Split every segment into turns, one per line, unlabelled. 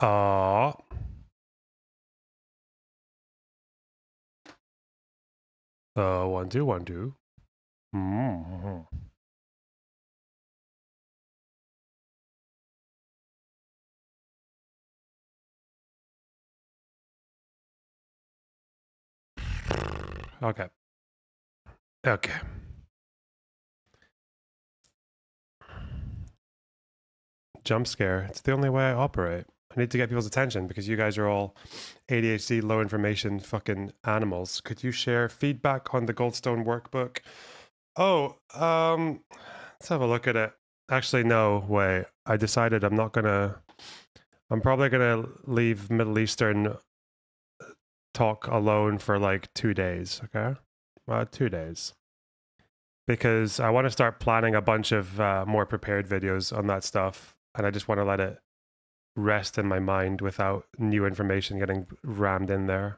Oh. 1 2 1 2. Mm. Okay. Okay. Jump scare. It's the only way I operate. I need to get people's attention because you guys are all ADHD, low information fucking animals. Could you share feedback on the Goldstone workbook? Oh, let's have a look at it. Actually, no way. I decided I'm probably gonna leave Middle Eastern talk alone for like 2 days, okay? 2 days. Because I want to start planning a bunch of more prepared videos on that stuff, and I just want to let it rest in my mind without new information getting rammed in there.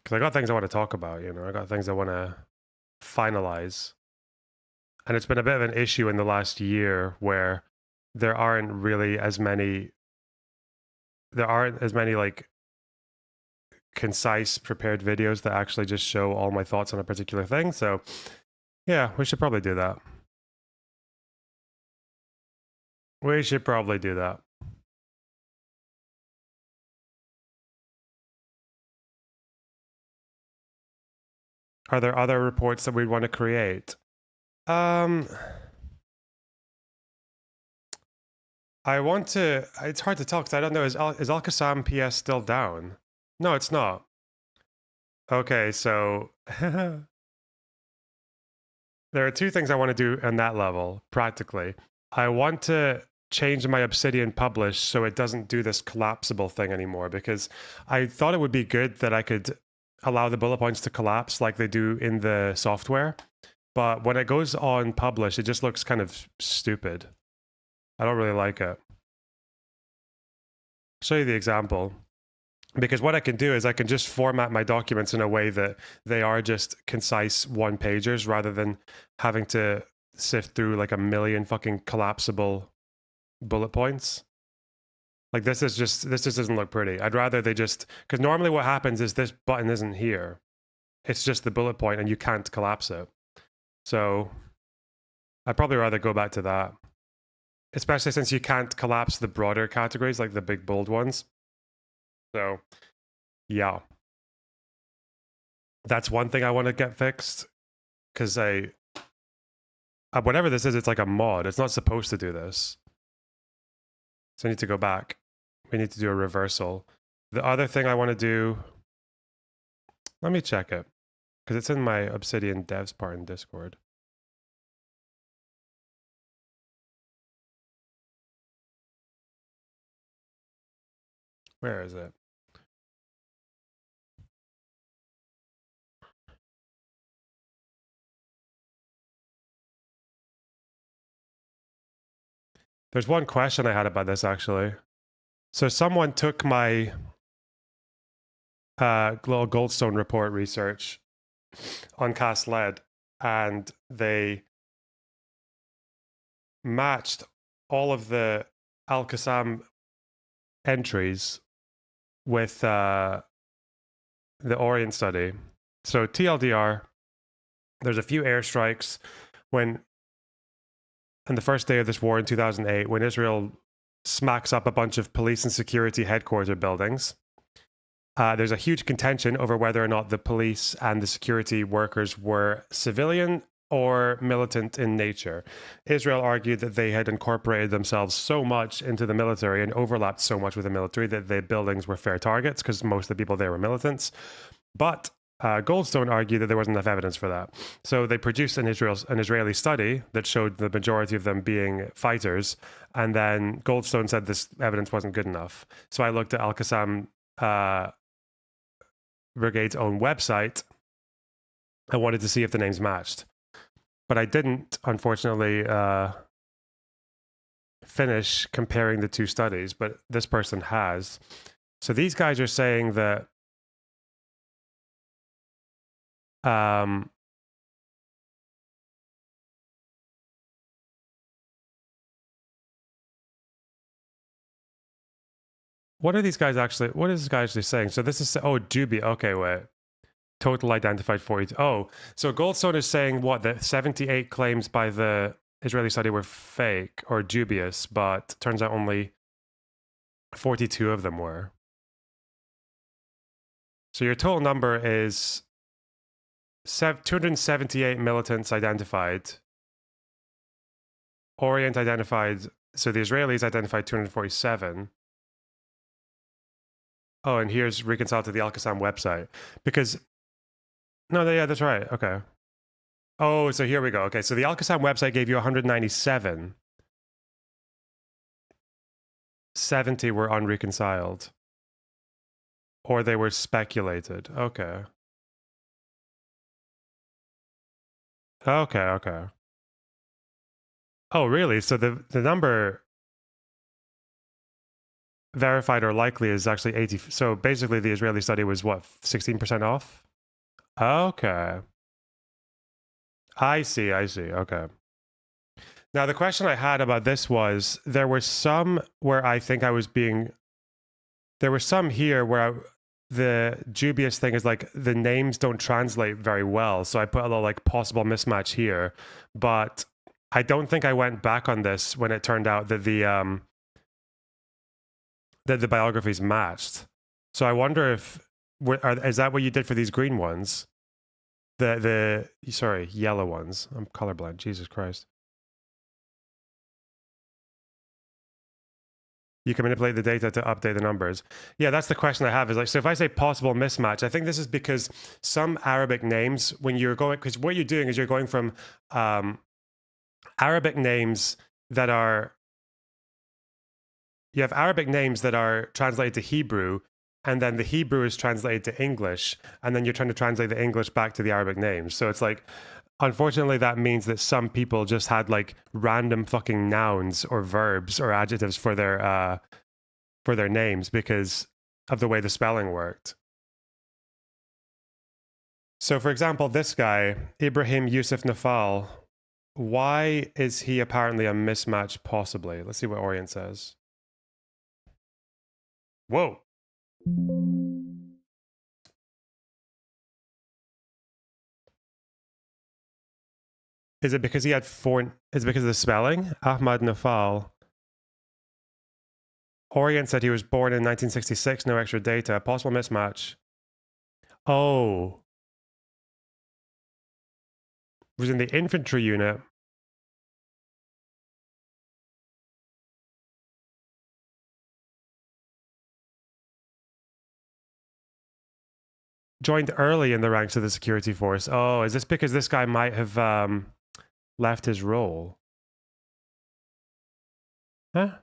Because I got things I want to talk about, I got things I want to finalize. And it's been a bit of an issue in the last year where there aren't as many like concise prepared videos that actually just show all my thoughts on a particular thing. So yeah, we should probably do that. We should probably do that. Are there other reports that we'd want to create? I want to. It's hard to tell because I don't know. Is Al-Qassam PS still down? No, it's not. Okay, so there are two things I want to do on that level, practically. I want to change my Obsidian publish so it doesn't do this collapsible thing anymore, because I thought it would be good that I could allow the bullet points to collapse like they do in the software. But when it goes on publish, it just looks kind of stupid. I don't really like it. I'll show you the example. Because what I can do is I can just format my documents in a way that they are just concise one-pagers rather than having to sift through like a million fucking collapsible bullet points. Like this just doesn't look pretty. I'd rather they just, because normally what happens is this button isn't here. It's just the bullet point and you can't collapse it. So I'd probably rather go back to that. Especially since you can't collapse the broader categories, like the big bold ones. So yeah. That's one thing I want to get fixed. Because whatever this is, it's like a mod. It's not supposed to do this. So I need to go back. We need to do a reversal. The other thing I want to do, let me check it, because it's in my Obsidian devs part in Discord. Where is it? There's one question I had about this, actually. So someone took my little Goldstone report research on Cast Lead, and they matched all of the Al-Qassam entries with the Orient study. So TLDR, there's a few airstrikes on the first day of this war in 2008, when Israel smacks up a bunch of police and security headquarters buildings. There's a huge contention over whether or not the police and the security workers were civilian or militant in nature. Israel argued that they had incorporated themselves so much into the military and overlapped so much with the military that the buildings were fair targets because most of the people there were militants. But Goldstone argued that there wasn't enough evidence for that. So they produced an Israeli study that showed the majority of them being fighters. And then Goldstone said this evidence wasn't good enough. So I looked at Al-Qassam Brigade's own website. I wanted to see if the names matched. But I didn't, unfortunately, finish comparing the two studies, but this person has. So these guys are saying that What are these guys actually? What is this guy actually saying? So this is dubious. Okay, wait. Total identified 40. Oh, so Goldstone is saying what? That 78 claims by the Israeli study were fake or dubious, but turns out only 42 of them were. So your total number is 278 militants identified. Orient identified. So the Israelis identified 247. Oh, and here's reconciled to the Al-Qassam website. Because, no, yeah, that's right. Okay. Oh, so here we go. Okay, so the Al-Qassam website gave you 197. 70 were unreconciled. Or they were speculated. Okay. Okay. Oh, really? So the number verified or likely is actually 80. So basically the Israeli study was what, 16% off? Okay. I see. Okay. Now, the question I had about this was there were some where I think I was being. There were some here where the dubious thing is like the names don't translate very well. So I put a little like possible mismatch here. But I don't think I went back on this when it turned out that the biographies matched. So I wonder if. Is that what you did for these green ones? Sorry, yellow ones. I'm colorblind. Jesus Christ. You can manipulate the data to update the numbers. Yeah, that's the question I have is like, so if I say possible mismatch, I think this is because some Arabic names, when you're going, because what you're doing is you're going from Arabic names that are, you have Arabic names that are translated to Hebrew, and then the Hebrew is translated to English, and then you're trying to translate the English back to the Arabic names. So it's like, unfortunately, that means that some people just had like random fucking nouns or verbs or adjectives for their names because of the way the spelling worked. So, for example, this guy, Ibrahim Yusuf Nafal, why is he apparently a mismatch? Possibly. Let's see what Orient says. Whoa. Is it because he had four? Is it because of the spelling? Ahmad Nafal. Orient said he was born in 1966, no extra data. Possible mismatch. Oh. Was in the infantry unit. Joined early in the ranks of the security force. Oh, is this because this guy might have left his role? Huh?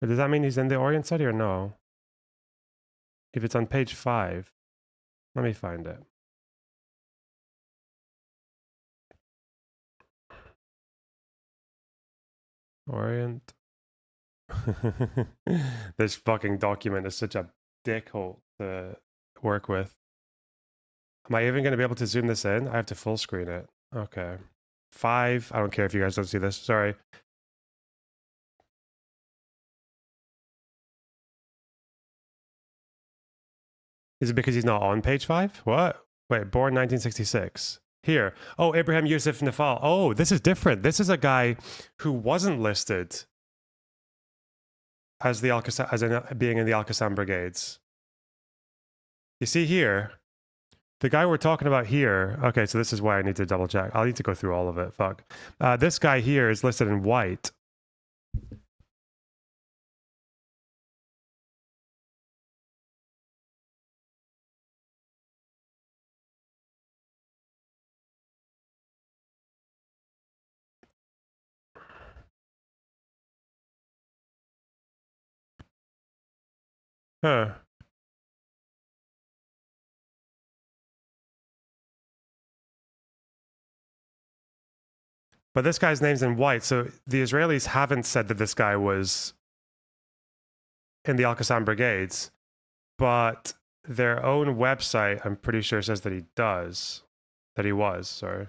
Does that mean he's in the Orient study or no? If it's on page 5, let me find it. Orient. This fucking document is such a dickhole to work with. Am I even going to be able to zoom this in? I have to full screen it. Okay. 5. I don't care if you guys don't see this. Sorry. Is it because he's not on page 5? What? Wait, born 1966. Here. Oh, Ibrahim Yusuf Nafal. Oh, this is different. This is a guy who wasn't listed as being in the Al-Qassam brigades. You see here, the guy we're talking about here. Okay, so this is why I need to double check. I'll need to go through all of it. Fuck. This guy here is listed in white. Huh. But this guy's name's in white, so the Israelis haven't said that this guy was in the Al-Qassam brigades, but their own website, I'm pretty sure, says that he does. That he was, sorry.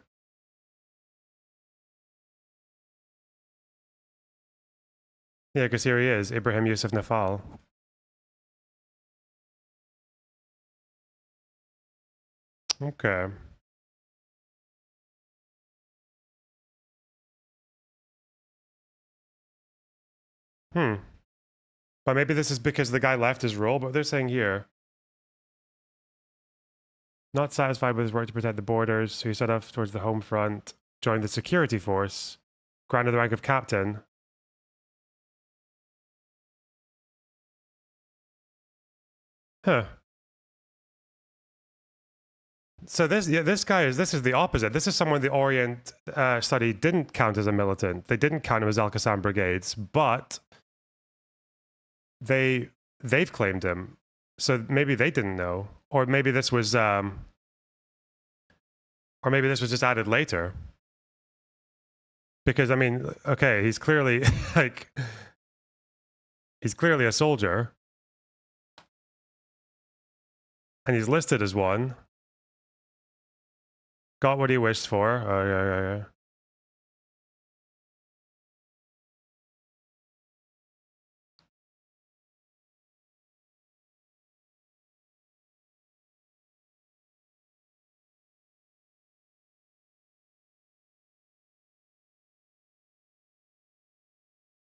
Yeah, because here he is, Ibrahim Yusuf Nafal. Okay. Hmm. But maybe this is because the guy left his role, but they're saying here, not satisfied with his work to protect the borders, so he set off towards the home front, joined the security force, granted the rank of captain. Huh. So this guy this is the opposite. This is someone the Orient study didn't count as a militant. They didn't count him as Al-Qassam brigades, but they've claimed him. So maybe they didn't know, or maybe this was just added later. Because I mean, okay, he's clearly like he's clearly a soldier, and he's listed as one. Got what he wished for. Oh yeah.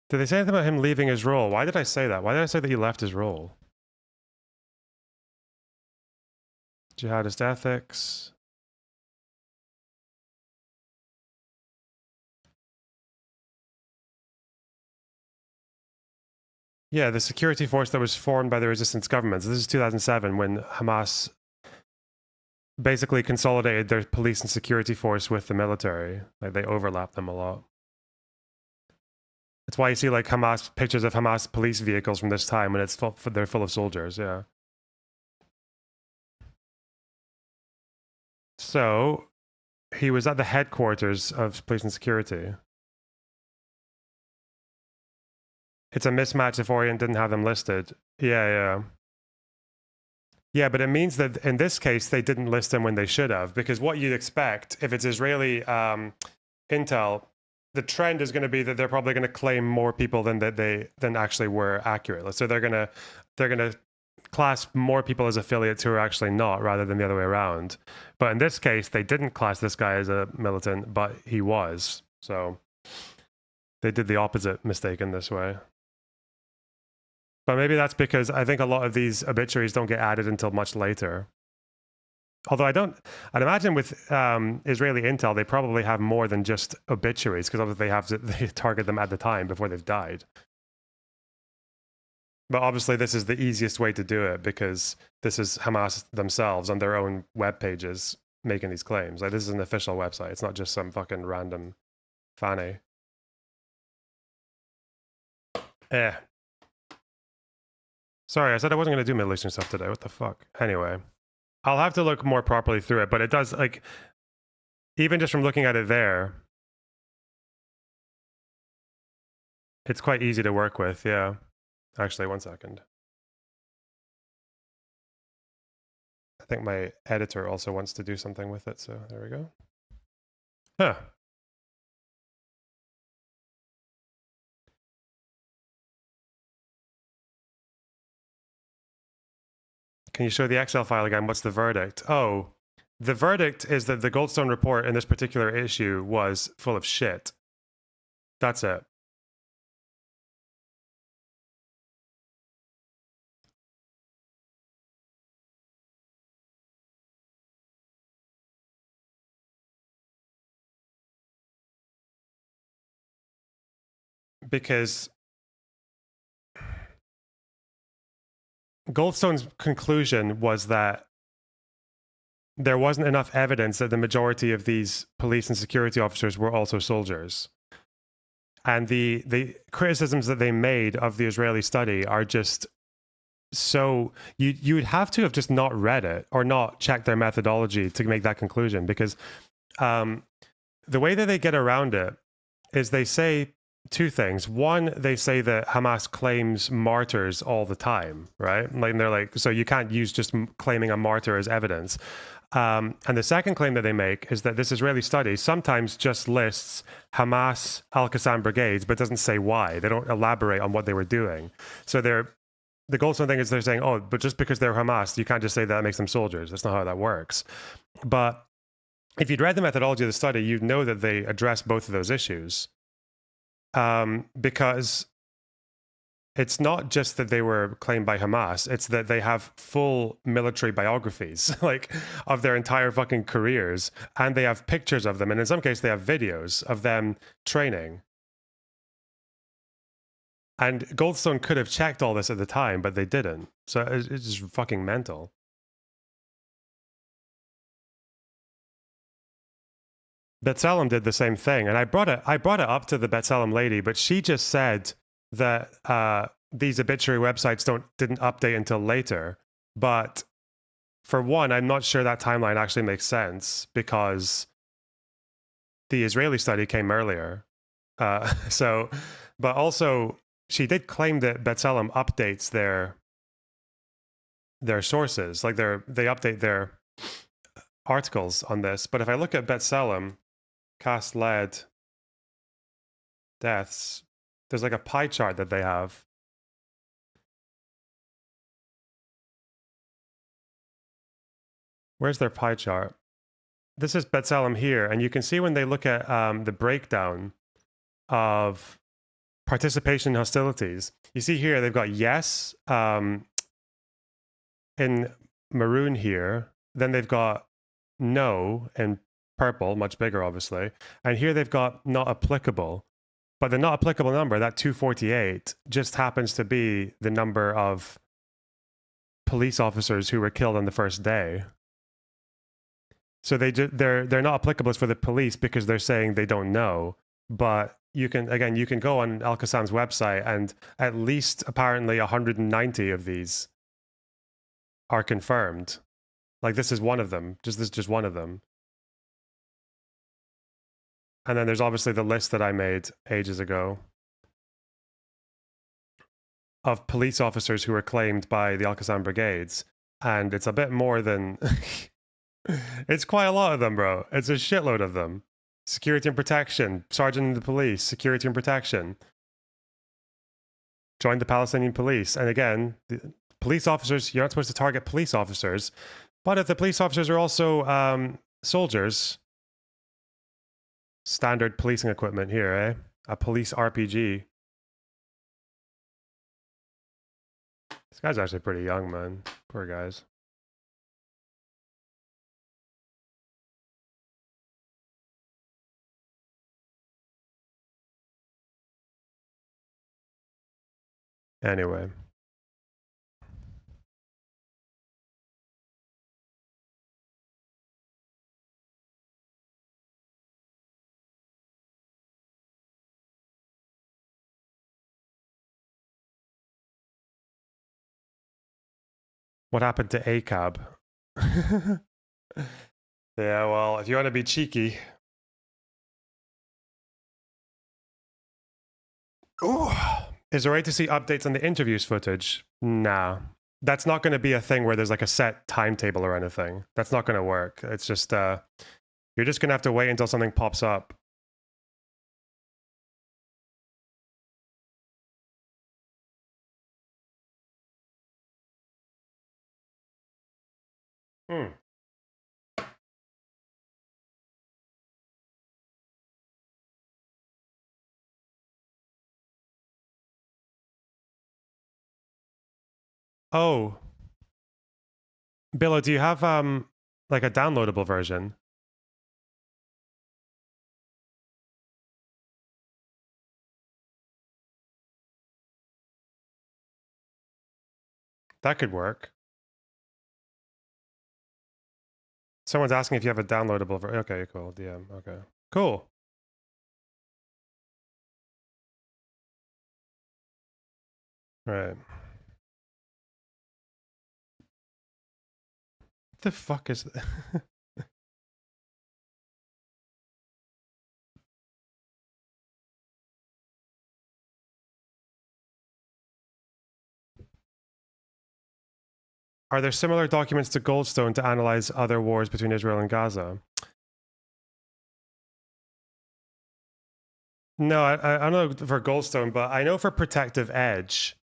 Did they say anything about him leaving his role? Why did I say that? Why did I say that he left his role? Jihadist ethics. Yeah, the security force that was formed by the resistance governments. This is 2007 when Hamas basically consolidated their police and security force with the military. Like they overlap them a lot. That's why you see like Hamas pictures of Hamas police vehicles from this time when they're full of soldiers. Yeah. So he was at the headquarters of police and security. It's a mismatch if Orient didn't have them listed. Yeah. Yeah, but it means that in this case, they didn't list them when they should have, because what you'd expect, if it's Israeli intel, the trend is going to be that they're probably going to claim more people than actually were accurate. So they're going to class more people as affiliates who are actually not, rather than the other way around. But in this case, they didn't class this guy as a militant, but he was. So they did the opposite mistake in this way. But maybe that's because I think a lot of these obituaries don't get added until much later. Although I'd imagine with Israeli intel, they probably have more than just obituaries, because obviously they target them at the time before they've died. But obviously this is the easiest way to do it, because this is Hamas themselves on their own web pages making these claims. Like, this is an official website. It's not just some fucking random fanny. Sorry, I said I wasn't going to do Middle Eastern stuff today. What the fuck? Anyway, I'll have to look more properly through it, but it does, like, even just from looking at it there, it's quite easy to work with, yeah. Actually, one second. I think my editor also wants to do something with it, so there we go. Huh. Can you show the Excel file again? What's the verdict? Oh, the verdict is that the Goldstone report in this particular issue was full of shit. That's it. Because Goldstone's conclusion was that there wasn't enough evidence that the majority of these police and security officers were also soldiers. And the criticisms that they made of the Israeli study are just so you would have to have just not read it or not checked their methodology to make that conclusion, because the way that they get around it is they say two things. One, they say that Hamas claims martyrs all the time, right? Like, and they're like, so you can't use just claiming a martyr as evidence. And the second claim that they make is that this Israeli study sometimes just lists Hamas Al-Qassam brigades, but doesn't say why. They don't elaborate on what they were doing. So the Goldstone thing is they're saying, oh, but just because they're Hamas, you can't just say that makes them soldiers. That's not how that works. But if you'd read the methodology of the study, you'd know that they address both of those issues. Because it's not just that they were claimed by Hamas, it's that they have full military biographies, like, of their entire fucking careers, and they have pictures of them, and in some cases they have videos of them training. And Goldstone could have checked all this at the time, but they didn't. So it's just fucking mental. B'Tselem did the same thing, and I brought it up to the B'Tselem lady, but she just said that these obituary websites didn't update until later. But for one, I'm not sure that timeline actually makes sense because the Israeli study came earlier. So, but also she did claim that B'Tselem updates their sources, like they update their articles on this. But if I look at B'Tselem, cast lead deaths, there's like a pie chart that they have. Where's their pie chart? This is B'Tselem here, and you can see when they look at the breakdown of participation in hostilities, you see here they've got yes in maroon here, then they've got no in purple, much bigger obviously, and here they've got not applicable. But the not applicable number, that 248, just happens to be the number of police officers who were killed on the first day. So they're not applicable for the police because they're saying they don't know. But you can go on Al-Qassam's website, and at least apparently 190 of these are confirmed. Like, this is one of them. This is just one of them. And then there's obviously the list that I made ages ago of police officers who were claimed by the Al-Qassam brigades. And it's a bit more than... It's quite a lot of them, bro. It's a shitload of them. Security and protection. Sergeant in the police. Security and protection. Joined the Palestinian police. And again, the police officers, you're not supposed to target police officers. But if the police officers are also soldiers... Standard policing equipment here, eh? A police RPG. This guy's actually pretty young, man. Poor guys. Anyway. What happened to ACAB? Yeah, well, if you want to be cheeky. Ooh. Is it right to see updates on the interviews footage? Nah. That's not going to be a thing where there's like a set timetable or anything. That's not going to work. It's just, you're just going to have to wait until something pops up. Hmm. Oh. Billo, do you have like a downloadable version? That could work. Someone's asking if you have a downloadable version. Okay, cool. DM. Okay. Cool. Right. What the fuck is that? Are there similar documents to Goldstone to analyze other wars between Israel and Gaza? No, I don't know for Goldstone, but I know for Protective Edge,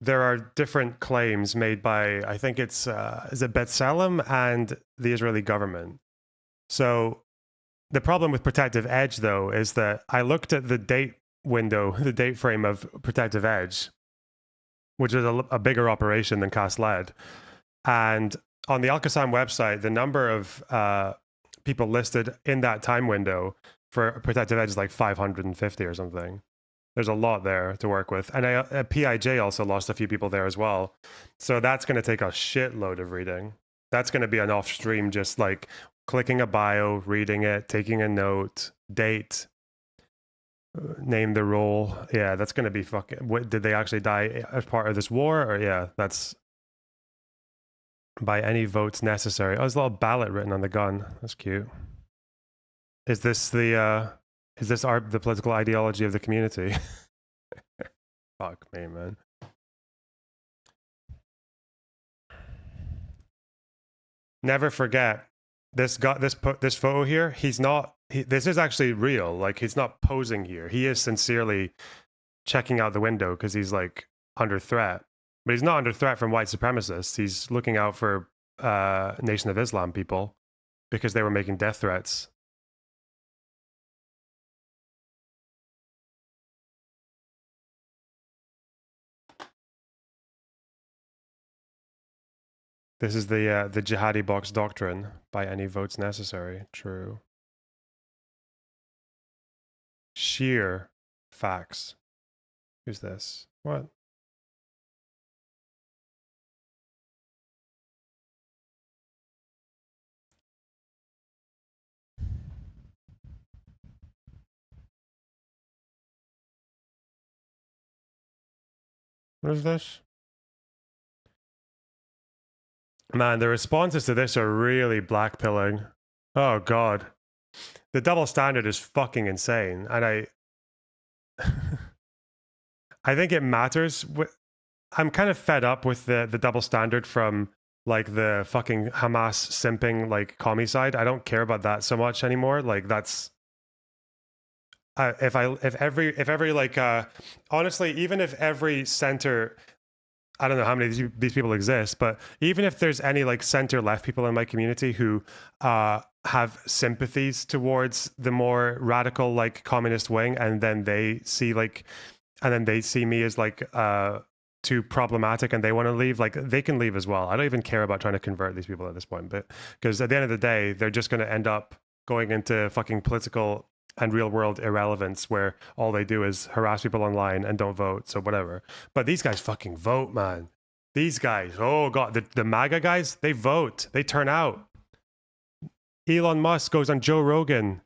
there are different claims made by, I think it's, is it B'Tselem and the Israeli government. So the problem with Protective Edge, though, is that I looked at the date window, the date frame of Protective Edge, which is a bigger operation than Cast Lead. And on the Al Qassam website, the number of people listed in that time window for Protective Edge is like 550 or something. There's a lot there to work with. And PIJ also lost a few people there as well. So that's going to take a shitload of reading. That's going to be an off stream, just like clicking a bio, reading it, taking a note, date, name the role. Yeah, that's going to be fucking. Did they actually die as part of this war? Or yeah, that's by any votes necessary. Oh, there's a little ballot written on the gun. That's cute. Is this the the political ideology of the community? Fuck me, man. Never forget this photo here. He's not. This is actually real. Like, he's not posing here. He is sincerely checking out the window because he's like under threat. But he's not under threat from white supremacists. He's looking out for Nation of Islam people because they were making death threats. This is the jihadi box doctrine, by any votes necessary. True. Sheer facts. Who's this? What? What is this? Man, the responses to this are really blackpilling. Oh god. The double standard is fucking insane. And I think it matters. I'm kind of fed up with the double standard from like the fucking Hamas simping like commie side. I don't care about that so much anymore. Like, that's if every like honestly, even if every center, I don't know how many of these people exist, but even if there's any like center left people in my community who have sympathies towards the more radical like communist wing, and then they see me as like too problematic and they want to leave, like, they can leave as well. I don't even care about trying to convert these people at this point, but because at the end of the day, they're just going to end up going into fucking political and real world irrelevance where all they do is harass people online and don't vote. So whatever. But these guys fucking vote, man. These guys, oh god, the MAGA guys, they vote, they turn out. Elon Musk goes on Joe Rogan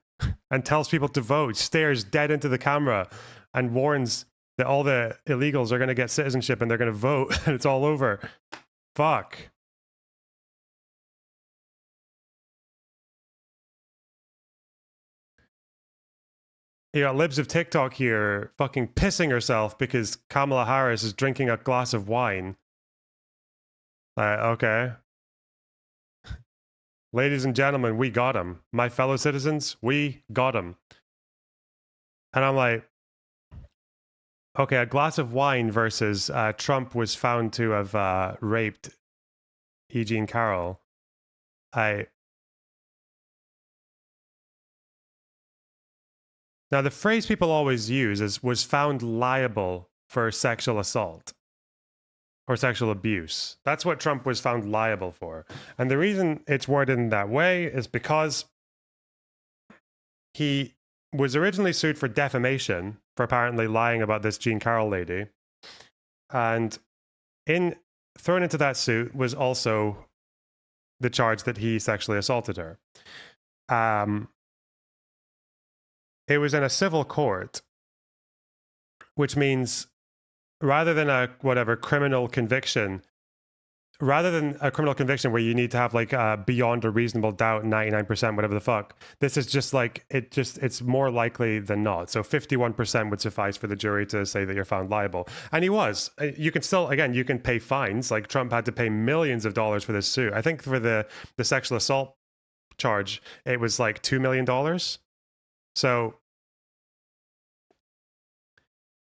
and tells people to vote, stares dead into the camera and warns that all the illegals are going to get citizenship and they're going to vote and it's all over. Fuck. You got libs of TikTok here fucking pissing herself because Kamala Harris is drinking a glass of wine. Okay. Ladies and gentlemen, we got him. My fellow citizens, we got him. And I'm like, okay, a glass of wine versus Trump was found to have raped E. Jean Carroll. Now, the phrase people always use is was found liable for sexual assault or sexual abuse. That's what Trump was found liable for. And the reason it's worded in that way is because he was originally sued for defamation for apparently lying about this Jean Carroll lady. And thrown into that suit was also the charge that he sexually assaulted her. It was in a civil court, which means rather than a whatever criminal conviction, rather than a criminal conviction where you need to have like beyond a reasonable doubt 99%, whatever the fuck, this is just like it's more likely than not. So 51% would suffice for the jury to say that you're found liable. And he was. You can still, again, you can pay fines. Like Trump had to pay millions of dollars for this suit. I think for the sexual assault charge, it was like $2 million. So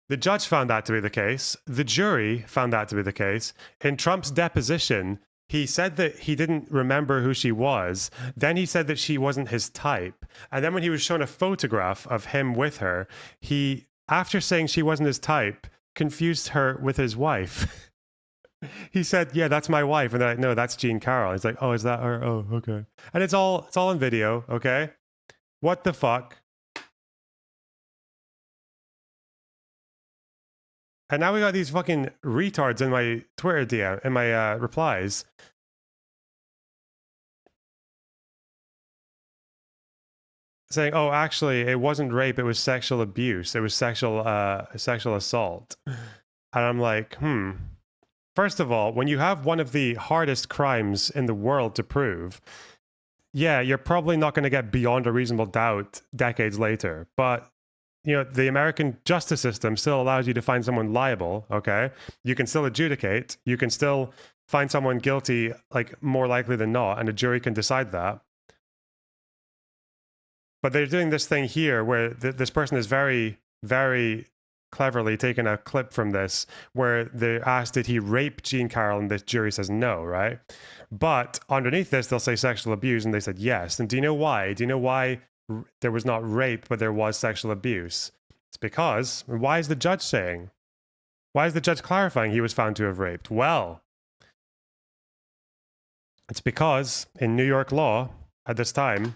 the judge found that to be the case. The jury found that to be the case. In Trump's deposition, he said that he didn't remember who she was. Then he said that she wasn't his type. And then when he was shown a photograph of him with her, he, after saying she wasn't his type, confused her with his wife. He said, "Yeah, that's my wife." And they're like, "No, that's Jean Carroll." He's like, "Oh, is that her? Oh, okay." And it's all on video, okay? What the fuck? And now we got these fucking retards in my Twitter DM, in my replies, saying, "Oh, actually, it wasn't rape; it was sexual abuse. It was sexual assault." And I'm like, First of all, when you have one of the hardest crimes in the world to prove, yeah, you're probably not going to get beyond a reasonable doubt decades later. But the American justice system still allows you to find someone liable, okay? You can still adjudicate, you can still find someone guilty, like more likely than not, and a jury can decide that. But they're doing this thing here where this person is very, very cleverly taking a clip from this where they're asked, did he rape Jean Carroll? And the jury says no, right? But underneath this, they'll say sexual abuse, and they said yes. And do you know why? Do you know why there was not rape, but there was sexual abuse? It's because, why is the judge saying? Why is the judge clarifying he was found to have raped? Well, it's because in New York law at this time,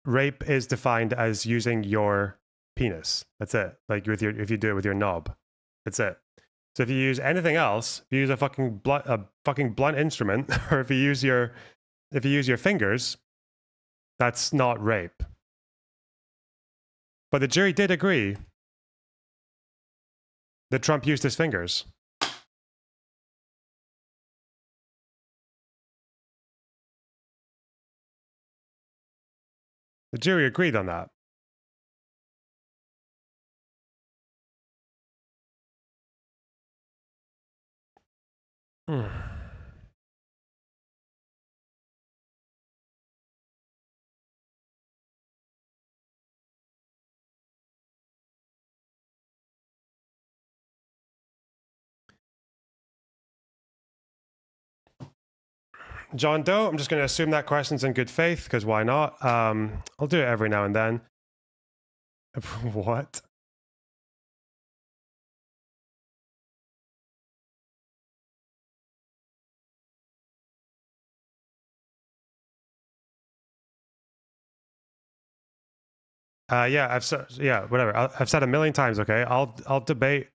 rape is defined as using your penis. That's it. Like if you do it with your knob, that's it. So if you use anything else, if you use a fucking blunt instrument, or if you use your fingers, that's not rape. But the jury did agree that Trump used his fingers. The jury agreed on that. John Doe, I'm just going to assume that question's in good faith, because why not? I'll do it every now and then. What? Whatever. I've said a million times. Okay, I'll debate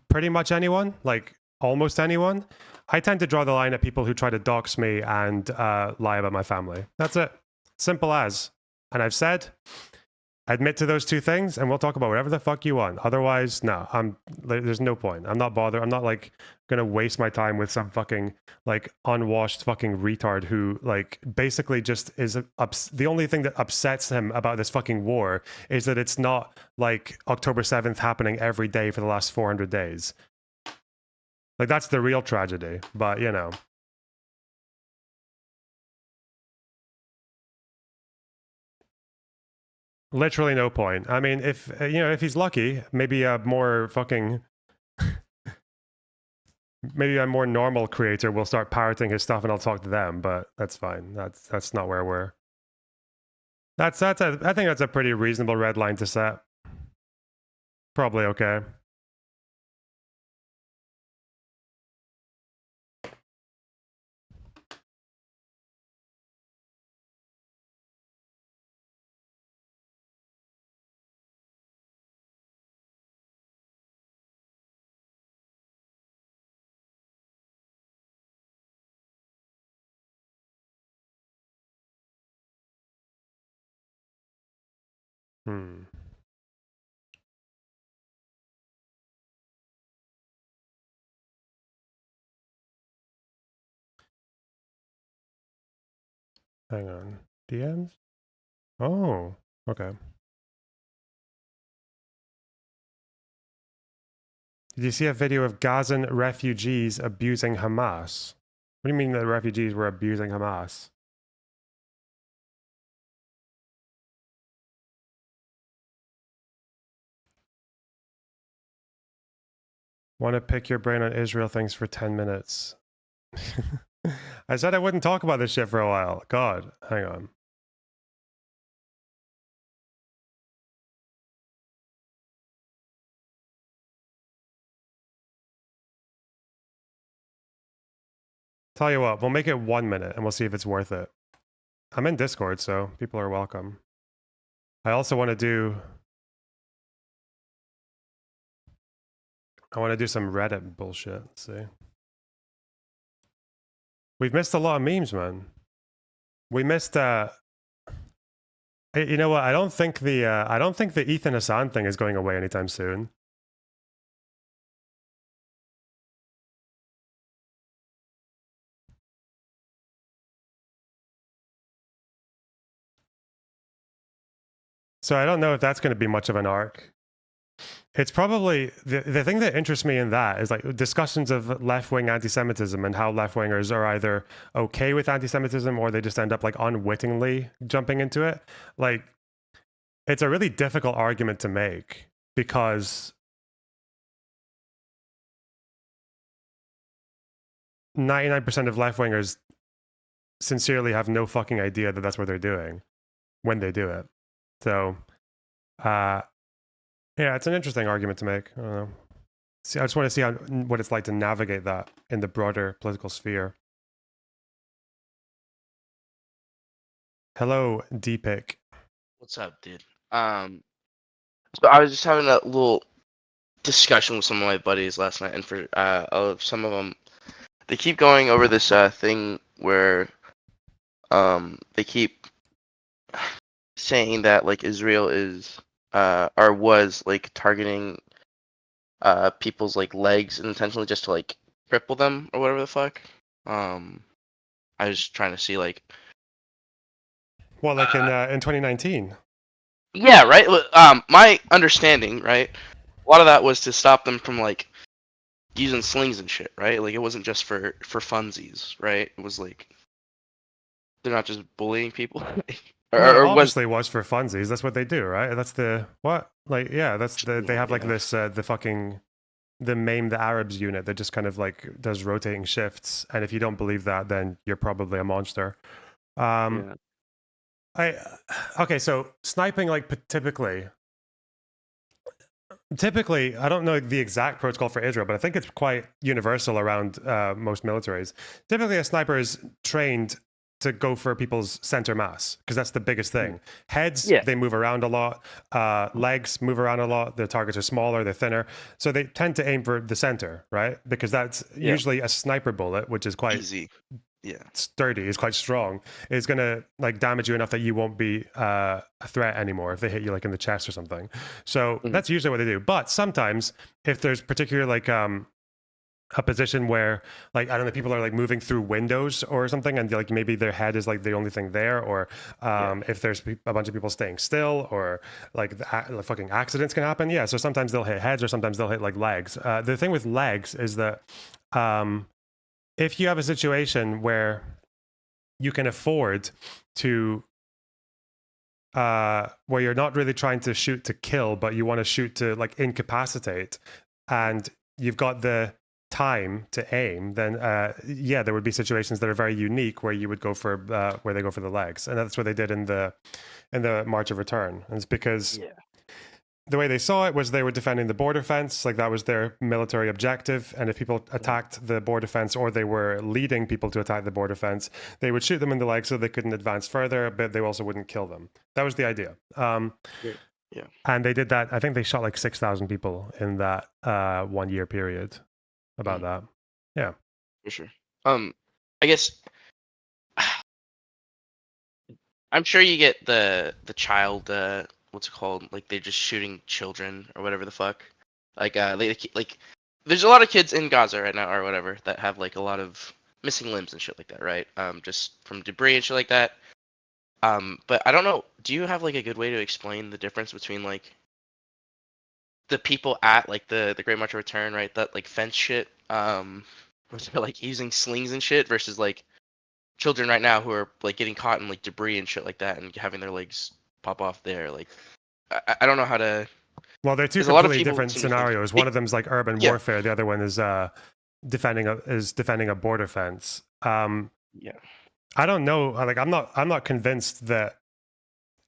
pretty much anyone, like almost anyone. I tend to draw the line at people who try to dox me and lie about my family. That's it. Simple as. And I've said, admit to those two things, and we'll talk about whatever the fuck you want. Otherwise, no. There's no point. I'm not bothered. I'm not like gonna waste my time with some fucking like unwashed fucking retard who like basically just is the only thing that upsets him about this fucking war is that it's not like October 7th happening every day for the last 400 days. Like that's the real tragedy. But literally no point. I mean, if he's lucky, maybe a more fucking maybe a more normal creator will start parroting his stuff and I'll talk to them, but that's fine. That's not where we're. I think that's a pretty reasonable red line to set. Probably okay. Hmm. Hang on. DMs? Oh, okay. Did you see a video of Gazan refugees abusing Hamas? What do you mean the refugees were abusing Hamas? Want to pick your brain on Israel things for 10 minutes. I said I wouldn't talk about this shit for a while. God, hang on. Tell you what, we'll make it 1 minute and we'll see if it's worth it. I'm in Discord, so people are welcome. I also want to do... I want to do some Reddit bullshit. Let's see. We've missed a lot of memes, man. We missed... You know what? I don't think the Ethan Hassan thing is going away anytime soon. So I don't know if that's going to be much of an arc. It's probably the thing that interests me in that is like discussions of left-wing anti-Semitism and how left-wingers are either okay with anti-Semitism or they just end up like unwittingly jumping into it. Like, it's a really difficult argument to make because 99% of left-wingers sincerely have no fucking idea that that's what they're doing when they do it. So, yeah, it's an interesting argument to make. I don't know. See, I just want to see what it's like to navigate that in the broader political sphere. Hello, Deepic.
What's up, dude? So I was just having a little discussion with some of my buddies last night, and for some of them, they keep going over this thing where they keep saying that like Israel is or was like targeting people's like legs intentionally just to like cripple them or whatever the fuck. I was trying to see like
Well, like in 2019.
yeah, right. My understanding, right, a lot of that was to stop them from like using slings and shit, right? Like it wasn't just for funsies, right? It was like they're not just bullying people,
No,
or was
obviously it was for funsies. That's what they do, right? That's the what? Like, yeah, that's the they have like
yeah.
this the fucking the Maim the Arabs unit that just kind of like does rotating shifts, and if you don't believe that, then you're probably a monster.
Yeah.
I okay, so sniping like typically I don't know the exact protocol for Israel, but I think it's quite universal around most militaries. Typically, a sniper is trained to go for people's center mass because that's the biggest thing. Heads,
Yeah.
they move around a lot. Legs move around a lot. The targets are smaller, they're thinner, so they tend to aim for the center, right? Because that's usually a sniper bullet, which is quite
easy. Yeah.
sturdy, is quite strong, is going to like damage you enough that you won't be a threat anymore if they hit you like in the chest or something. So that's usually what they do. But sometimes if there's particular like a position where like I don't know, people are like moving through windows or something, and like maybe their head is like the only thing there, or if there's a bunch of people staying still, or like fucking accidents can happen. Yeah, so sometimes they'll hit heads, or sometimes they'll hit like legs. The thing with legs is that if you have a situation where you can afford to where you're not really trying to shoot to kill, but you want to shoot to like incapacitate, and you've got the time to aim, then yeah, there would be situations that are very unique where you would go for where they go for the legs, and that's what they did in the March of Return. And it's because the way they saw it was they were defending the border fence, like that was their military objective. And if people attacked the border fence, or they were leading people to attack the border fence, they would shoot them in the leg so they couldn't advance further, but they also wouldn't kill them. That was the idea.
Yeah.
And they did that. I think they shot like 6,000 people in that 1 year period about that. Yeah.
For sure. I guess I'm sure you get the child what's it called? Like they're just shooting children or whatever the fuck. Like like there's a lot of kids in Gaza right now or whatever that have like a lot of missing limbs and shit like that, right? Just from debris and shit like that. But I don't know. Do you have like a good way to explain the difference between like the people at like the Great March of Return, right? That like fence shit, where they're like using slings and shit versus like children right now who are like getting caught in like debris and shit like that and having their legs pop off there. Like I don't know how to.
Well, they're two
There's a lot of
completely
people who
different
seem to think
scenarios. One of them is like urban
yeah,
warfare. The other one is defending a border fence.
yeah.
I don't know. Like, I'm not convinced that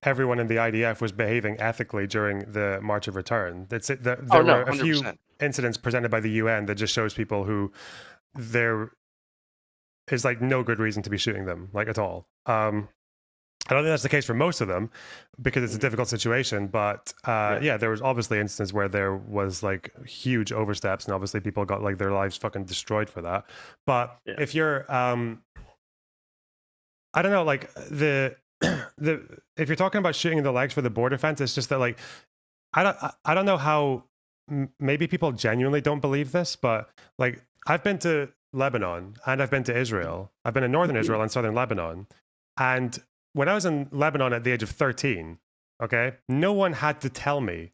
everyone in the IDF was behaving ethically during the March of Return.
Oh
There
no,
were a few
100%.
incidents presented by the UN that just shows people who there is like no good reason to be shooting them, like at all. I don't think that's the case for most of them because it's a difficult situation. But
Yeah,
yeah, there was obviously instances where there was like huge oversteps, and obviously people got like their lives fucking destroyed for that. But
yeah.
if you're, I don't know, like the if you're talking about shooting in the legs for the border fence, it's just that like I don't know how maybe people genuinely don't believe this, but like I've been to Lebanon and I've been to Israel. I've been in northern Israel and southern Lebanon. And when I was in Lebanon at the age of 13, okay, no one had to tell me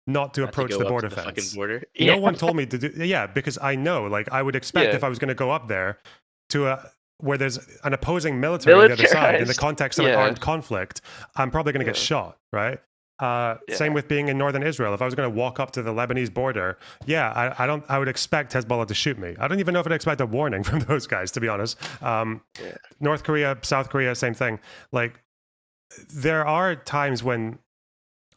not to
Not to
approach the
go up to
border
the fucking
fence.
border.
No
Yeah,
one told me to do, yeah, because I know, like, I would expect
yeah.
if I was going to go up there to where there's an opposing military on the other side in the
Militarized.
context of an
Yeah,
armed conflict, I'm probably going to get
yeah,
shot, right? Same
yeah.
with being in northern Israel. If I was going to walk up to the Lebanese border, yeah, I would expect Hezbollah to shoot me. I don't even know if I'd expect a warning from those guys, to be honest.
Yeah.
North Korea, South Korea, same thing. Like, there are times when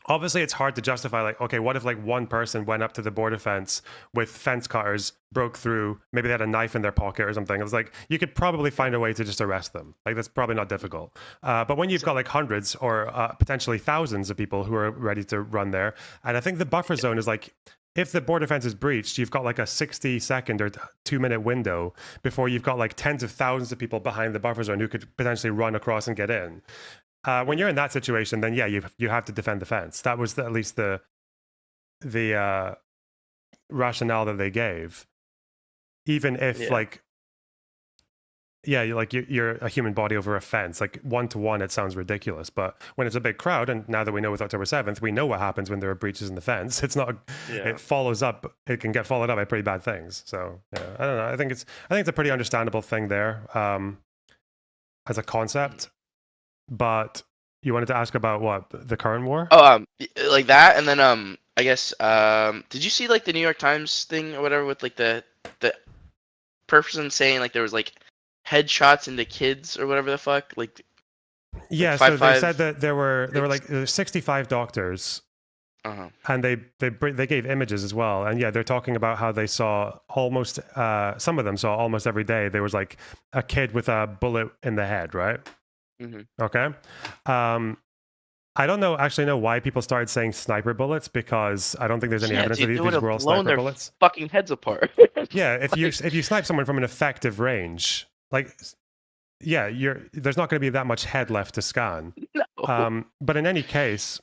obviously it's hard to justify, like, okay, what if like one person went up to the border fence with fence cutters, broke through, maybe they had a knife in their pocket or something. It was like you could probably find a way to just arrest them. Like, that's probably not difficult. But when you've got like hundreds or potentially thousands of people who are ready to run there, and I think the buffer zone is like, if the border fence is breached, you've got like a 60-second or 2-minute window before you've got like tens of thousands of people behind the buffer zone who could potentially run across and get in. When you're in that situation, then yeah, you have to defend the fence. That was at least the rationale that they gave. Even if
Yeah.
like, yeah, you're a human body over a fence, like 1-to-1, it sounds ridiculous. But when it's a big crowd, and now that we know with October 7th, we know what happens when there are breaches in the fence. It's not.
Yeah.
It follows up. It can get followed up by pretty bad things. So yeah, I don't know. I think it's a pretty understandable thing there, as a concept. But you wanted to ask about what, the current war?
Oh, like that, and then I guess did you see like the New York Times thing or whatever with like the person saying like there was like headshots into kids or whatever the fuck, like
Yeah, so they said
5'5".
that there were like 65 doctors,
Uh-huh.
and they gave images as well. And yeah, they're talking about how they saw almost some of them saw almost every day there was like a kid with a bullet in the head, right?
Hmm.
Okay. I don't actually know why people started saying sniper bullets, because I don't think there's any
Yeah,
evidence that
dude, they would
these
have
were all
blown
sniper
their
bullets.
fucking heads apart.
Yeah, if you
Like,
if you snipe someone from an effective range, like, yeah, there's not going to be that much head left to scan.
no.
But in any case,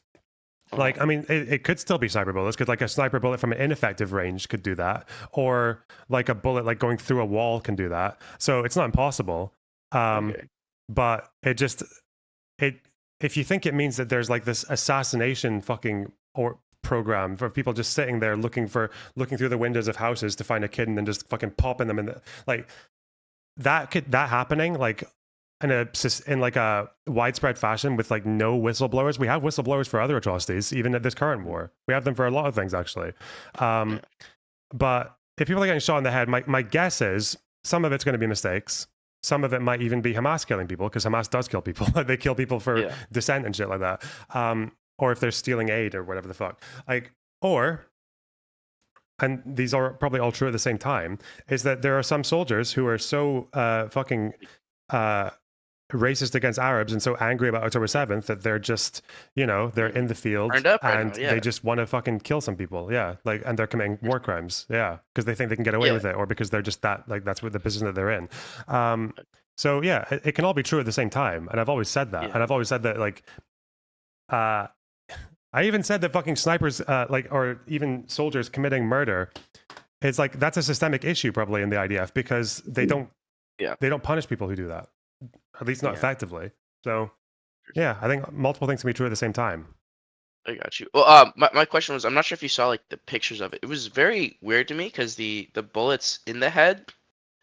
like, I mean, it could still be sniper bullets, because like a sniper bullet from an ineffective range could do that, or like a bullet like going through a wall can do that. So it's not impossible.
Okay.
But it if you think it means that there's like this assassination fucking or program for people just sitting there looking through the windows of houses to find a kid and then just fucking popping them in the, like, that happening like in like a widespread fashion with like no whistleblowers. We have whistleblowers for other atrocities, even at this current war. We have them for a lot of things, actually.
Yeah.
But if people are getting shot in the head, my guess is some of it's going to be mistakes. Some of it might even be Hamas killing people, because Hamas does kill people. They kill people for
Yeah.
dissent and shit like that. Or if they're stealing aid or whatever the fuck. Like, or, and these are probably all true at the same time, is that there are some soldiers who are so fucking racist against Arabs and so angry about October 7th that they're just, they're in the field
Turned up right
and
now, yeah.
they just want to fucking kill some people. Yeah. Like, and they're committing war crimes. Yeah. Because they think they can get away
Yeah.
with it, or because they're just that, like, that's what the position that they're in. So yeah, it can all be true at the same time. And I've always said that.
Yeah.
And I've always said that, like, I even said that fucking snipers, like, or even soldiers committing murder, it's like, that's a systemic issue probably in the IDF, because they don't
Yeah.
punish people who do that, at least not
Yeah.
effectively. So Yeah, I think multiple things can be true at the same time.
I got you. Well, my question was, I'm not sure if you saw like the pictures of it. It was very weird to me because the bullets in the head,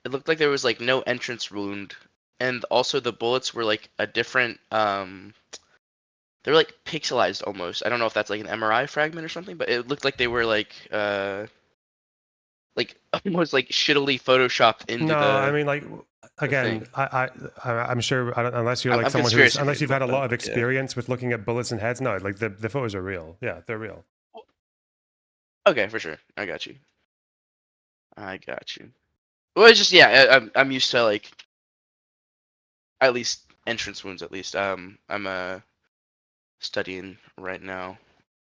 it looked like there was like no entrance wound, and also the bullets were like a different they were like pixelized almost. I don't know if that's like an MRI fragment or something, but it looked like they were like almost like shittily photoshopped into
No, I mean, like,
the
again,
thing.
I'm sure unless you're like
I'm
someone
curious if
unless
you
you've had
looked
a
them,
lot of
but yeah.
experience with looking at bullets and heads, no, like the photos are real. Yeah, they're real.
Okay, for sure. I got you. I got you. Well, it's just yeah. I'm used to like at least entrance wounds. At least I'm studying right now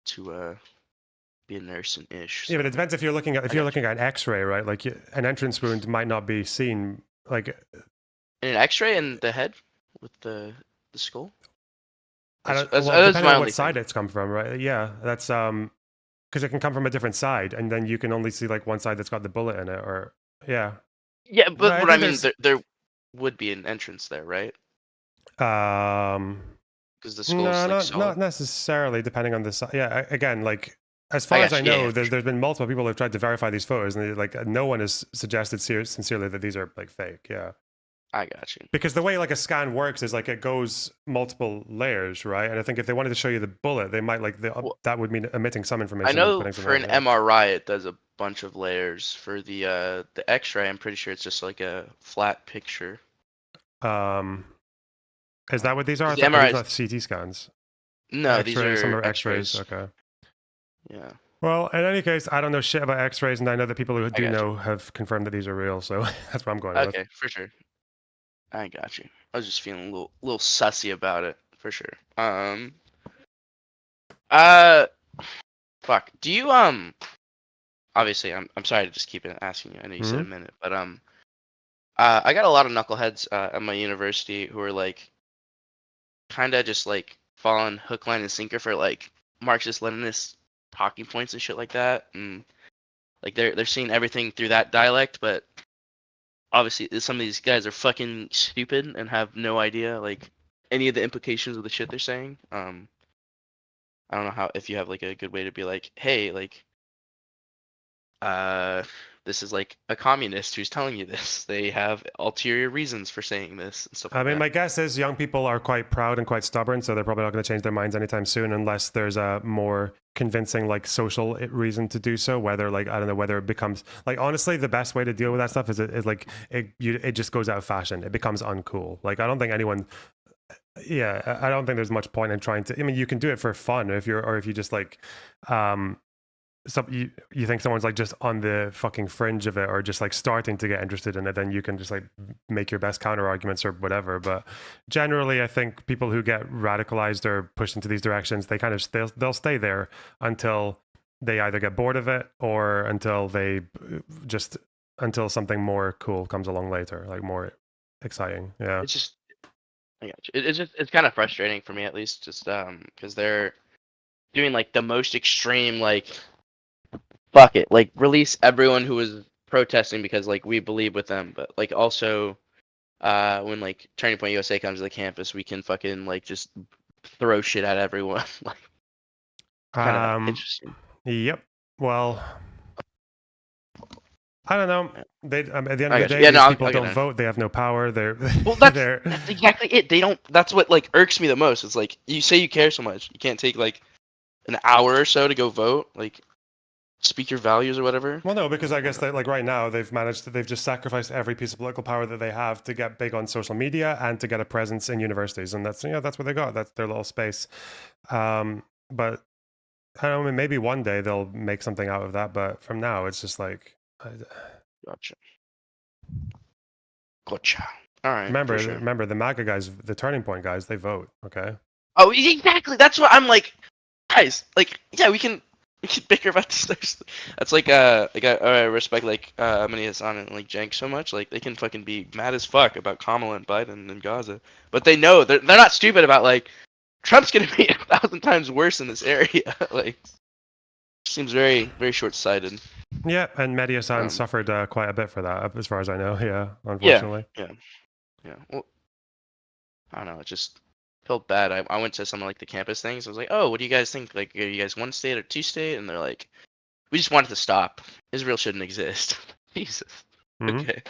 to be a nurse and ish.
Yeah, but
So
it depends if you're looking at
I got you.
an X-ray, right? Like an entrance wound might not be seen. Like
And an X-ray in the head with the skull.
I don't. Well,
That's
depending
my
on
only
what
thing.
side it's come from, right? Yeah, that's because it can come from a different side, and then you can only see like one side that's got the bullet in it, or yeah.
Yeah,
But
but
I
what I
think
mean,
there's
there would be an entrance there, right?
um
Because the skull's
no,
like
not
solid.
necessarily depending on the side. Yeah, again, like as
I
far as I
got you. Yeah,
know,
yeah, for sure.
there's been multiple people who have tried to verify these photos, and like no one has suggested sincerely that these are like fake. Yeah.
I got you.
Because the way like a scan works is like it goes multiple layers, right? And I think if they wanted to show you the bullet, they might like
Well,
that would mean omitting some
I
information and
know
putting something
for
else.
an
Yeah.
MRI it does a bunch of layers. For the X-ray, I'm pretty sure it's just like a flat picture.
Is that what these are?
Because
I
the
thought, are these
MRIs,
not CT scans?
no, these
X-rays. Some
are
are X-rays.
X-rays.
Okay.
Yeah,
Well, in any case, I don't know shit about X-rays, and I know that people who
I
do
got you.
know have confirmed that these are real. So that's what I'm going with.
Okay, for sure. I got you. I was just feeling a little sussy about it for sure. Uh, fuck. Do you obviously I'm sorry to just keep asking you. I know you said
Hmm.
a minute, but I got a lot of knuckleheads at my university who are like kind of just like falling hook, line, and sinker for like Marxist Leninist talking points and shit like that, and like they're seeing everything through that dialect, but obviously some of these guys are fucking stupid and have no idea like any of the implications of the shit they're saying. I don't know how if you have like a good way to be like, hey, like uh this is like a communist who's telling you this. They have ulterior reasons for saying this and stuff
I
like
mean,
that.
my guess is young people are quite proud and quite stubborn, so they're probably not going to change their minds anytime soon, unless there's a more convincing, like, social reason to do so. Whether, like, I don't know, whether it becomes like honestly, the best way to deal with that stuff is like it just goes out of fashion. It becomes uncool. Like, I don't think anyone. Yeah, I don't think there's much point in trying to. I mean, you can do it for fun if you're, or if you just like, um, you think someone's like just on the fucking fringe of it or just like starting to get interested in it, then you can just like make your best counter arguments or whatever. But generally, I think people who get radicalized or pushed into these directions, they kind of they'll stay there until they either get bored of it or until they just until something more cool comes along later, like more exciting. Yeah.
It's just I got you. It's just it's kind of frustrating for me at least, just because they're doing like the most extreme like fuck it, like release everyone who was protesting because like we believe with them, but like also when like Turning Point USA comes to the campus, we can fucking like just throw shit at everyone. Like kind of
Um.
interesting.
Yep. Well, I don't know.
Yeah,
They at the end of
I
the
got you.
day,
Yeah, no,
these people
I'll get
don't
in.
vote. They have no power. They're
Well,
they're.
that's exactly it. They don't. That's what like irks me the most. It's like you say you care so much, you can't take like an hour or so to go vote, like speak your values or whatever.
Well, no, because I
I
guess
don't know.
that like right now they've just sacrificed every piece of political power that they have to get big on social media and to get a presence in universities, and that's what they got. That's their little space. But I don't know. Maybe one day they'll make something out of that. But from now, it's just like.
Gotcha. Gotcha. All right,
Remember,
for sure.
remember the MAGA guys, the Turning Point guys. They vote. Okay.
Oh, exactly. That's what I'm like, guys. Like, yeah, we can bicker about this stuff. That's like I respect like Amani Hassan and like Jenk so much. Like they can fucking be mad as fuck about Kamala and Biden and Gaza, but they know they're not stupid about like Trump's gonna be 1,000 times worse in this area. Like seems very short sighted.
Yeah, and Mehdi-Hassan
Um,
suffered quite a bit for that, as far as I know. Yeah,
yeah,
unfortunately.
yeah, yeah. Well, I don't know. It just felt bad. I went to some of like the campus things. I was like, oh, what do you guys think? Like, are you guys one state or two state? And they're like, we just wanted to stop. Israel shouldn't exist. Jesus.
Hmm.
Okay.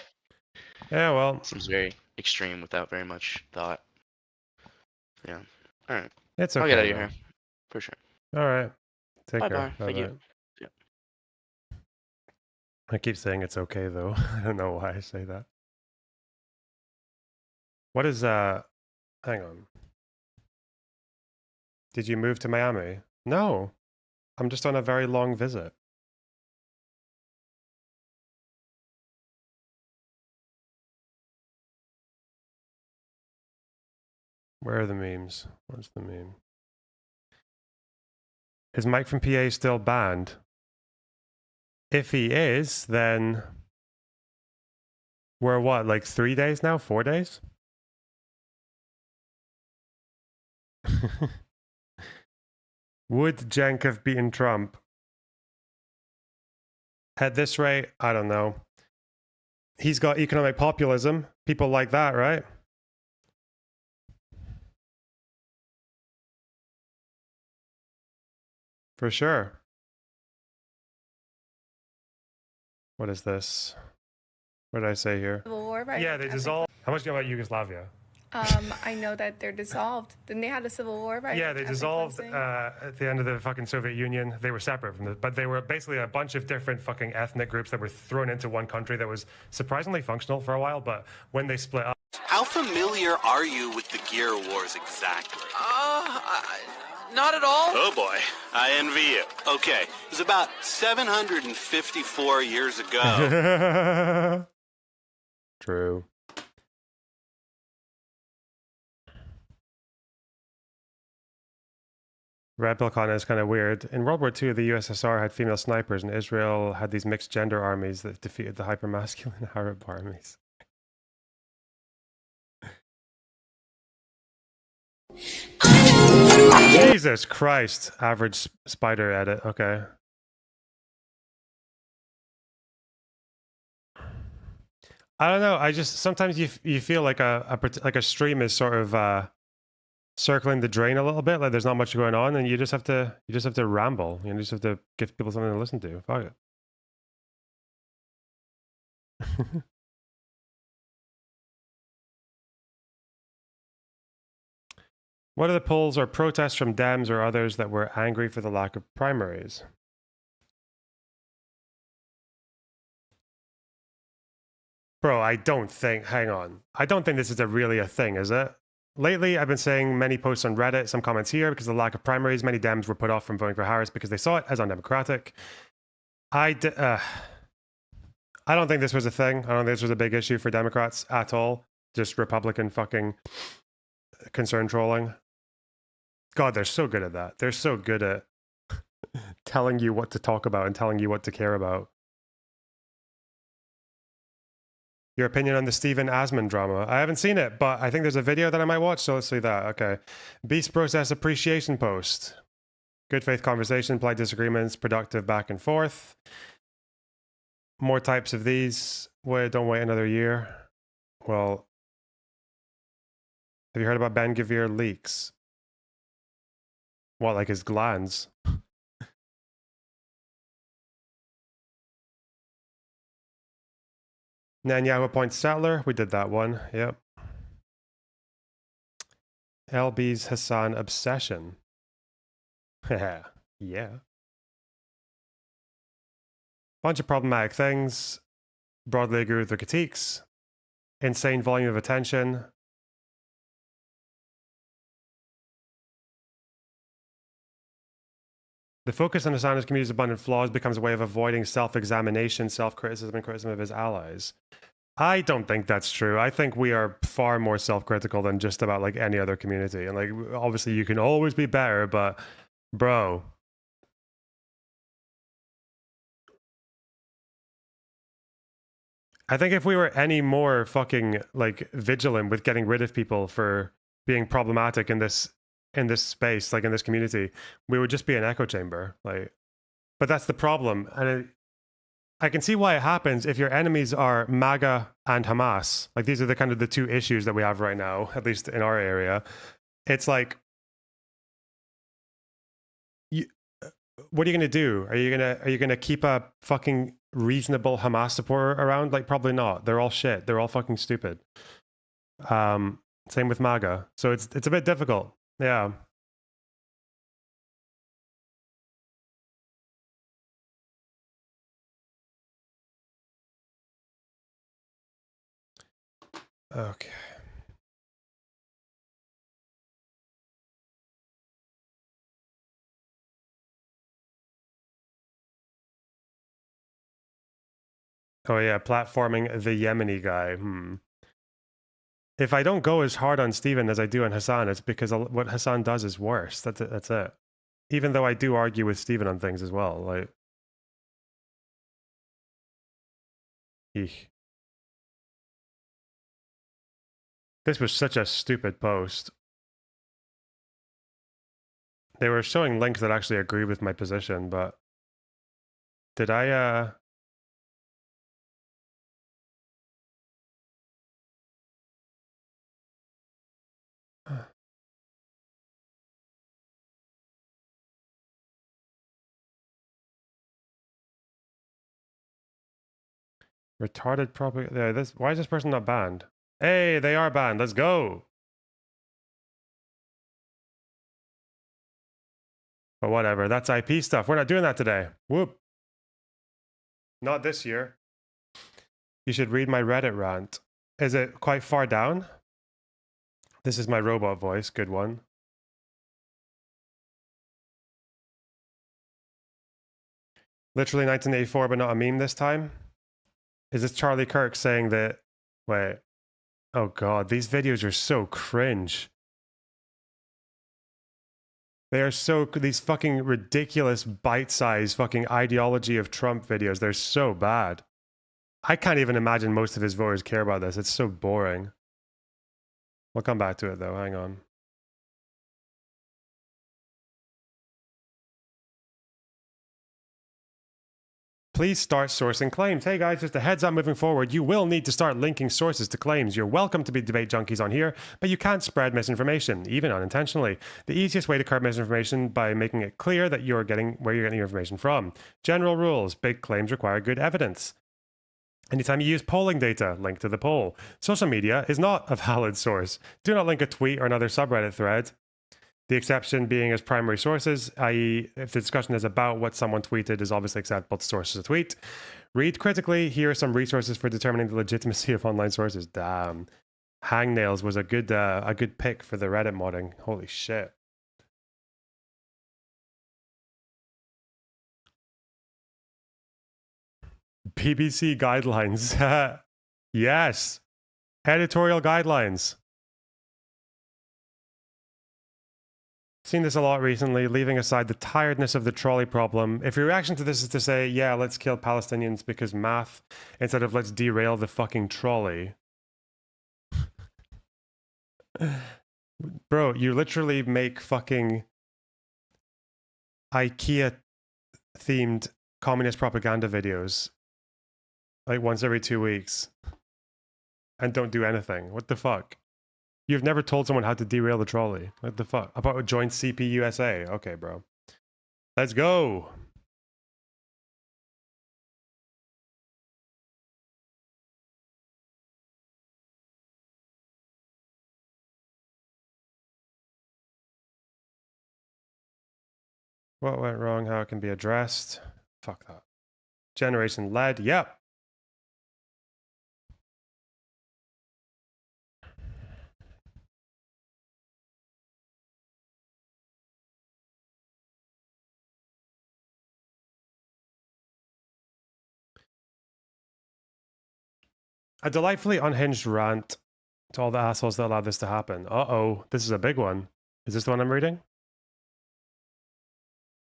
Yeah, well,
Seems very extreme without very much thought. Yeah. All right.
it's
I'll get out
okay
of your
though.
hair for sure.
All right. Take
Bye
care.
bye.
Bye
Thank you.
bye. I keep saying it's okay though. I don't know why I say that. What is hang on. Did you move to Miami? No. I'm just on a very long visit. Where are the memes? What's the meme? Is Mike from PA still banned? If he is, then we're what, like 3 days now? 4 days? Would Cenk have beaten Trump? At this rate, I don't know. He's got economic populism. People like that, right? For sure. What is this? What did I say here?
Civil War, right?
Yeah, they dissolved. How much do you know about Yugoslavia?
I know that they're dissolved. Didn't they have a civil war, right?
Yeah, they
Ethnic
dissolved
cleansing?
at the end of the fucking Soviet Union. They were separate from but they were basically a bunch of different fucking ethnic groups that were thrown into one country that was surprisingly functional for a while. But when they split up,
How familiar are you with the Gear Wars exactly?
Not at all.
Oh boy, I envy you. Okay, it was about 754 years ago.
True. Replica is kind of weird. In World War II, the USSR had female snipers, and Israel had these mixed gender armies that defeated the hypermasculine Arab armies. Jesus Christ. Average spider edit. Okay. I don't know. I just sometimes you feel like a stream is sort of circling the drain a little bit. Like there's not much going on, and you just have to ramble. You just have to give people something to listen to. Fuck it. What are the polls or protests from Dems or others that were angry for the lack of primaries? Bro, I don't think, hang on. I don't think this is really a thing, is it? Lately, I've been saying many posts on Reddit, some comments here, because of the lack of primaries, many Dems were put off from voting for Harris because they saw it as undemocratic. I don't think this was a thing. I don't think this was a big issue for Democrats at all. Just Republican fucking concern trolling. God, they're so good at that. They're so good at telling you what to talk about and telling you what to care about. Your opinion on the Stephen Asman drama? I haven't seen it, but I think there's a video that I might watch, so let's see that. Okay. Beast Process Appreciation Post. Good faith conversation, polite disagreements, productive back and forth. More types of these. Don't wait another year. Well, have you heard about Ben Gavir leaks? What, like his glands? Netanyahu appoints Sattler. We did that one. Yep. LB's Hassan obsession. Yeah. Bunch of problematic things. Broadly agree with the critiques. Insane volume of attention. The focus on Hassan's community's abundant flaws becomes a way of avoiding self-examination, self-criticism, and criticism of his allies. I don't think that's true. I think we are far more self-critical than just about like any other community. And like, obviously you can always be better, but bro. I think if we were any more fucking like vigilant with getting rid of people for being problematic in this space, like in this community, we would just be an echo chamber. Like, but that's the problem. And I can see why it happens if your enemies are MAGA and Hamas. Like these are the kind of the two issues that we have right now, at least in our area. it's like, you, what are you gonna do? Are you gonna keep a fucking reasonable Hamas supporter around? Like, probably not. They're all shit. They're all fucking stupid. Same with MAGA. So it's a bit difficult. Yeah. Okay. Oh yeah, platforming the Yemeni guy. If I don't go as hard on Steven as I do on Hassan, it's because what Hassan does is worse. That's it. That's it. Even though I do argue with Steven on things as well. Like, eek. This was such a stupid post. They were showing links that actually agree with my position, but did I retarded propaganda? Yeah, why is this person not banned? Hey, they are banned. Let's go. But whatever, that's IP stuff. We're not doing that today. Whoop. Not this year. You should read my Reddit rant. Is it quite far down? This is my robot voice. Good one. Literally 1984, but not a meme this time? Is this Charlie Kirk saying that... Wait. Oh god, these videos are so cringe. They are so... These fucking ridiculous bite-sized fucking ideology of Trump videos, they're so bad. I can't even imagine most of his voters care about this. It's so boring. We'll come back to it though, hang on. Please start sourcing claims. Hey guys, just a heads up moving forward, you will need to start linking sources to claims. You're welcome to be debate junkies on here, but you can't spread misinformation, even unintentionally. The easiest way to curb misinformation by making it clear that you're getting where you're getting your information from. General rules, big claims require good evidence. Anytime you use polling data, link to the poll. Social media is not a valid source. Do not link a tweet or another subreddit thread. The exception being as primary sources, i.e. if the discussion is about what someone tweeted is obviously acceptable to sources a tweet. Read critically. Here are some resources for determining the legitimacy of online sources. Damn. Hangnails was a good pick for the Reddit modding. Holy shit. BBC guidelines. Yes. Editorial guidelines. Seen this a lot recently, leaving aside the tiredness of the trolley problem. If your reaction to this is to say, yeah, let's kill Palestinians because math, instead of let's derail the fucking trolley. Bro, you literally make fucking IKEA-themed communist propaganda videos like once every 2 weeks and don't do anything. What the fuck? You've never told someone how to derail the trolley. What the fuck? About join CPUSA. Okay, bro. Let's go. What went wrong? How it can be addressed? Fuck that. Generation led. Yep. A delightfully unhinged rant to all the assholes that allowed this to happen. Uh-oh, this is a big one. Is this the one I'm reading?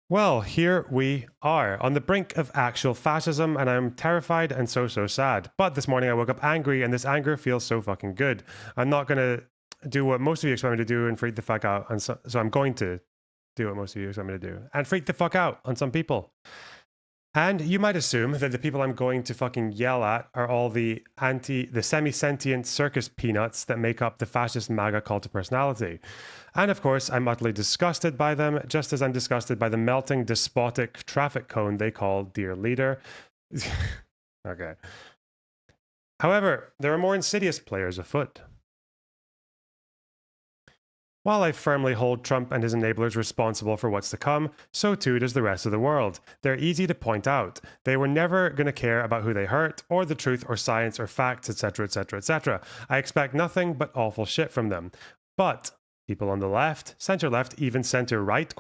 Well, here we are, on the brink of actual fascism, and I'm terrified and so sad. But this morning I woke up angry, and this anger feels so fucking good. I'm not going to do what most of you expect me to do and freak the fuck out, and so I'm going to do what most of you expect me to do, and freak the fuck out on some people. And you might assume that the people I'm going to fucking yell at are all the semi-sentient circus peanuts that make up the fascist MAGA cult of personality. And of course, I'm utterly disgusted by them, just as I'm disgusted by the melting, despotic traffic cone they call Dear Leader. Okay. However, there are more insidious players afoot. While I firmly hold Trump and his enablers responsible for what's to come, so too does the rest of the world. They're easy to point out. They were never going to care about who they hurt, or the truth, or science, or facts, etc., etc., etc. I expect nothing but awful shit from them. But people on the left, center-left, even center-right,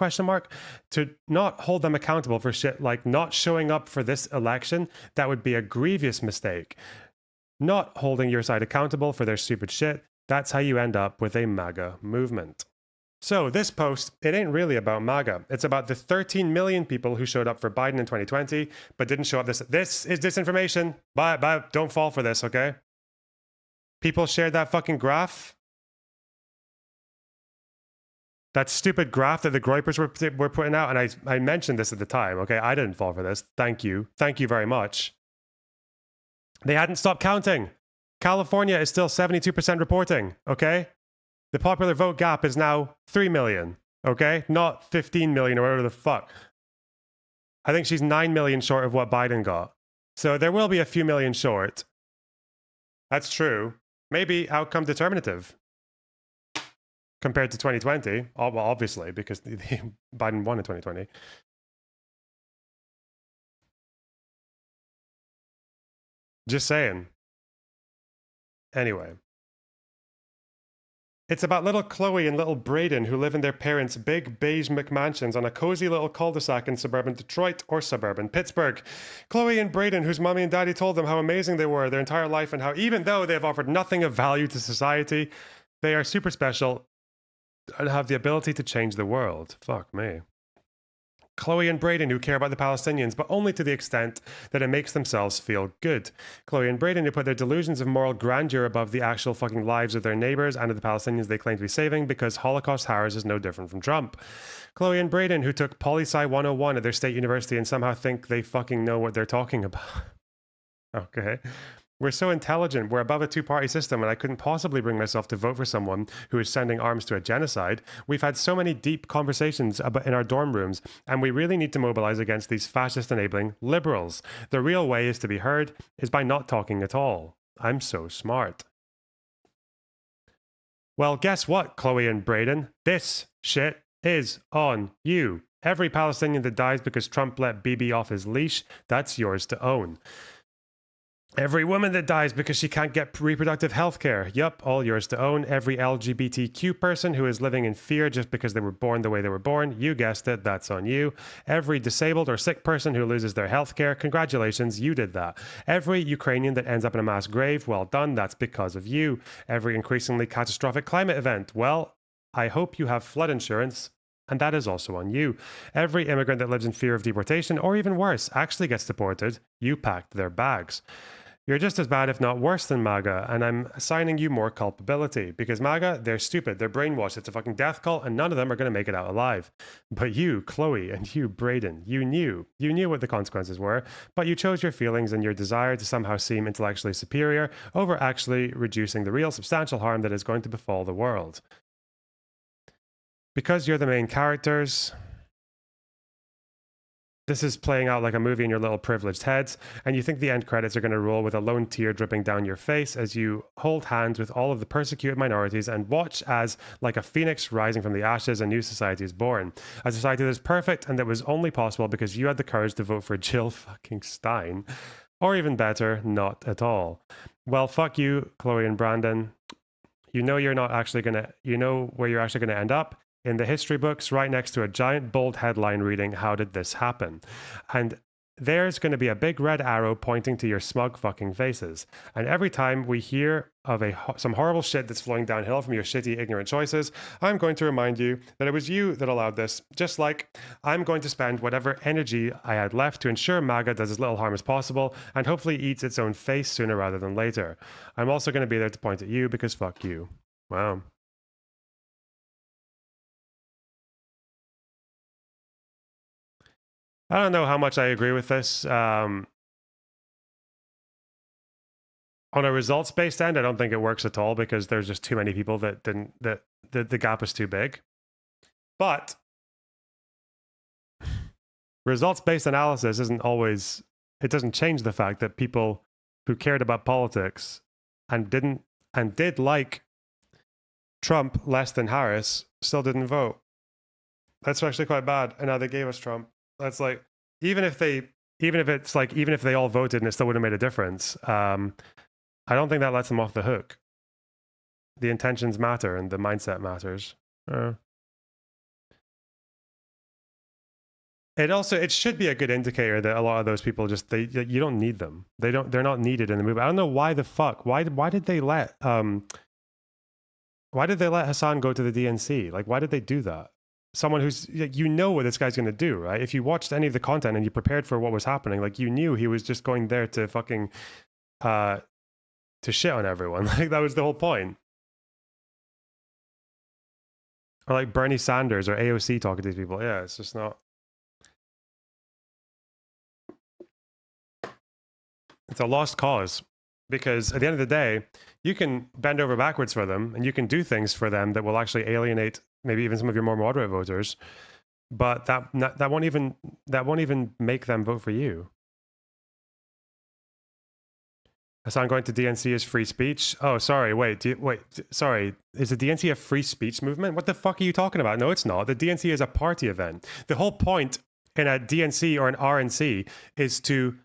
to not hold them accountable for shit like not showing up for this election, that would be a grievous mistake. Not holding your side accountable for their stupid shit, that's how you end up with a MAGA movement. So this post, it ain't really about MAGA. It's about the 13 million people who showed up for Biden in 2020, but didn't show up this. This is disinformation. Don't fall for this, okay? People shared that fucking graph. That stupid graph that the Groypers were putting out, and I mentioned this at the time, okay? I didn't fall for this. Thank you. Thank you very much. They hadn't stopped counting. California is still 72% reporting, okay? The popular vote gap is now 3 million, okay? Not 15 million or whatever the fuck. I think she's 9 million short of what Biden got. So there will be a few million short. That's true. Maybe outcome determinative compared to 2020. Well, obviously, because Biden won in 2020. Just saying. Anyway. It's about little Chloe and little Braden who live in their parents' big beige McMansions on a cozy little cul-de-sac in suburban Detroit or suburban Pittsburgh. Chloe and Braden, whose mommy and daddy told them how amazing they were their entire life and how even though they have offered nothing of value to society, they are super special and have the ability to change the world. Fuck me. Chloe and Braden who care about the Palestinians, but only to the extent that it makes themselves feel good. Chloe and Braden who put their delusions of moral grandeur above the actual fucking lives of their neighbors and of the Palestinians they claim to be saving because Holocaust horrors is no different from Trump. Chloe and Braden who took Poli-Sci 101 at their state university and somehow think they fucking know what they're talking about. Okay. We're so intelligent, we're above a two-party system, and I couldn't possibly bring myself to vote for someone who is sending arms to a genocide. We've had so many deep conversations in our dorm rooms, and we really need to mobilize against these fascist-enabling liberals. The real way is to be heard is by not talking at all. I'm so smart. Well, guess what, Chloe and Braden? This shit is on you. Every Palestinian that dies because Trump let Bibi off his leash, that's yours to own. Every woman that dies because she can't get reproductive health care. Yup, all yours to own. Every LGBTQ person who is living in fear just because they were born the way they were born. You guessed it, that's on you. Every disabled or sick person who loses their health care. Congratulations, you did that. Every Ukrainian that ends up in a mass grave. Well done, that's because of you. Every increasingly catastrophic climate event. Well, I hope you have flood insurance. And that is also on you. Every immigrant that lives in fear of deportation, or even worse, actually gets deported. You packed their bags. You're just as bad, if not worse than MAGA, and I'm assigning you more culpability. Because MAGA, they're stupid, they're brainwashed, it's a fucking death cult, and none of them are going to make it out alive. But you, Chloe, and you, Braden, you knew what the consequences were, but you chose your feelings and your desire to somehow seem intellectually superior over actually reducing the real substantial harm that is going to befall the world. Because you're the main characters, this is playing out like a movie in your little privileged heads, and you think the end credits are going to roll with a lone tear dripping down your face as you hold hands with all of the persecuted minorities and watch as, like a phoenix rising from the ashes, a new society is born. A society that is perfect and that was only possible because you had the courage to vote for Jill fucking Stein. Or even better, not at all. Well, fuck you, Chloe and Brandon. You know where you're actually going to end up. In the history books, right next to a giant bold headline reading, "How did this happen?" And there's going to be a big red arrow pointing to your smug fucking faces. And every time we hear of some horrible shit that's flowing downhill from your shitty, ignorant choices, I'm going to remind you that it was you that allowed this. Just like I'm going to spend whatever energy I had left to ensure MAGA does as little harm as possible and hopefully eats its own face sooner rather than later. I'm also going to be there to point at you because fuck you. Wow. I don't know how much I agree with this. On a results-based end, I don't think it works at all because there's just too many people that didn't, that the gap is too big. But results-based analysis isn't always, it doesn't change the fact that people who cared about politics and did like Trump less than Harris still didn't vote. That's actually quite bad. And now they gave us Trump. That's like, even if they all voted and it still would have made a difference, I don't think that lets them off the hook. The intentions matter and the mindset matters. It should be a good indicator that a lot of those people just, you don't need them. They're not needed in the movie. I don't know why the fuck. Why did they let Hassan go to the DNC? Like, why did they do that? Someone who's, you know what this guy's going to do, right? If you watched any of the content and you prepared for what was happening, like, you knew he was just going there to fucking to shit on everyone. Like, that was the whole point. Or like Bernie Sanders or AOC talking to these people. Yeah, it's just not. It's a lost cause, because at the end of the day, you can bend over backwards for them and you can do things for them that will actually alienate maybe even some of your more moderate voters, but that won't even make them vote for you. Hassan going to DNC is free speech. Oh, sorry. Sorry. Is the DNC a free speech movement? What the fuck are you talking about? No, it's not. The DNC is a party event. The whole point in a DNC or an RNC is to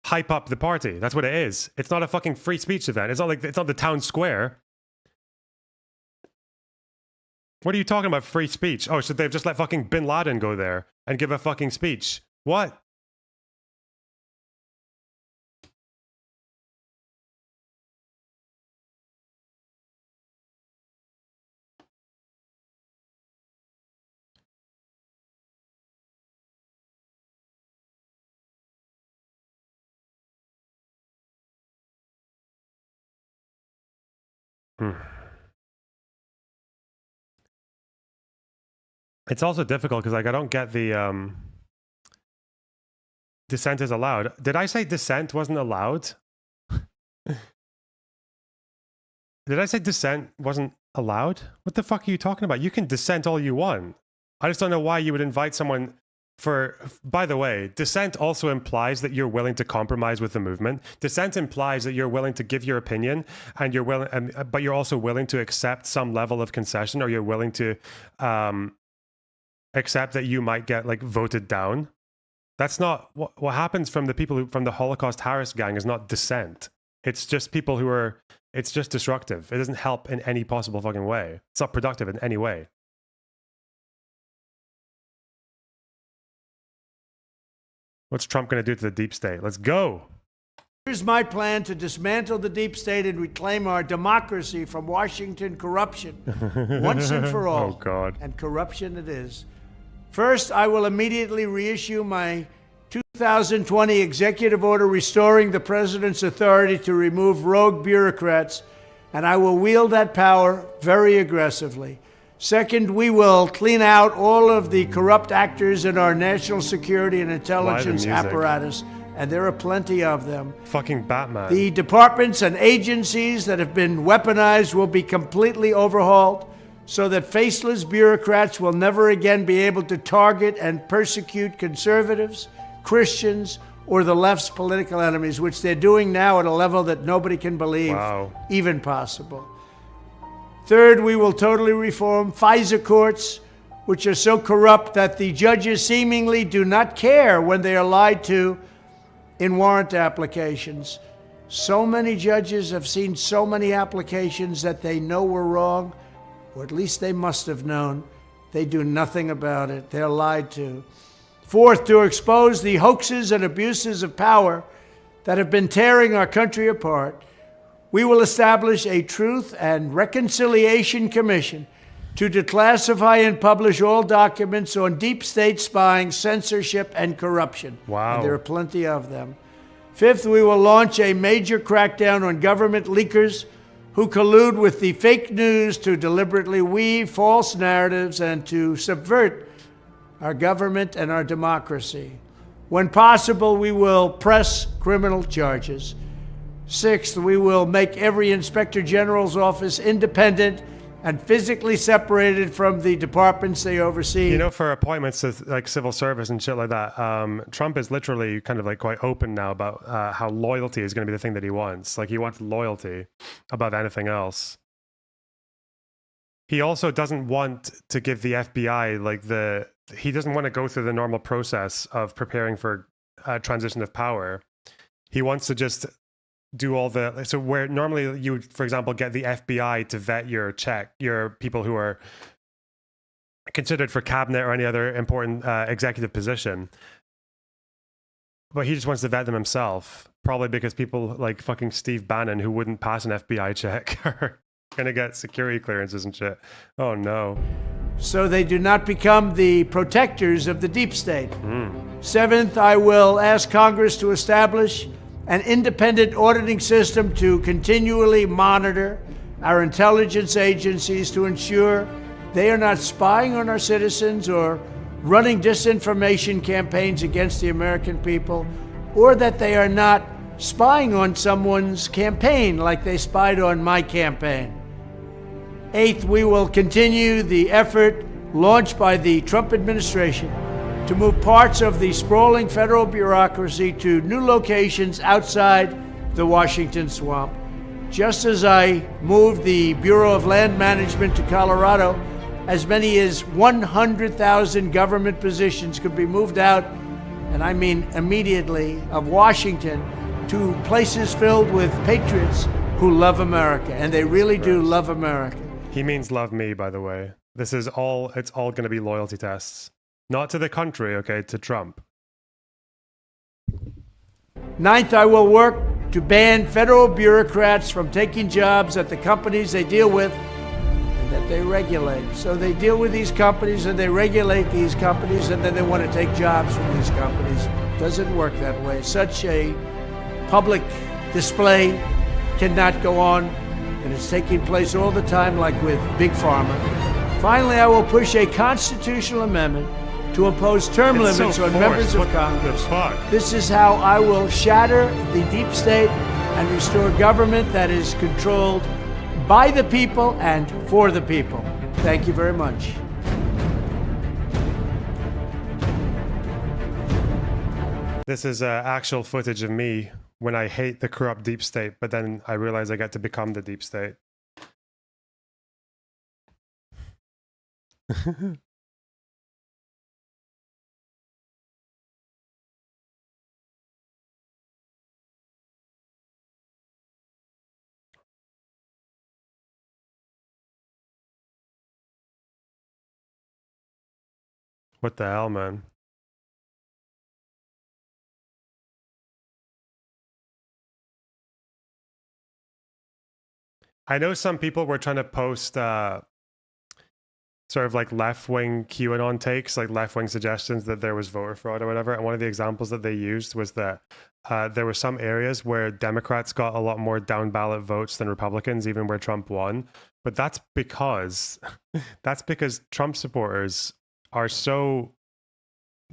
hype up the party. That's what it is. It's not a fucking free speech event. It's not the town square. What are you talking about, free speech? Oh, so they've just let fucking Bin Laden go there and give a fucking speech. What? It's also difficult because, like, I don't get the dissent is allowed. Did I say dissent wasn't allowed? Did I say dissent wasn't allowed? What the fuck are you talking about? You can dissent all you want. I just don't know why you would invite someone for, by the way, dissent also implies that you're willing to compromise with the movement. Dissent implies that you're willing to give your opinion and you're willing, but you're also willing to accept some level of concession, or you're willing to accept that you might get like voted down. That's not what happens from the people who, from the Holocaust Harris gang, is not dissent. It's just people who are, it's just destructive. It doesn't help in any possible fucking way. It's not productive in any way. What's Trump going to do to the deep state? Let's go.
Here's my plan to dismantle the deep state and reclaim our democracy from Washington corruption once and for all.
Oh, God.
And corruption it is. First, I will immediately reissue my 2020 executive order restoring the president's authority to remove rogue bureaucrats, and I will wield that power very aggressively. Second, we will clean out all of the corrupt actors in our national security and intelligence apparatus, and there are plenty of them.
Fucking Batman.
The departments and agencies that have been weaponized will be completely overhauled so that faceless bureaucrats will never again be able to target and persecute conservatives, Christians, or the left's political enemies, which they're doing now at a level that nobody can believe even possible. Third, we will totally reform FISA courts, which are so corrupt that the judges seemingly do not care when they are lied to in warrant applications. So many judges have seen so many applications that they know were wrong, or at least they must have known. They do nothing about it. They're lied to. Fourth, to expose the hoaxes and abuses of power that have been tearing our country apart, we will establish a Truth and Reconciliation Commission to declassify and publish all documents on deep state spying, censorship, and corruption.
Wow.
And there are plenty of them. Fifth, we will launch a major crackdown on government leakers who collude with the fake news to deliberately weave false narratives and to subvert our government and our democracy. When possible, we will press criminal charges. Sixth, we will make every Inspector General's office independent and physically separated from the departments they oversee.
You know, for appointments to like civil service and shit like that, Trump is literally kind of like quite open now about how loyalty is going to be the thing that he wants. Like he wants loyalty above anything else. He also doesn't want to give the FBI he doesn't want to go through the normal process of preparing for transition of power. He wants to just do all so where normally you would, for example, get the FBI to vet your people who are considered for cabinet or any other important executive position. But he just wants to vet them himself, probably because people like fucking Steve Bannon, who wouldn't pass an FBI check, are gonna get security clearances and shit. Oh no.
So they do not become the protectors of the deep state. Seventh, I will ask Congress to establish an independent auditing system to continually monitor our intelligence agencies to ensure they are not spying on our citizens or running disinformation campaigns against the American people, or that they are not spying on someone's campaign like they spied on my campaign. Eighth, we will continue the effort launched by the Trump administration to move parts of the sprawling federal bureaucracy to new locations outside the Washington swamp. Just as I moved the Bureau of Land Management to Colorado, as many as 100,000 government positions could be moved out, and I mean immediately, of Washington to places filled with patriots who love America, and they really do love America.
He means love me, by the way. It's all going to be loyalty tests. Not to the country, okay, to Trump.
Ninth, I will work to ban federal bureaucrats from taking jobs at the companies they deal with and that they regulate. So they deal with these companies and they regulate these companies, and then they want to take jobs from these companies. Doesn't work that way. Such a public display cannot go on, and it's taking place all the time, like with Big Pharma. Finally, I will push a constitutional amendment to impose term limits on members of Congress. This is how I will shatter the deep state and restore government that is controlled by the people and for the people. Thank you very much.
This is actual footage of me when I hate the corrupt deep state, but then I realize I get to become the deep state. What the hell, man? I know some people were trying to post sort of like left-wing QAnon takes, like left-wing suggestions that there was voter fraud or whatever. And one of the examples that they used was that there were some areas where Democrats got a lot more down-ballot votes than Republicans, even where Trump won. But that's because Trump supporters are so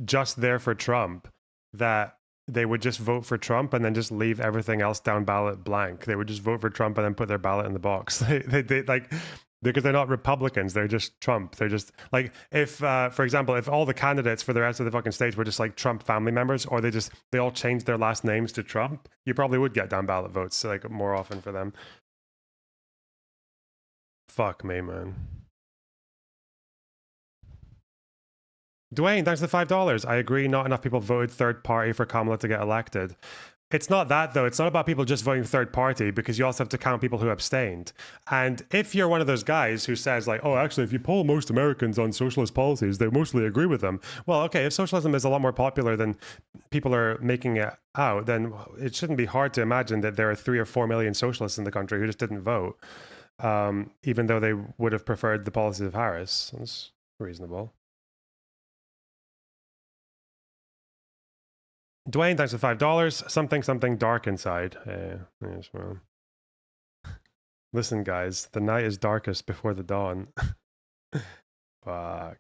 just there for Trump that they would just vote for Trump and then just leave everything else down ballot blank. They would just vote for Trump and then put their ballot in the box. They like, because they're not Republicans, they're just Trump. They're just like, if for example, if all the candidates for the rest of the fucking states were just like Trump family members, or they all changed their last names to Trump, you probably would get down ballot votes like more often for them. Fuck me, man. Dwayne, thanks for the $5. I agree, not enough people voted third party for Kamala to get elected. It's not that, though. It's not about people just voting third party, because you also have to count people who abstained. And if you're one of those guys who says, like, oh, actually, if you poll most Americans on socialist policies, they mostly agree with them. Well, okay, if socialism is a lot more popular than people are making it out, then it shouldn't be hard to imagine that there are 3 or 4 million socialists in the country who just didn't vote, even though they would have preferred the policies of Harris. That's reasonable. Dwayne, thanks for $5. Something dark inside. Yes, well. Listen, guys, the night is darkest before the dawn. Fuck.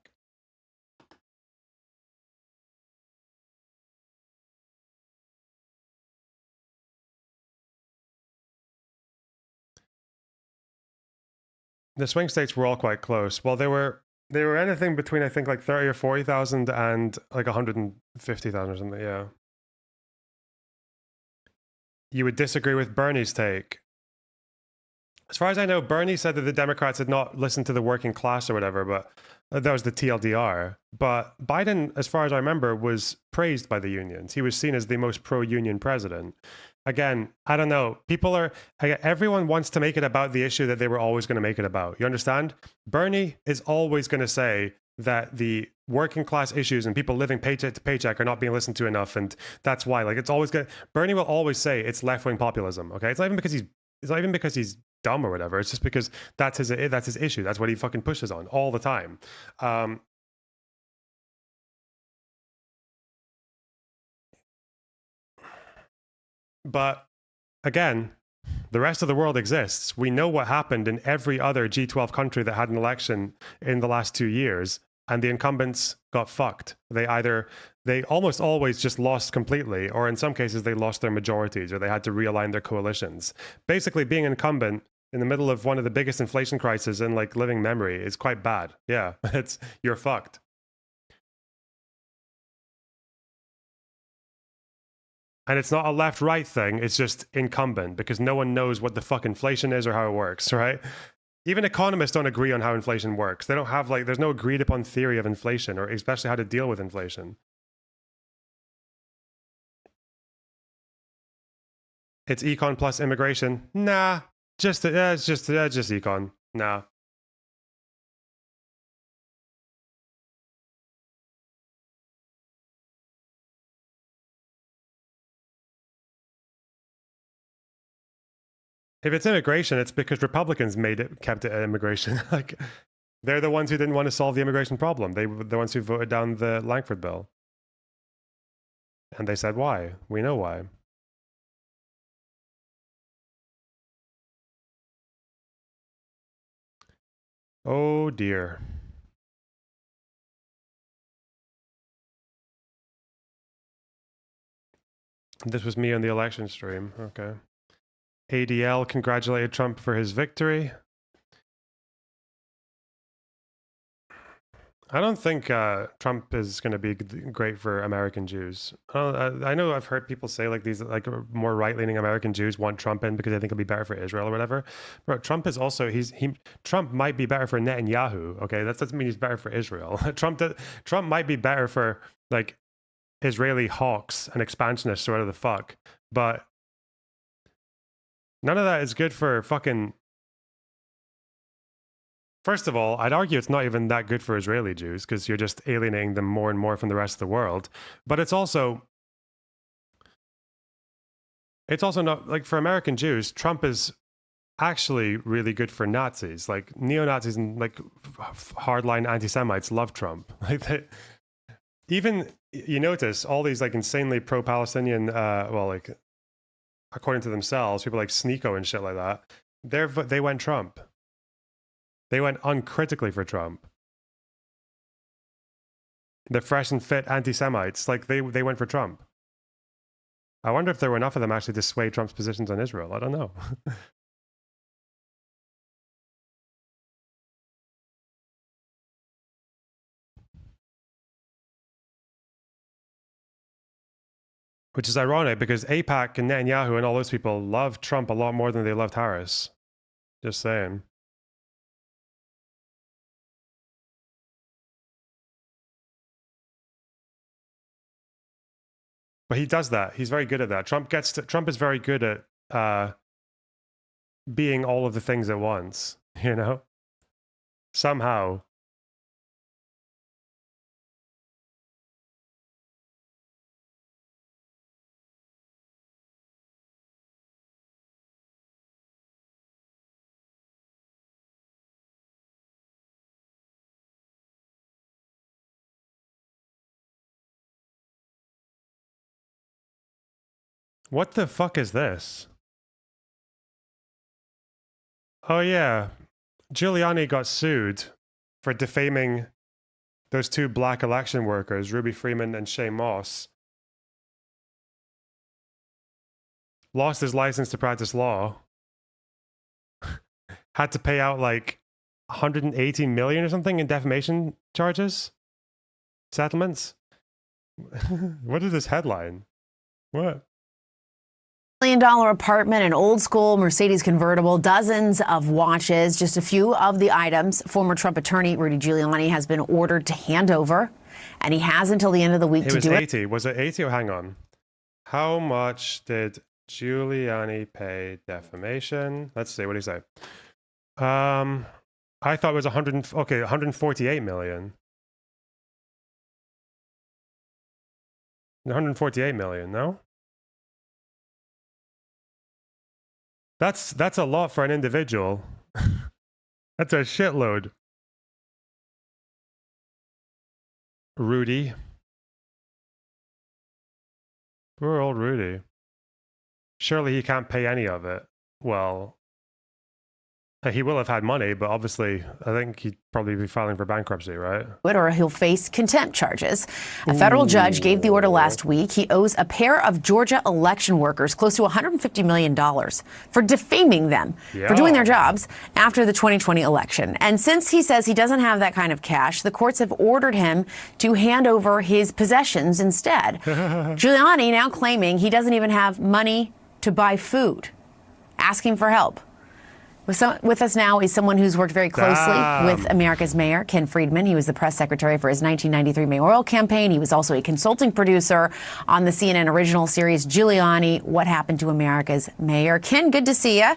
The swing states were all quite close. Well, they were anything between I think like 30 or 40,000 and like 150,000 or something. Yeah. You would disagree with Bernie's take. As far as I know, Bernie said that the Democrats had not listened to the working class or whatever, but that was the TLDR. But Biden, as far as I remember, was praised by the unions. He was seen as the most pro-union president. Again, I don't know. Everyone wants to make it about the issue that they were always going to make it about. You understand? Bernie is always going to say that the working class issues and people living paycheck to paycheck are not being listened to enough, and that's why. Like, it's always good. Bernie will always say it's left-wing populism. Okay, it's not even because he's dumb or whatever. It's just because that's his issue. That's what he fucking pushes on all the time. But again, the rest of the world exists. We know what happened in every other G12 country that had an election in the last 2 years, and the incumbents got fucked. They almost always just lost completely, or in some cases they lost their majorities, or they had to realign their coalitions. Basically, being an incumbent in the middle of one of the biggest inflation crises in like living memory is quite bad. Yeah, you're fucked. And it's not a left-right thing, it's just incumbent, because no one knows what the fuck inflation is or how it works, right? Even economists don't agree on how inflation works. They don't have there's no agreed upon theory of inflation, or especially how to deal with inflation. It's econ plus immigration. Nah, it's just econ. Nah. If it's immigration, it's because Republicans kept it immigration. Like, they're the ones who didn't want to solve the immigration problem. They were the ones who voted down the Langford bill. And they said why. We know why. Oh dear. This was me on the election stream. Okay. ADL congratulated Trump for his victory. I don't think Trump is going to be great for American Jews. I know I've heard people say like these more right-leaning American Jews want Trump in because they think it'll be better for Israel or whatever. But Trump is also Trump might be better for Netanyahu. Okay, that doesn't mean he's better for Israel. Trump might be better for like Israeli hawks and expansionists or whatever the fuck, but none of that is good for fucking. First of all, I'd argue it's not even that good for Israeli Jews because you're just alienating them more and more from the rest of the world. But it's also not like for American Jews, Trump is actually really good for Nazis. Like neo-Nazis and like hardline anti-Semites love Trump. Like even you notice all these like insanely pro-Palestinian, like according to themselves, people like Sneeko and shit like that. They went Trump. They went uncritically for Trump. The fresh and fit anti-Semites, like they went for Trump. I wonder if there were enough of them actually to sway Trump's positions on Israel. I don't know. Which is ironic because AIPAC and Netanyahu and all those people love Trump a lot more than they loved Harris. Just saying. But he does that. He's very good at that. Trump is very good at being all of the things at once, you know? Somehow. What the fuck is this? Oh yeah, Giuliani got sued for defaming those two black election workers, Ruby Freeman and Shay Moss. Lost his license to practice law. Had to pay out like 180 million or something in defamation charges, settlements. What is this headline? What?
$1 million apartment, an old school Mercedes convertible, dozens of watches, just a few of the items former Trump attorney Rudy Giuliani has been ordered to hand over. And he has until the end of the week to do it.
80. Was it 80? Oh, hang on. How much did Giuliani pay defamation? Let's see. What do you say? I thought it was 148 million. 148 million, no? That's a lot for an individual. That's a shitload. Rudy. Poor old Rudy. Surely he can't pay any of it. Well, he will have had money, but obviously, I think he'd probably be filing for bankruptcy, right?
Or he'll face contempt charges. A federal judge gave the order last week. He owes a pair of Georgia election workers close to $150 million for defaming them for doing their jobs after the 2020 election. And since he says he doesn't have that kind of cash, the courts have ordered him to hand over his possessions instead. Giuliani now claiming he doesn't even have money to buy food, asking for help. With us now is someone who's worked very closely with America's mayor, Ken Friedman. He was the press secretary for his 1993 mayoral campaign. He was also a consulting producer on the CNN original series, Giuliani, What Happened to America's Mayor. Ken, good to see you.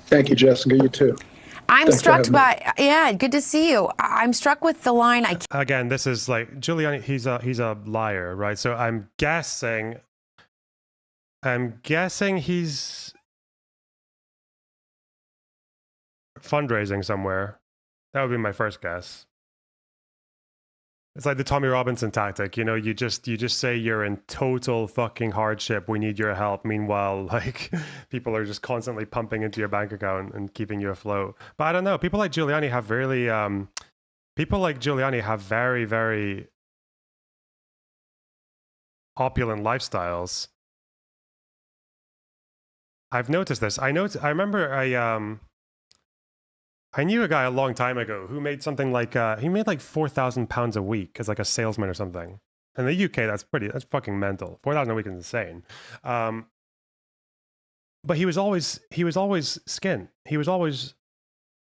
Thank you, Jessica. You too.
Thanks struck by, good to see you. I'm struck with the line.
Again, this is like Giuliani, he's a liar, right? So I'm guessing he's fundraising somewhere. That would be my first guess. It's like the Tommy Robinson tactic, you know, you just say you're in total fucking hardship, we need your help. Meanwhile, like, people are just constantly pumping into your bank account and keeping you afloat. But I don't know, people like Giuliani have very, very opulent lifestyles. I've noticed this. I remember I knew a guy a long time ago who made something like he made like £4,000 a week as like a salesman or something. In the UK, that's fucking mental. 4,000 a week is insane. But he was always skint. He was always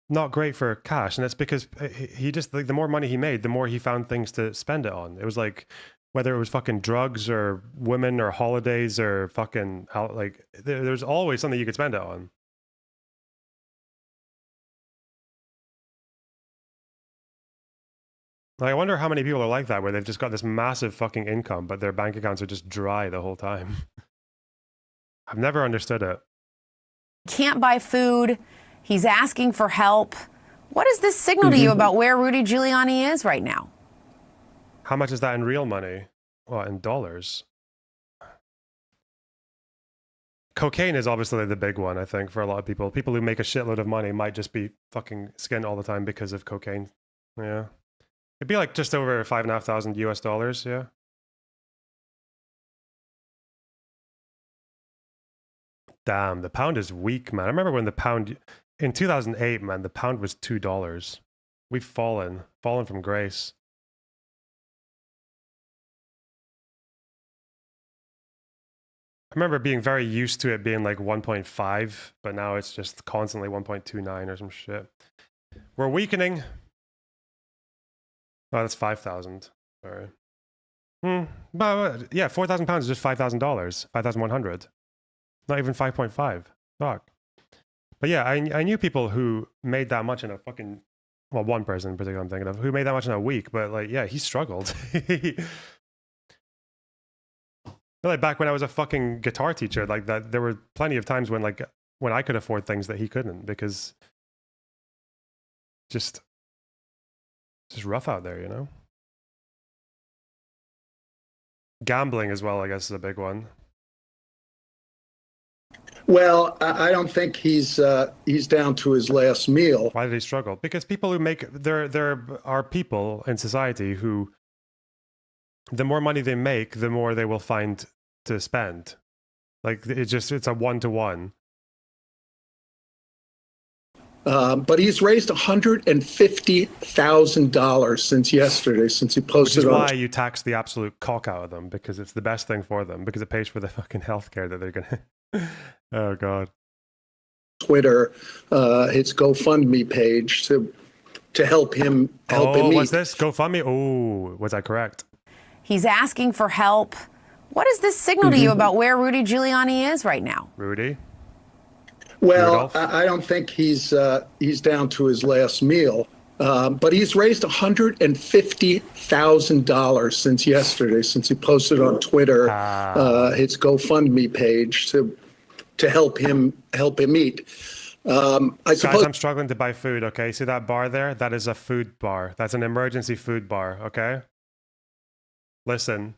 not great for cash, and that's because he just, like, the more money he made, the more he found things to spend it on. It was like, whether it was fucking drugs or women or holidays or fucking, like, there's always something you could spend it on. Like, I wonder how many people are like that, where they've just got this massive fucking income, but their bank accounts are just dry the whole time. I've never understood it.
Can't buy food. He's asking for help. What does this signal to you about where Rudy Giuliani is right now?
How much is that in real money? Well, in dollars. Cocaine is obviously the big one, I think, for a lot of people. People who make a shitload of money might just be fucking skint all the time because of cocaine. Yeah. It'd be like just over $5,500 US, yeah. Damn, the pound is weak, man. I remember when the pound, in 2008, man, the pound was $2. We've fallen from grace. I remember being very used to it being like 1.5, but now it's just constantly 1.29 or some shit. We're weakening. Oh, that's 5,000. Sorry. But yeah, £4,000 is just $5,000. 5,100. Not even 5.5. Fuck. But yeah, I knew people who made that much in a fucking, well, one person in particular I'm thinking of, who made that much in a week. But like, yeah, he struggled. Like back when I was a fucking guitar teacher, like that, there were plenty of times when I could afford things that he couldn't, because just rough out there, you know? Gambling as well, I guess, is a big one.
Well, I don't think he's down to his last meal.
Why did he struggle? Because people who make, there are people in society who, the more money they make, the more they will find to spend. Like, it's a 1-to-1.
But he's raised $150,000 since yesterday, since he posted
Which is
on
why you tax the absolute cock out of them, because it's the best thing for them, because it pays for the fucking healthcare that they're gonna. Oh God.
Twitter his GoFundMe page to help him
Oh,
eat.
was this GoFundMe? Oh, was I correct?
He's asking for help. What does this signal to you about where Rudy Giuliani is right now?
Rudy?
Well,
Rudolph?
I don't think he's down to his last meal, but he's raised $150,000 since yesterday, since he posted on Twitter his GoFundMe page to help him eat.
Guys, I'm struggling to buy food, okay? See that bar there? That is a food bar. That's an emergency food bar, okay? Listen,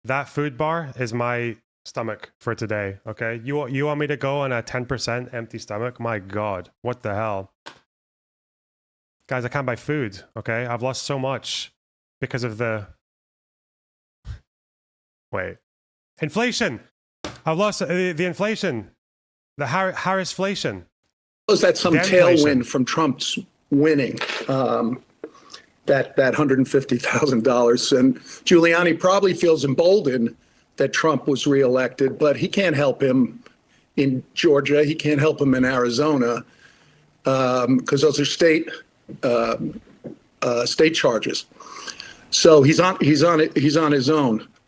that food bar is my stomach for today, okay? You want me to go on a 10% empty stomach? My God, what the hell? Guys, I can't buy food, okay? I've lost so much because of the... Wait. Inflation! I've lost the inflation. The Harrisflation.
That's some tailwind from Trump's winning, that $150,000. And Giuliani probably feels emboldened that Trump was reelected, but he can't help him in Georgia. He can't help him in Arizona because those are state charges. So he's on his own.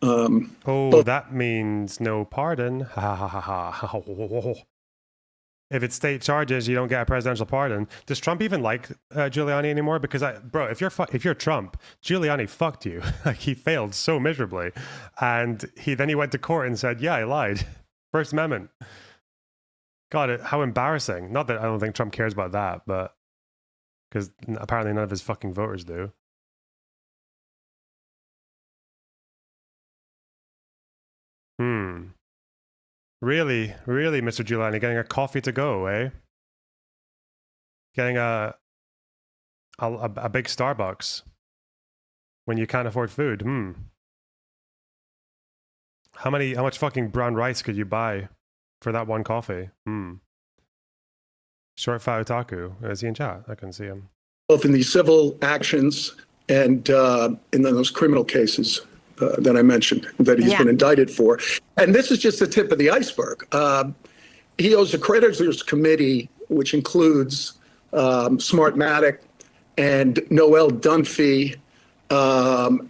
That means no pardon. Ha ha ha ha. If it's state charges, you don't get a presidential pardon. Does Trump even like Giuliani anymore? Because bro, if you're Trump, Giuliani fucked you. Like, he failed so miserably, and he went to court and said, "Yeah, I lied." First Amendment. God, how embarrassing. Not that I don't think Trump cares about that, but because apparently none of his fucking voters do. Really, Mr. Giuliani, getting a coffee to go, eh? Getting a big Starbucks when you can't afford food. How much fucking brown rice could you buy for that one coffee? Short fat otaku. Is he in chat? I can see him.
Both in these civil actions and in those criminal cases that I mentioned that he's been indicted for. And this is just the tip of the iceberg. He owes a creditors committee, which includes Smartmatic and Noel Dunphy and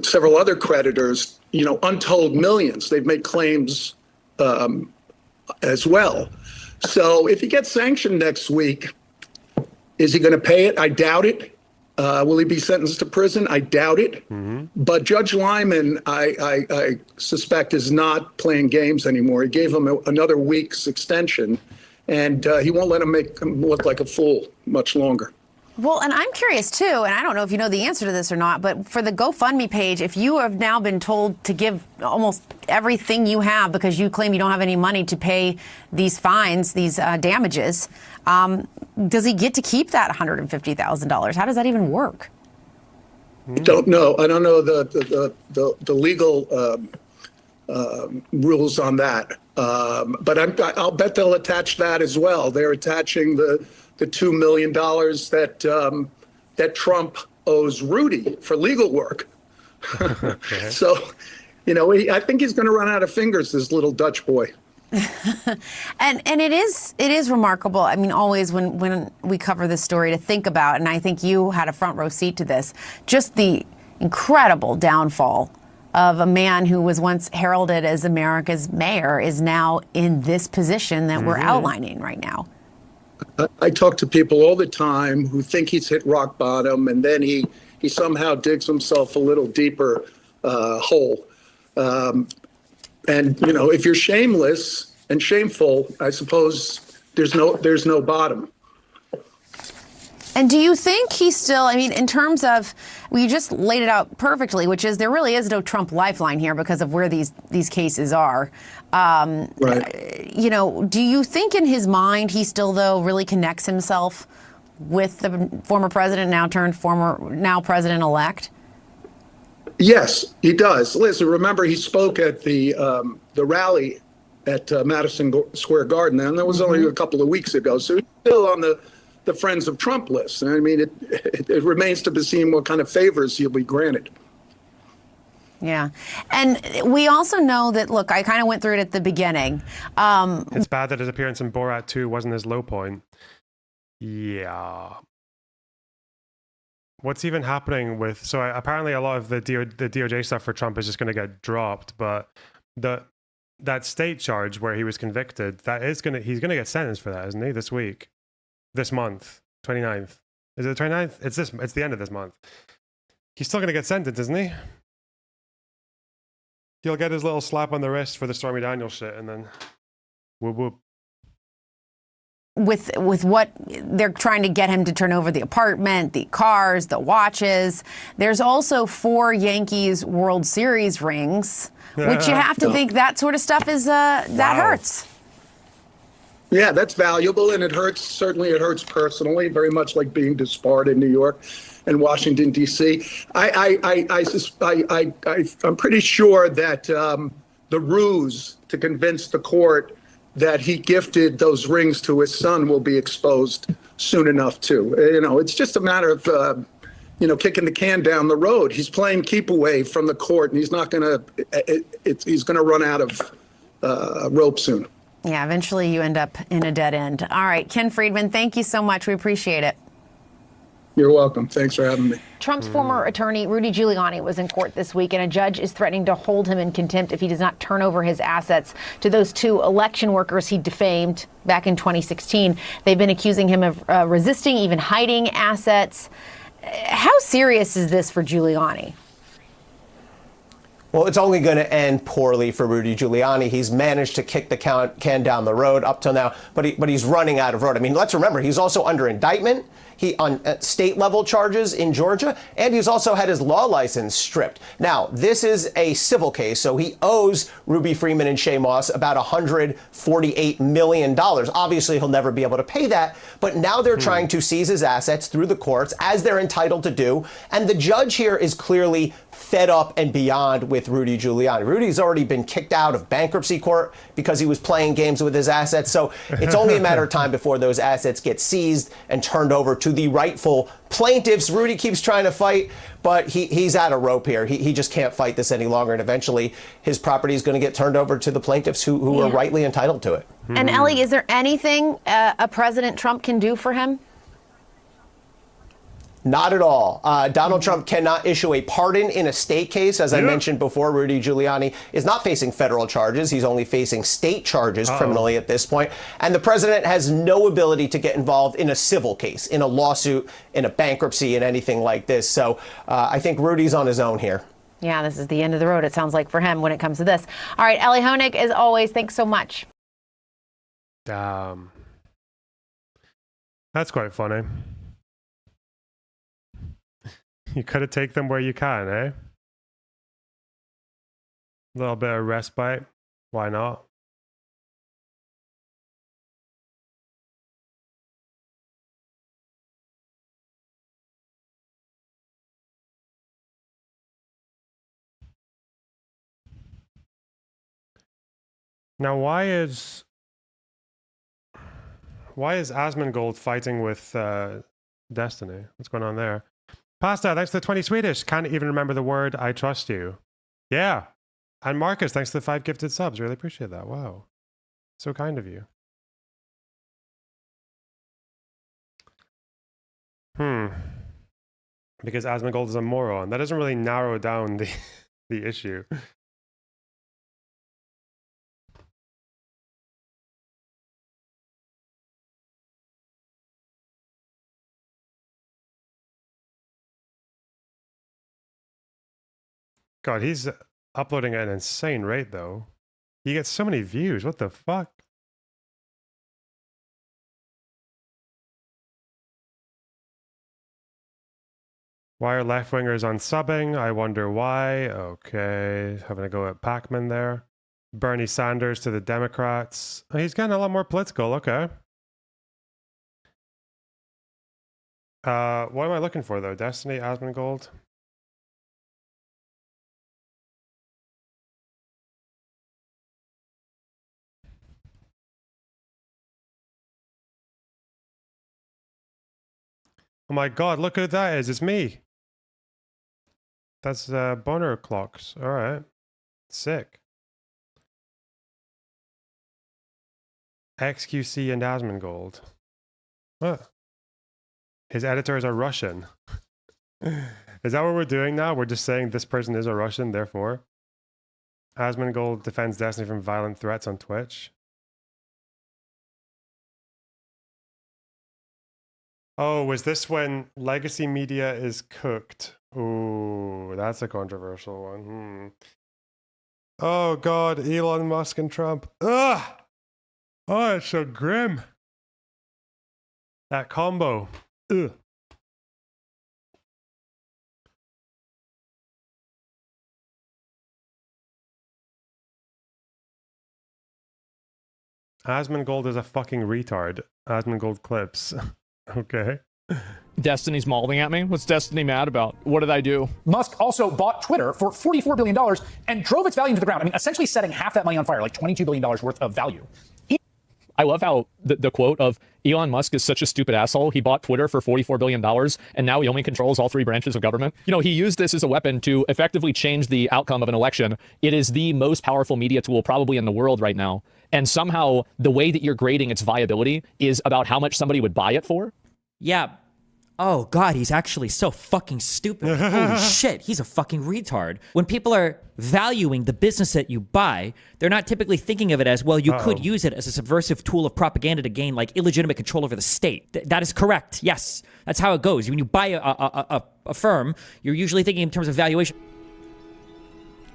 several other creditors, untold millions. They've made claims as well. So if he gets sanctioned next week, is he going to pay it? I doubt it. Will he be sentenced to prison? I doubt it. But Judge Lyman, I suspect, is not playing games anymore. He gave him another week's extension, and he won't let him make him look like a fool much longer.
Well, and I'm curious too, and I don't know if you know the answer to this or not, but for the GoFundMe page, if you have now been told to give almost everything you have because you claim you don't have any money to pay these fines, these damages, does he get to keep that $150,000? How does that even work?
Don't know. I don't know the legal rules on that, but I'll bet they'll attach that as well. They're attaching the $2 million that Trump owes Rudy for legal work. Okay. So, I think he's going to run out of fingers, this little Dutch boy.
And it is remarkable. I mean, always when we cover this story to think about, and I think you had a front row seat to this, just the incredible downfall of a man who was once heralded as America's mayor is now in this position that we're outlining right now.
I talk to people all the time who think he's hit rock bottom, and then he somehow digs himself a little deeper hole. And if you're shameless and shameful, I suppose there's no bottom.
And do you think he's still, I mean, in terms of, well, you just laid it out perfectly, which is there really is no Trump lifeline here because of where these cases are.
Right.
Do you think in his mind he still, though, really connects himself with the former president, now president-elect?
Yes, he does. Listen, remember he spoke at the rally at Madison Square Garden, and that was only a couple of weeks ago. So he's still on the Friends of Trump list. I mean, it remains to be seen what kind of favors he'll be granted.
Yeah. And we also know that, look, I kind of went through it at the beginning.
It's bad that his appearance in Borat 2 wasn't his low point. Yeah. What's even happening with... So apparently a lot of the DOJ stuff for Trump is just going to get dropped, but that state charge where he was convicted, he's going to get sentenced for that, isn't he, this week? This month, 29th. Is it the 29th? It's the end of this month. He's still going to get sentenced, isn't he? He'll get his little slap on the wrist for the Stormy Daniels shit, and then whoop whoop.
With what they're trying to get him to turn over the apartment, the cars, the watches. There's also 4 Yankees World Series rings, which you have to think that sort of stuff is that hurts.
Yeah, that's valuable, and it hurts. Certainly, it hurts personally, very much like being disbarred in New York and Washington, D.C. I'm pretty sure that the ruse to convince the court that he gifted those rings to his son will be exposed soon enough, too. It's just a matter of, kicking the can down the road. He's playing keep away from the court, and he's not going to, he's going to run out of rope soon.
Yeah, eventually you end up in a dead end. All right, Ken Friedman, thank you so much. We appreciate it.
You're welcome. Thanks for having me.
Trump's former attorney, Rudy Giuliani, was in court this week, and a judge is threatening to hold him in contempt if he does not turn over his assets to those 2 election workers he defamed back in 2016. They've been accusing him of resisting, even hiding assets. How serious is this for Giuliani?
Well, it's only going to end poorly for Rudy Giuliani. He's managed to kick the can down the road up till now, but he's running out of road. I mean, let's remember, he's also under indictment. He on state level charges in Georgia, and he's also had his law license stripped. Now, this is a civil case, so he owes Ruby Freeman and Shay Moss about $148 million. Obviously, he'll never be able to pay that, but now they're trying to seize his assets through the courts, as they're entitled to do, and the judge here is clearly fed up and beyond with Rudy Giuliani. Rudy's already been kicked out of bankruptcy court because he was playing games with his assets. So it's only a matter of time before those assets get seized and turned over to the rightful plaintiffs. Rudy keeps trying to fight, but he's out of rope here. He just can't fight this any longer. And eventually his property is going to get turned over to the plaintiffs who are rightly entitled to it.
And Ellie, is there anything a President Trump can do for him?
Not at all. Donald Trump cannot issue a pardon in a state case. As I mentioned before, Rudy Giuliani is not facing federal charges. He's only facing state charges criminally at this point. And the president has no ability to get involved in a civil case, in a lawsuit, in a bankruptcy, in anything like this. So I think Rudy's on his own here.
Yeah, this is the end of the road, it sounds like, for him when it comes to this. All right, Ellie Honig, as always, thanks so much.
That's quite funny. You gotta take them where you can, eh? A little bit of respite. Why not? Now, why is Asmongold fighting with Destiny? What's going on there? Pasta, thanks for the 20 Swedish. Can't even remember the word. I trust you. Yeah. And Marcus, thanks for the 5 gifted subs. Really appreciate that. Wow. So kind of you. Because Asmongold is a moron. That doesn't really narrow down the issue. God, he's uploading at an insane rate, though. He gets so many views. What the fuck? Why are left-wingers unsubbing? I wonder why. Okay, having a go at Pac-Man there. Bernie Sanders to the Democrats. Oh, he's getting a lot more political. Okay. What am I looking for, though? Destiny, Asmongold? Oh my god, look who that is. It's me. That's Bonner clocks. All right. Sick. XQC and Asmongold. What? His editors are Russian. Is that what we're doing now? We're just saying this person is a Russian, therefore. Asmongold defends Destiny from violent threats on Twitch. Oh, was this when legacy media is cooked? Ooh, that's a controversial one. Oh god, Elon Musk and Trump. Ugh! Oh, it's so grim. That combo. Ugh. Asmongold is a fucking retard. Asmongold clips. Okay.
Destiny's mauling at me. What's Destiny mad about? What did I do?
Musk also bought Twitter for $44 billion and drove its value into the ground. I mean, essentially setting half that money on fire, like $22 billion worth of value.
I love how the quote of Elon Musk is such a stupid asshole. He bought Twitter for $44 billion, and now he only controls all three branches of government. You know, he used this as a weapon to effectively change the outcome of an election. It is the most powerful media tool probably in the world right now. And somehow the way that you're grading its viability is about how much somebody would buy it for.
Yeah. Oh, God, he's actually so fucking stupid. Holy shit, he's a fucking retard. When people are valuing the business that you buy, they're not typically thinking of it as, well, you could use it as a subversive tool of propaganda to gain, like, illegitimate control over the state. That is correct, yes. That's how it goes. When you buy a firm, you're usually thinking in terms of valuation.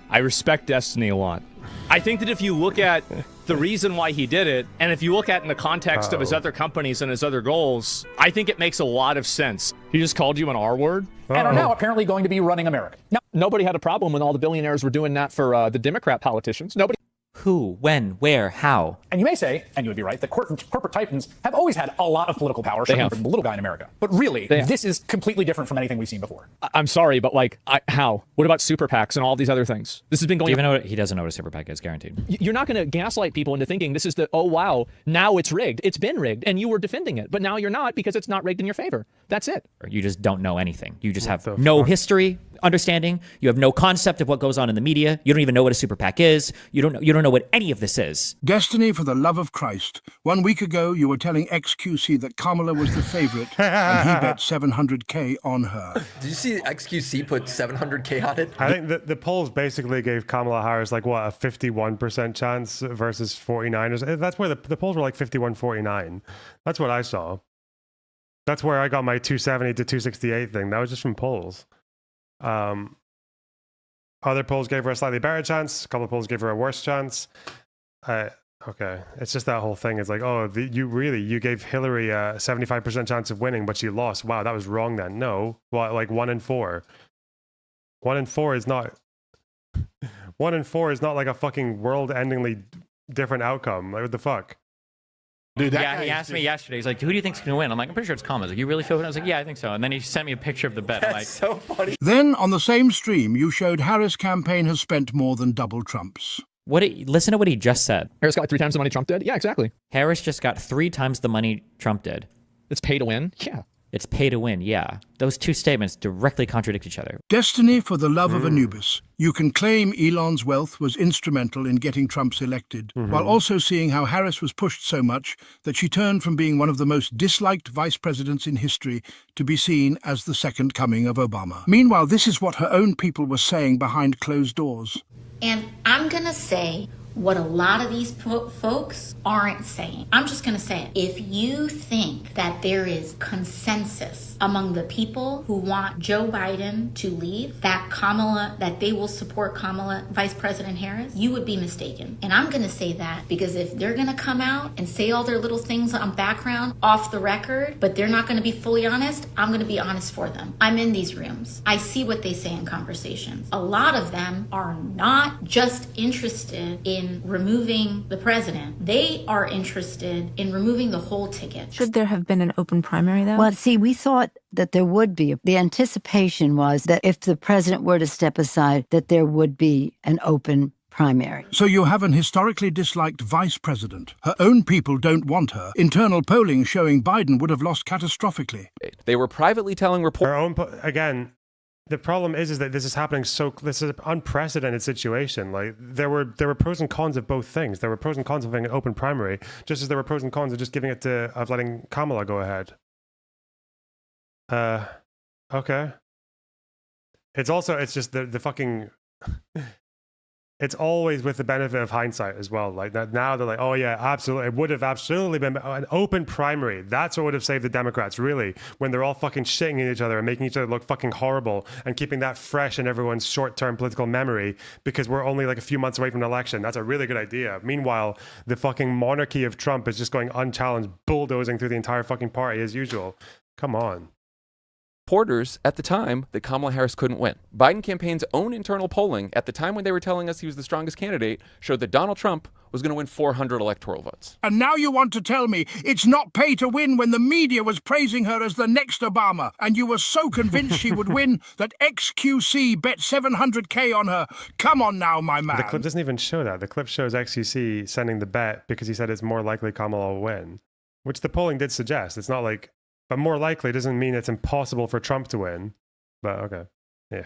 I respect Destiny a lot. I think that if you look at the reason why he did it, and if you look at it in the context of his other companies and his other goals, I think it makes a lot of sense. He just called you an R word?
And are now apparently going to be running America.
No, nobody had a problem when all the billionaires were doing that for the Democrat politicians. Nobody.
Who, when, where, how?
And you may say, and you would be right, that corporate titans have always had a lot of political power, certainly for the little guy in America. But really, this is completely different from anything we've seen before.
I'm sorry, but like, how? What about super PACs and all these other things? This has been going on.
He doesn't know what a super PAC is, guaranteed.
You're not going to gaslight people into thinking this is oh wow, now it's rigged. It's been rigged, and you were defending it, but now you're not because it's not rigged in your favor. That's it.
You just don't know anything. You just have no history, understanding. You have no concept of what goes on in the media. You don't even know what a super PAC is. You don't know what any of this is.
Destiny, for the love of Christ. 1 week ago, you were telling XQC that Kamala was the favorite, and he bet $700K on her.
Did you see XQC put $700K on it?
I think the polls basically gave Kamala Harris like what, a 51% chance versus 49ers. That's where the polls were like 51-49. That's what I saw. That's where I got my 270 to 268 thing. That was just from polls. Other polls gave her a slightly better chance. A couple of polls gave her a worse chance. Okay, it's just that whole thing. It's like, oh, you gave Hillary a 75% chance of winning, but she lost. Wow, that was wrong then. No, well, like 1 in 4. 1 in 4 is not. 1 in 4 is not like a fucking world-endingly different outcome. Like, what the fuck?
Dude, he asked me yesterday. He's like, "Who do you think's gonna win?" I'm like, "I'm pretty sure it's Kamala." He's like, "You really feel it?" I was like, "Yeah, I think so." And then he sent me a picture of the bet. I'm like,
so funny.
Then, on the same stream, you showed Harris' campaign has spent more than double Trump's.
Listen to what he just said.
Harris got 3 times the money Trump did? Yeah, exactly.
Harris just got 3 times the money Trump did.
It's pay to win? Yeah.
It's pay to win, yeah. Those two statements directly contradict each other.
Destiny, for the love of Anubis. You can claim Elon's wealth was instrumental in getting Trump's elected, while also seeing how Harris was pushed so much that she turned from being one of the most disliked vice presidents in history to be seen as the second coming of Obama. Meanwhile, this is what her own people were saying behind closed doors.
And I'm going to say what a lot of these folks aren't saying. I'm just going to say it. If you think that there is consensus among the people who want Joe Biden to leave, that they will support Kamala, Vice President Harris, you would be mistaken. And I'm going to say that because if they're going to come out and say all their little things on background off the record, but they're not going to be fully honest, I'm going to be honest for them. I'm in these rooms. I see what they say in conversations. A lot of them are not just interested in removing the president. They are interested in removing the whole ticket.
Should there have been an open primary, though?
Well, see, we thought that there would be. The anticipation was that if the president were to step aside, that there would be an open primary.
So you have an historically disliked vice president. Her own people don't want her. Internal polling showing Biden would have lost catastrophically.
They were privately telling reporters.
Again, the problem is that this is happening this is an unprecedented situation. Like there were pros and cons of both things. There were pros and cons of having an open primary, just as there were pros and cons of just giving it of letting Kamala go ahead. Okay. It's just the fucking it's always with the benefit of hindsight as well. Like that now they're like, oh yeah, absolutely. It would have absolutely been an open primary. That's what would have saved the Democrats, really, when they're all fucking shitting at each other and making each other look fucking horrible and keeping that fresh in everyone's short-term political memory because we're only like a few months away from an election. That's a really good idea. Meanwhile, the fucking monarchy of Trump is just going unchallenged, bulldozing through the entire fucking party as usual. Come on.
Reporters at the time that Kamala Harris couldn't win. Biden campaign's own internal polling at the time when they were telling us he was the strongest candidate showed that Donald Trump was going to win 400 electoral votes.
And now you want to tell me it's not pay to win when the media was praising her as the next Obama, and you were so convinced she would win that XQC bet $700K on her. Come on now, my man.
The clip doesn't even show that. The clip shows XQC sending the bet because he said it's more likely Kamala will win, which the polling did suggest. It's not like, but more likely doesn't mean it's impossible for Trump to win. But okay, yeah.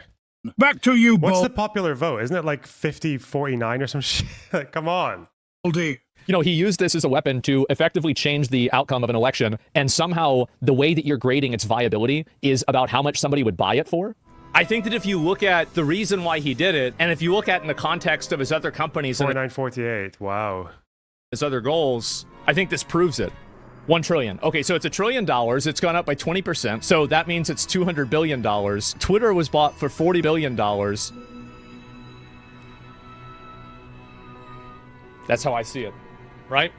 Back to you,
What's the popular vote? Isn't it like 50-49 or some shit? Come on.
You know, he used this as a weapon to effectively change the outcome of an election, and somehow the way that you're grading its viability is about how much somebody would buy it for.
I think that if you look at the reason why he did it, and if you look at it in the context of his other companies and
49-48, wow.
his other goals, I think this proves it. $1 trillion. Okay, so it's $1 trillion. It's gone up by 20%. So that means it's $200 billion. Twitter was bought for $40 billion. That's how I see it, right?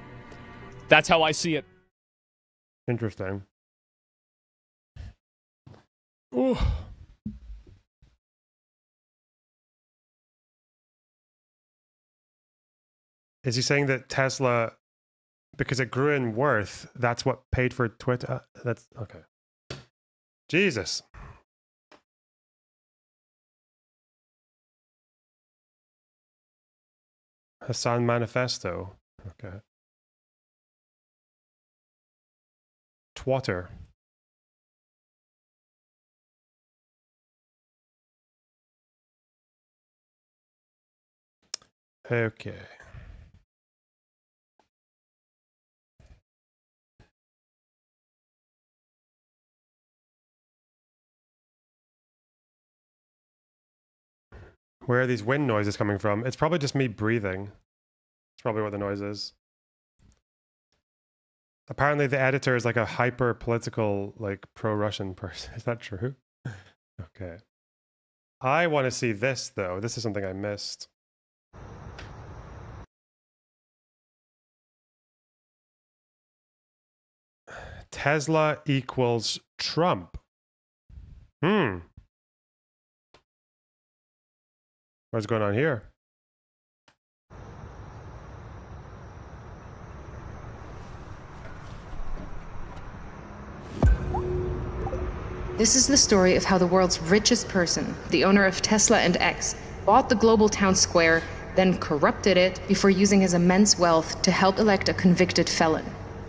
That's how I see it.
Interesting. Ooh. Is he saying that Tesla, because it grew in worth, that's what paid for Twitter? That's okay. Jesus. Hassan Manifesto. Okay. Twatter. Okay. Where are these wind noises coming from? It's probably just me breathing. It's probably what the noise is. Apparently the editor is like a hyper-political, like pro-Russian person. Is that true? Okay. I want to see this, though. This is something I missed. Tesla equals Trump. What's going on here?
This is the story of how the world's richest person, the owner of Tesla and X, bought the global town square, then corrupted it before using his immense wealth to help elect a convicted felon.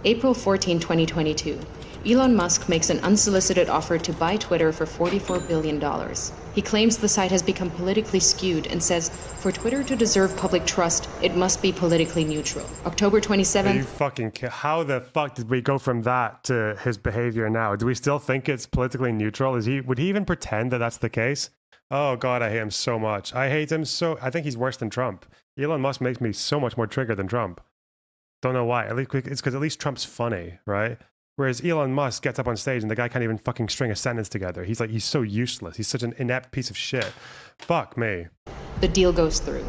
April 14, 2022. Elon Musk makes an unsolicited offer to buy Twitter for $44 billion. He claims the site has become politically skewed and says, for Twitter to deserve public trust, it must be politically neutral. October 27th.
You fucking how the fuck did we go from that to his behavior now? Do we still think it's politically neutral? Would he even pretend that that's the case? Oh God, I hate him so much. I hate him so. I think he's worse than Trump. Elon Musk makes me so much more triggered than Trump. Don't know why. At least it's because at least Trump's funny, right? Whereas Elon Musk gets up on stage and the guy can't even fucking string a sentence together. He's so useless. He's such an inept piece of shit. Fuck me.
The deal goes through.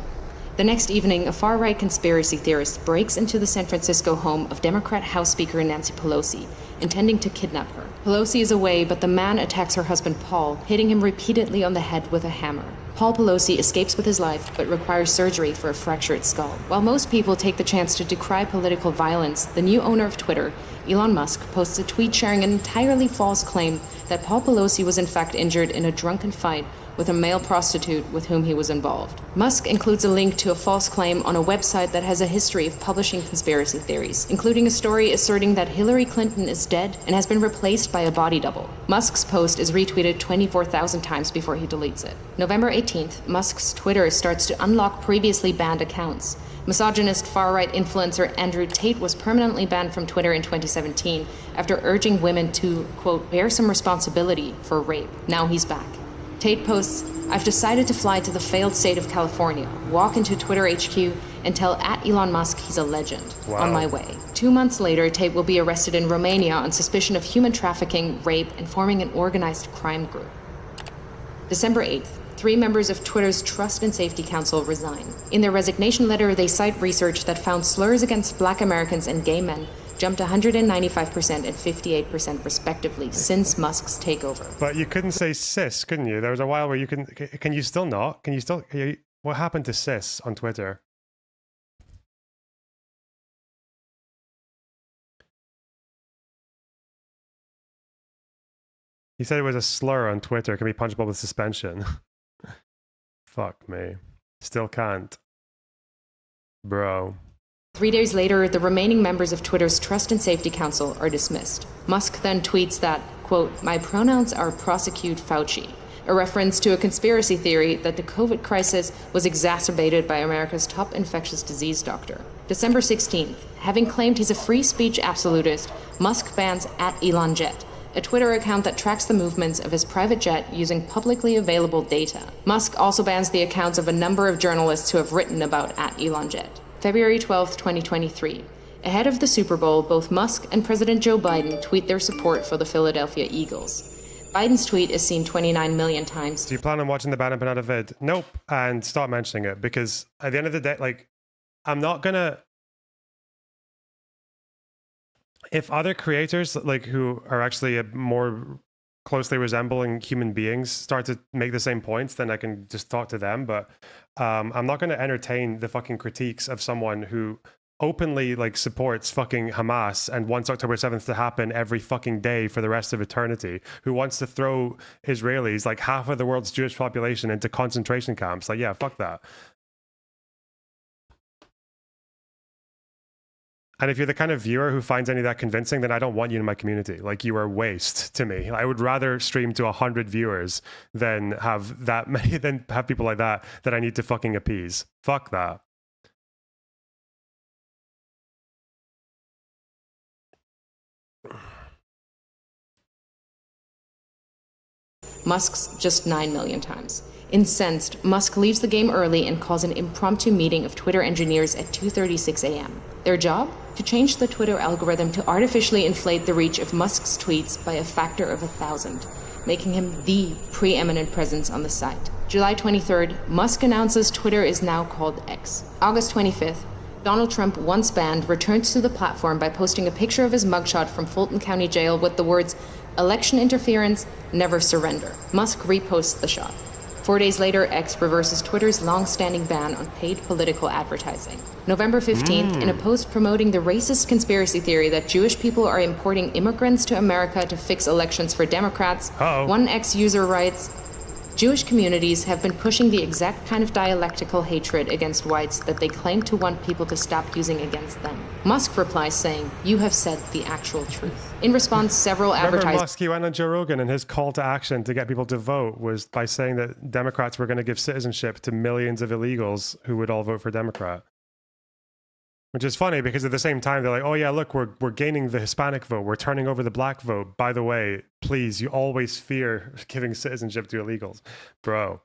The next evening, a far-right conspiracy theorist breaks into the San Francisco home of Democrat House Speaker Nancy Pelosi, intending to kidnap her. Pelosi is away, but the man attacks her husband Paul, hitting him repeatedly on the head with a hammer. Paul Pelosi escapes with his life, but requires surgery for a fractured skull. While most people take the chance to decry political violence, the new owner of Twitter, Elon Musk, posts a tweet sharing an entirely false claim that Paul Pelosi was in fact injured in a drunken fight with a male prostitute with whom he was involved. Musk includes a link to a false claim on a website that has a history of publishing conspiracy theories, including a story asserting that Hillary Clinton is dead and has been replaced by a body double. Musk's post is retweeted 24,000 times before he deletes it. November 18th, Musk's Twitter starts to unlock previously banned accounts. Misogynist far-right influencer Andrew Tate was permanently banned from Twitter in 2017 after urging women to, quote, bear some responsibility for rape. Now he's back. Tate posts, I've decided to fly to the failed state of California, walk into Twitter HQ, and tell @Elon Musk he's a legend.
Wow.
On my way. 2 months later, Tate will be arrested in Romania on suspicion of human trafficking, rape, and forming an organized crime group. December 8th. 3 members of Twitter's Trust and Safety Council resign. In their resignation letter, they cite research that found slurs against Black Americans and gay men jumped 195% and 58% respectively since Musk's takeover.
But you couldn't say cis, couldn't you? There was a while where you can you still not? What happened to cis on Twitter? He said it was a slur on Twitter, can be punishable with suspension. Fuck me. Still can't. Bro.
3 days later, the remaining members of Twitter's Trust and Safety Council are dismissed. Musk then tweets that, quote, my pronouns are prosecute Fauci, a reference to a conspiracy theory that the COVID crisis was exacerbated by America's top infectious disease doctor. December 16th, having claimed he's a free speech absolutist, Musk bans @ElonJet, a Twitter account that tracks the movements of his private jet using publicly available data. Musk also bans the accounts of a number of journalists who have written about @ElonJet. February 12, 2023. Ahead of the Super Bowl, both Musk and President Joe Biden tweet their support for the Philadelphia Eagles. Biden's tweet is seen 29 million times.
Do you plan on watching the Bannon Panetta vid? Nope. And stop mentioning it, because at the end of the day, like, I'm not gonna... If other creators, like, who are actually more closely resembling human beings start to make the same points, then I can just talk to them. But I'm not going to entertain the fucking critiques of someone who openly, like, supports fucking Hamas and wants October 7th to happen every fucking day for the rest of eternity, who wants to throw Israelis, like half of the world's Jewish population, into concentration camps. Like, yeah, fuck that. And if you're the kind of viewer who finds any of that convincing, then I don't want you in my community. Like, you are waste to me. I would rather stream to 100 viewers than have that many, than have people like that I need to fucking appease. Fuck that.
Musk's just 9 million times. Incensed, Musk leaves the game early and calls an impromptu meeting of Twitter engineers at 2:36 a.m. Their job? To change the Twitter algorithm to artificially inflate the reach of Musk's tweets by a factor of 1,000, making him the preeminent presence on the site. July 23rd, Musk announces Twitter is now called X. August 25th, Donald Trump, once banned, returns to the platform by posting a picture of his mugshot from Fulton County Jail with the words, "Election interference, never surrender." Musk reposts the shot. 4 days later, X reverses Twitter's long-standing ban on paid political advertising. November 15th, in a post promoting the racist conspiracy theory that Jewish people are importing immigrants to America to fix elections for Democrats, one X user writes, Jewish communities have been pushing the exact kind of dialectical hatred against whites that they claim to want people to stop using against them. Musk replies saying, "You have said the actual truth." In response, several advertisers...
Musk, he went on Joe Rogan, and his call to action to get people to vote was by saying that Democrats were going to give citizenship to millions of illegals who would all vote for Democrat. Which is funny, because at the same time, they're like, oh yeah, look, we're gaining the Hispanic vote. We're turning over the black vote. By the way, please, you always fear giving citizenship to illegals. Bro.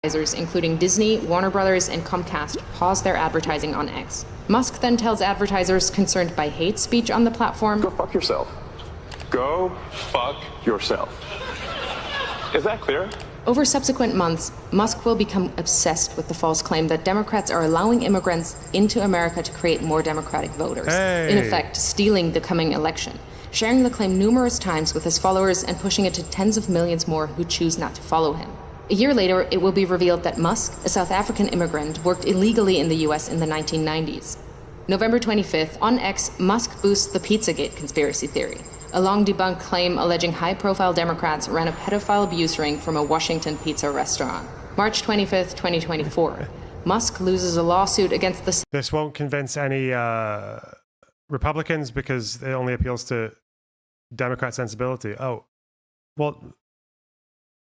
Including Disney, Warner Brothers, and Comcast pause their advertising on X. Musk then tells advertisers concerned by hate speech on the platform,
"Go fuck yourself. Go fuck yourself." Is that clear?
Over subsequent months, Musk will become obsessed with the false claim that Democrats are allowing immigrants into America to create more Democratic voters, in effect, stealing the coming election, sharing the claim numerous times with his followers and pushing it to tens of millions more who choose not to follow him. A year later, it will be revealed that Musk, a South African immigrant, worked illegally in the US in the 1990s. November 25th, on X, Musk boosts the Pizzagate conspiracy theory, a long-debunked claim alleging high-profile Democrats ran a pedophile abuse ring from a Washington pizza restaurant. March 25th, 2024. Musk loses a lawsuit against the...
This won't convince any Republicans because it only appeals to Democrat sensibility. Oh, well,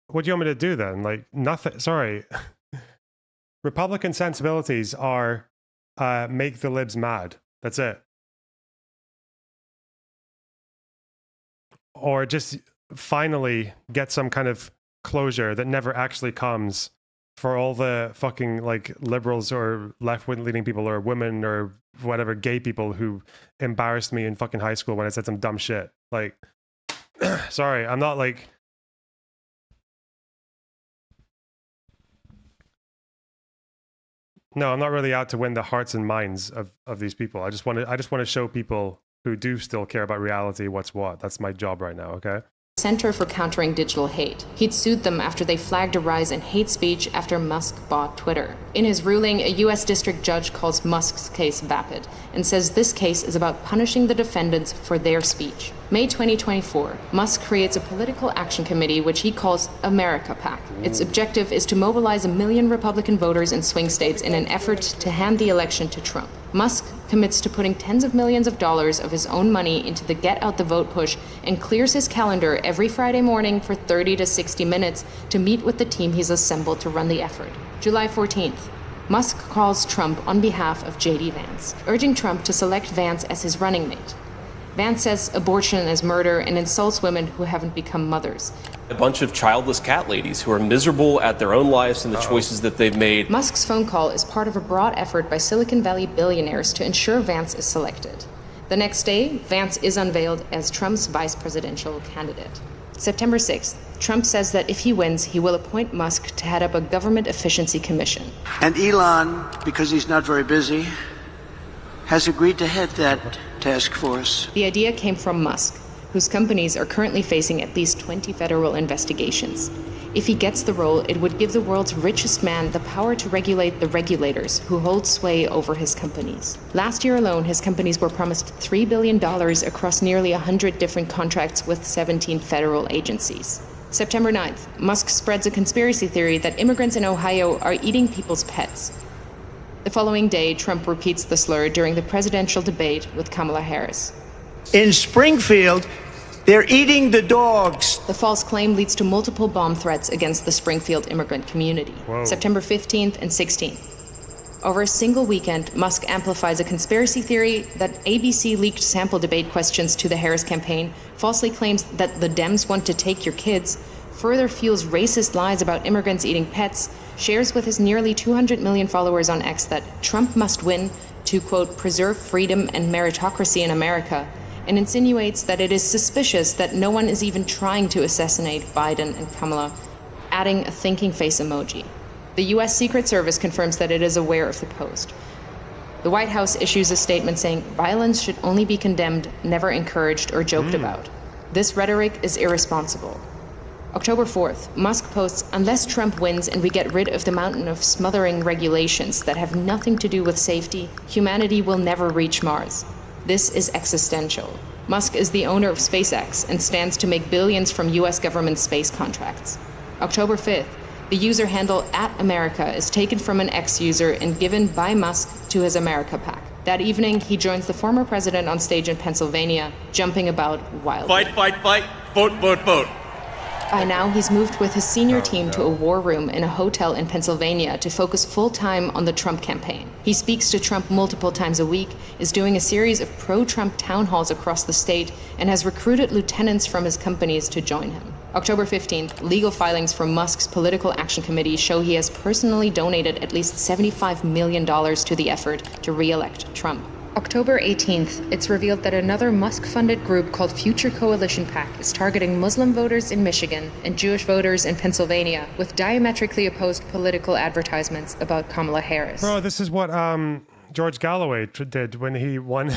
what do you want me to do then? Like, nothing. Sorry. Republican sensibilities are make the libs mad. That's it. Or just finally get some kind of closure that never actually comes for all the fucking like liberals or left-wing leaning people or women or whatever gay people who embarrassed me in fucking high school when I said some dumb shit. Like, sorry, I'm not like... No, I'm not really out to win the hearts and minds of these people. I just want to show people who do still care about reality what's what. That's my job right now, okay?
Center for Countering Digital Hate. He'd sued them after they flagged a rise in hate speech after Musk bought Twitter. In his ruling, a U.S. district judge calls Musk's case vapid and says this case is about punishing the defendants for their speech. May 2024, Musk creates a political action committee which he calls America PAC. Its objective is to mobilize 1 million Republican voters in swing states in an effort to hand the election to Trump. Musk commits to putting tens of millions of dollars of his own money into the Get Out the Vote push and clears his calendar every Friday morning for 30 to 60 minutes to meet with the team he's assembled to run the effort. July 14th, Musk calls Trump on behalf of J.D. Vance, urging Trump to select Vance as his running mate. Vance says abortion is murder and insults women who haven't become mothers.
A bunch of childless cat ladies who are miserable at their own lives and the choices that they've made.
Musk's phone call is part of a broad effort by Silicon Valley billionaires to ensure Vance is selected. The next day, Vance is unveiled as Trump's vice presidential candidate. September 6th, Trump says that if he wins, he will appoint Musk to head up a government efficiency commission.
And Elon, because he's not very busy, has agreed to head that task force.
The idea came from Musk, whose companies are currently facing at least 20 federal investigations. If he gets the role, it would give the world's richest man the power to regulate the regulators who hold sway over his companies. Last year alone, his companies were promised $3 billion across nearly 100 different contracts with 17 federal agencies. September 9th, Musk spreads a conspiracy theory that immigrants in Ohio are eating people's pets. The following day, Trump repeats the slur during the presidential debate with Kamala Harris.
In Springfield, they're eating the dogs.
The false claim leads to multiple bomb threats against the Springfield immigrant community.
Whoa.
September 15th and 16th. Over a single weekend, Musk amplifies a conspiracy theory that ABC leaked sample debate questions to the Harris campaign, falsely claims that the Dems want to take your kids, further fuels racist lies about immigrants eating pets, shares with his nearly 200 million followers on X that Trump must win to, quote, preserve freedom and meritocracy in America, and insinuates that it is suspicious that no one is even trying to assassinate Biden and Kamala, adding a thinking face emoji. The U.S. Secret Service confirms that it is aware of the post. The White House issues a statement saying violence should only be condemned, never encouraged or joked about. This rhetoric is irresponsible. October 4th, Musk posts, unless Trump wins and we get rid of the mountain of smothering regulations that have nothing to do with safety, humanity will never reach Mars. This is existential. Musk is the owner of SpaceX and stands to make billions from U.S. government space contracts. October 5th, the user handle @America is taken from an X user and given by Musk to his America PAC. That evening, he joins the former president on stage in Pennsylvania, jumping about wildly.
Fight, fight, fight, vote, vote, vote.
By now, he's moved with his senior team to a war room in a hotel in Pennsylvania to focus full-time on the Trump campaign. He speaks to Trump multiple times a week, is doing a series of pro-Trump town halls across the state, and has recruited lieutenants from his companies to join him. October 15th, legal filings from Musk's Political Action Committee show he has personally donated at least $75 million to the effort to re-elect Trump. October 18th, it's revealed that another Musk-funded group called Future Coalition PAC is targeting Muslim voters in Michigan and Jewish voters in Pennsylvania with diametrically opposed political advertisements about Kamala Harris.
Bro, this is what George Galloway did when he won,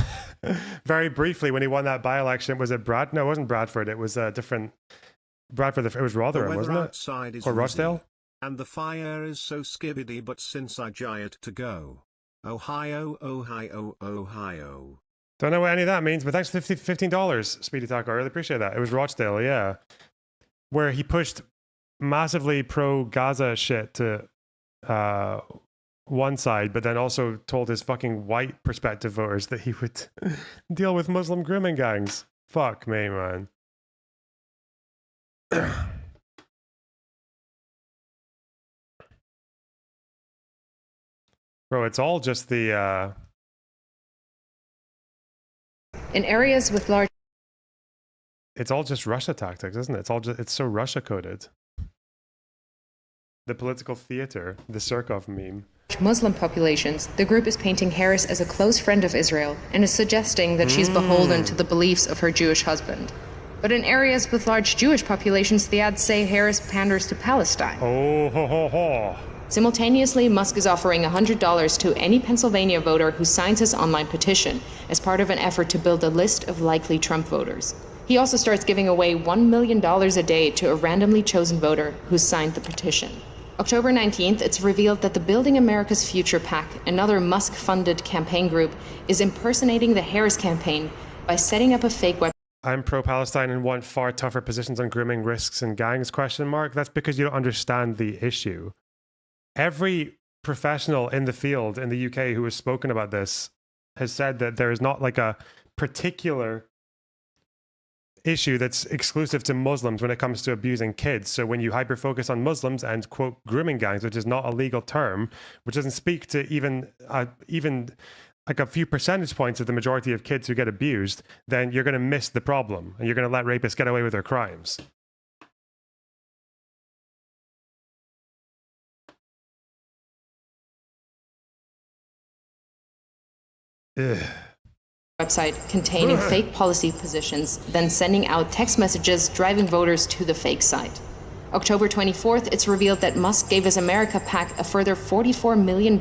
very briefly, when he won that by-election. Was it Brad? No, it wasn't Bradford. It was a different... Bradford, it was Rotherham, wasn't it? Or Rochdale?
And the fire is so skibbity, but since I giant to go. Ohio, Ohio, Ohio.
Don't know what any of that means, but thanks for $15, Speedy Taco. I really appreciate that. It was Rochdale, yeah. Where he pushed massively pro-Gaza shit to one side, but then also told his fucking white perspective voters that he would deal with Muslim grooming gangs. Fuck me, man. Bro, it's all just the...
In areas with large...
It's all just Russia tactics, isn't it? It's all just, it's so Russia coded. The political theater, the Surkov meme.
Muslim populations, the group is painting Harris as a close friend of Israel and is suggesting that she's beholden to the beliefs of her Jewish husband. But in areas with large Jewish populations, the ads say Harris panders to Palestine.
Oh, ho, ho, ho.
Simultaneously, Musk is offering $100 to any Pennsylvania voter who signs his online petition as part of an effort to build a list of likely Trump voters. He also starts giving away $1 million a day to a randomly chosen voter who signed the petition. October 19th, it's revealed that the Building America's Future PAC, another Musk-funded campaign group, is impersonating the Harris campaign by setting up a fake website.
I'm pro-Palestine and want far tougher positions on grooming risks and gangs, ? That's because you don't understand the issue. Every professional in the field in the UK who has spoken about this has said that there is not like a particular issue that's exclusive to Muslims when it comes to abusing kids. So when you hyper-focus on Muslims and quote grooming gangs, which is not a legal term, which doesn't speak to even like a few percentage points of the majority of kids who get abused, then you're going to miss the problem and you're going to let rapists get away with their crimes. Ugh.
Website containing fake policy positions, then sending out text messages driving voters to the fake site. October 24th, it's revealed that Musk gave his America PAC a further $44 million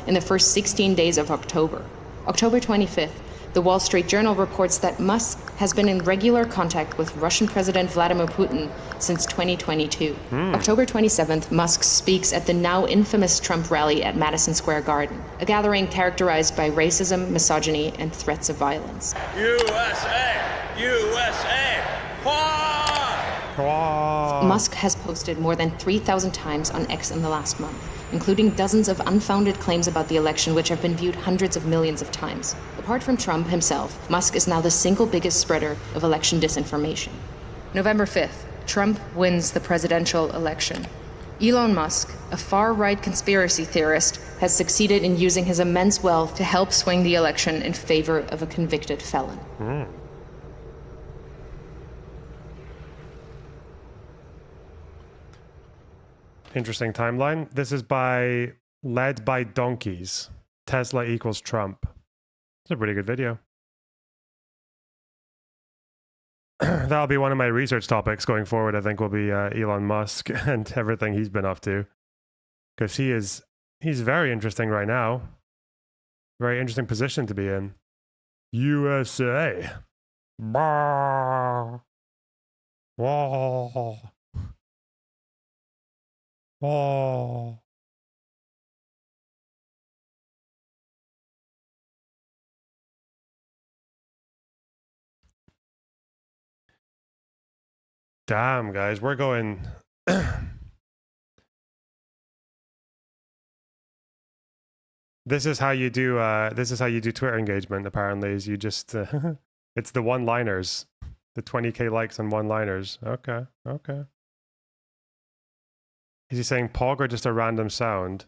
in the first 16 days of October. October 25th, the Wall Street Journal reports that Musk has been in regular contact with Russian President Vladimir Putin since 2022. October 27th, Musk speaks at the now infamous Trump rally at Madison Square Garden, a gathering characterized by racism, misogyny, and threats of violence.
USA! USA!
Musk has posted more than 3,000 times on X in the last month, including dozens of unfounded claims about the election which have been viewed hundreds of millions of times. Apart from Trump himself, Musk is now the single biggest spreader of election disinformation. November 5th, Trump wins the presidential election. Elon Musk, a far-right conspiracy theorist, has succeeded in using his immense wealth to help swing the election in favor of a convicted felon.
Interesting timeline. This is by Led by Donkeys. Tesla equals Trump. It's a pretty good video. That'll be one of my research topics going forward. I think will be Elon Musk and everything he's been up to, because he's very interesting right now. Very interesting position to be in. USA. Bah. Whoa. Oh. Damn, guys, we're going. This is how you do. This is how you do Twitter engagement. Apparently, is you just it's the one-liners, the 20K likes on one-liners. Okay, okay. Is he saying "pog" or just a random sound?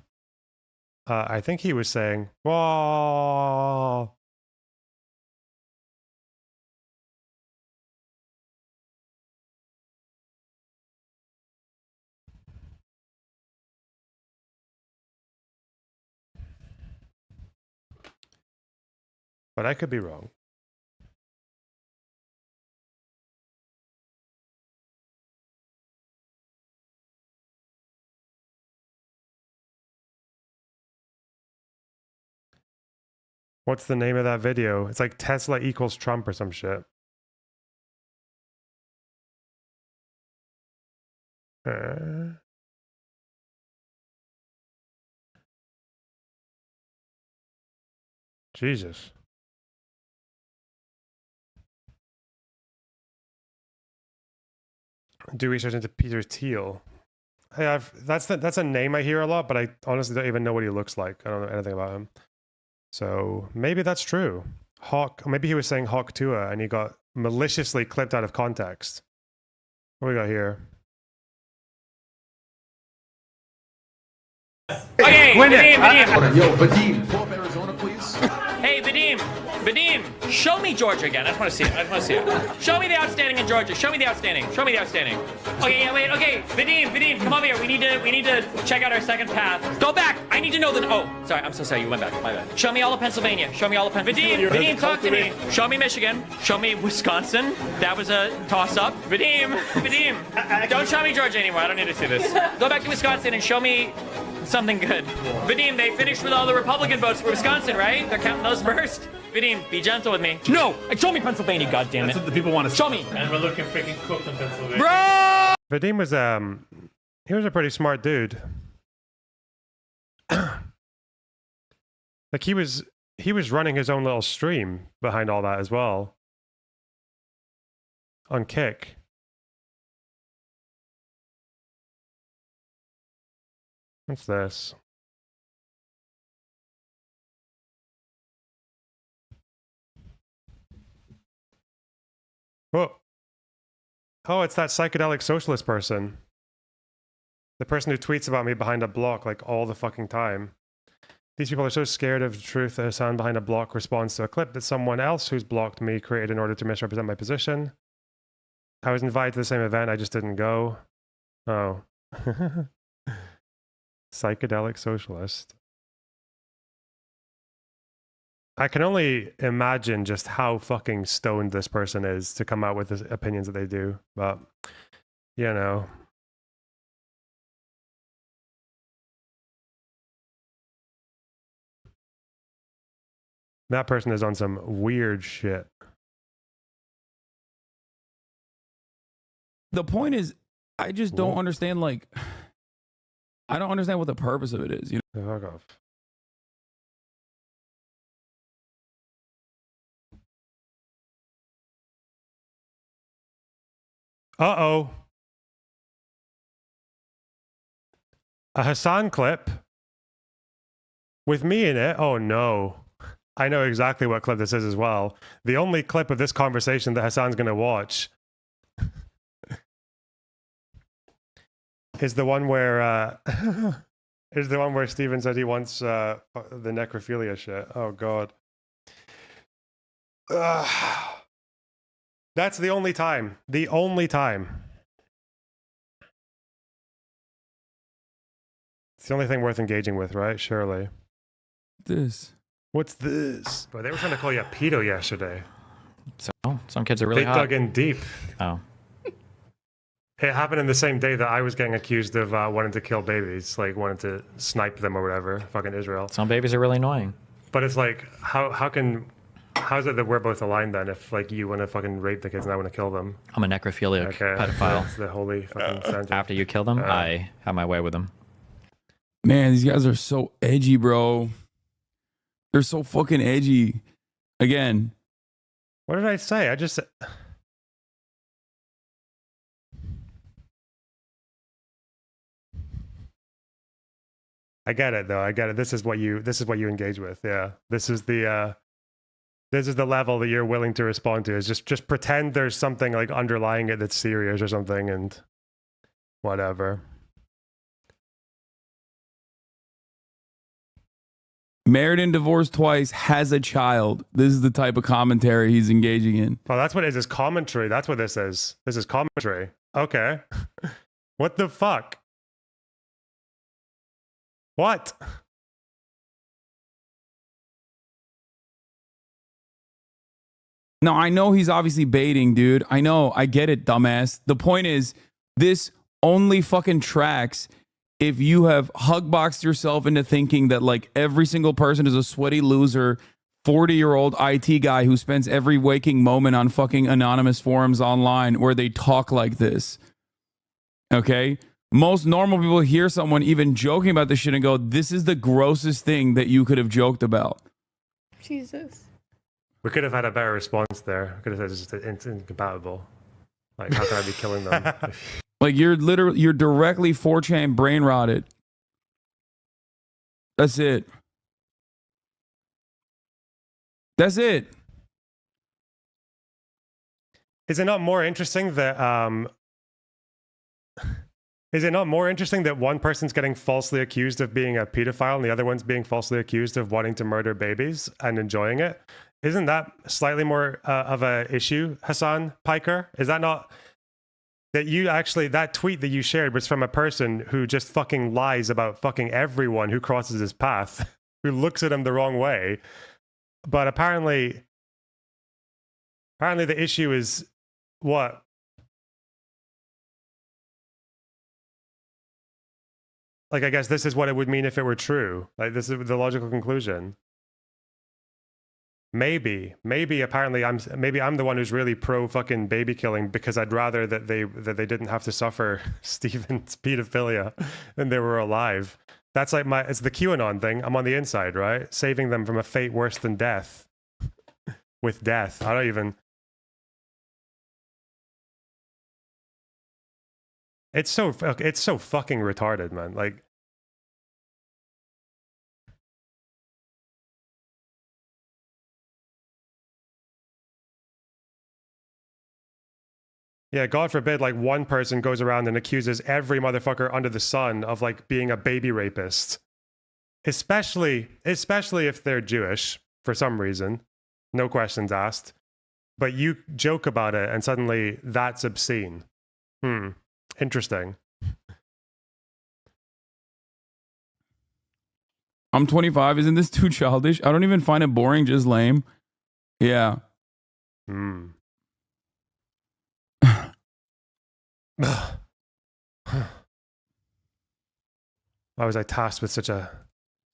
I think he was saying "whoa." But I could be wrong. What's the name of that video? It's like Tesla equals Trump or some shit. Jesus. Do research into Peter Thiel. Hey, that's a name I hear a lot, but I honestly don't even know what he looks like. I don't know anything about him. So maybe that's true. Hawk, maybe he was saying Hawk Tua and he got maliciously clipped out of context. What we got here?
Okay, Vadim.
Yo, Vadim, pull up Arizona, please.
Hey, Vadim, show me Georgia again. I just want to see it. Show me the outstanding in Georgia. Show me the outstanding. Okay, yeah, wait. Okay, Vadim, come over here. We need to check out our second path. Go back. I need to know the. Oh, sorry. I'm so sorry. You went back. My bad. Show me all of Pennsylvania. Vadim, talk to me. Show me Michigan. Show me Wisconsin. That was a toss-up. Vadim, don't show me Georgia anymore. I don't need to see this. Go back to Wisconsin and show me something good. Vadim, they finished with all the Republican votes for Wisconsin, right? They're counting those first. Vadim, be gentle with me. No! Show me Pennsylvania, goddammit. That's what the people want to show me.
And we're looking freaking cooked in Pennsylvania.
Bro! Vadim was he was a pretty smart dude. Like he was running his own little stream behind all that as well. On Kick. What's this? Whoa. Oh, it's that psychedelic socialist person. The person who tweets about me behind a block like all the fucking time. These people are so scared of the truth that Hassan behind a block responds to a clip that someone else who's blocked me created in order to misrepresent my position. I was invited to the same event, I just didn't go. Oh. Psychedelic socialist. I can only imagine just how fucking stoned this person is to come out with the opinions that they do. But, you know. That person is on some weird shit.
The point is, I just don't understand, like, I don't understand what the purpose of it is. You know?
Fuck off. Uh-oh. A Hassan clip with me in it? Oh, no. I know exactly what clip this is as well. The only clip of this conversation that Hassan's going to watch is the one where Steven said he wants the necrophilia shit. Oh, God. That's the only time. The only time. It's the only thing worth engaging with, right? Surely. What's this? Well, they were trying to call you a pedo yesterday.
So, some kids are really hot.
They dug in deep.
Oh.
It happened in the same day that I was getting accused of wanting to kill babies, like wanting to snipe them or whatever. Fucking Israel.
Some babies are really annoying.
But it's like, how's it that we're both aligned then? If like you want to fucking rape the kids and I want to kill them.
I'm a necrophiliac pedophile.
That's the holy fucking sentence.
After you kill them, I have my way with them.
Man, these guys are so edgy, bro. They're so fucking edgy. Again.
What did I say? I just... I get it though. I get it. This is what you engage with. Yeah. This is the level that you're willing to respond to. Is just pretend there's something like underlying it that's serious or something and whatever.
Married and divorced twice, has a child. This is the type of commentary he's engaging in.
Oh, that's what it is. Is commentary. That's what this is. This is commentary. Okay. What the fuck? What?
No, I know he's obviously baiting, dude. I know. I get it, dumbass. The point is, this only fucking tracks if you have hugboxed yourself into thinking that like every single person is a sweaty loser, 40-year-old IT guy who spends every waking moment on fucking anonymous forums online where they talk like this. Okay? Most normal people hear someone even joking about this shit and go, this is the grossest thing that you could have joked about.
Jesus.
We could have had a better response there. We could have said it's incompatible. Like, how can I be killing them?
Like you're directly 4chan brain rotted. That's it. That's it.
Is it not more interesting that one person's getting falsely accused of being a pedophile and the other one's being falsely accused of wanting to murder babies and enjoying it? Isn't that slightly more of a issue, Hassan Piker? Is that not that you actually, that tweet that you shared was from a person who just fucking lies about fucking everyone who crosses his path, who looks at him the wrong way. But apparently the issue is what? Like, I guess this is what it would mean if it were true. Like, this is the logical conclusion. Maybe apparently I'm the one who's really pro fucking baby killing because I'd rather that they didn't have to suffer Stephen's pedophilia when they were alive. That's like it's the QAnon thing. I'm on the inside, right? Saving them from a fate worse than death. With death. It's so fucking retarded, man. Like, yeah, God forbid, like one person goes around and accuses every motherfucker under the sun of like being a baby rapist. Especially if they're Jewish for some reason. No questions asked. But you joke about it and suddenly that's obscene. Interesting.
I'm 25. Isn't this too childish? I don't even find it boring, just lame. Yeah.
Why was I tasked with such a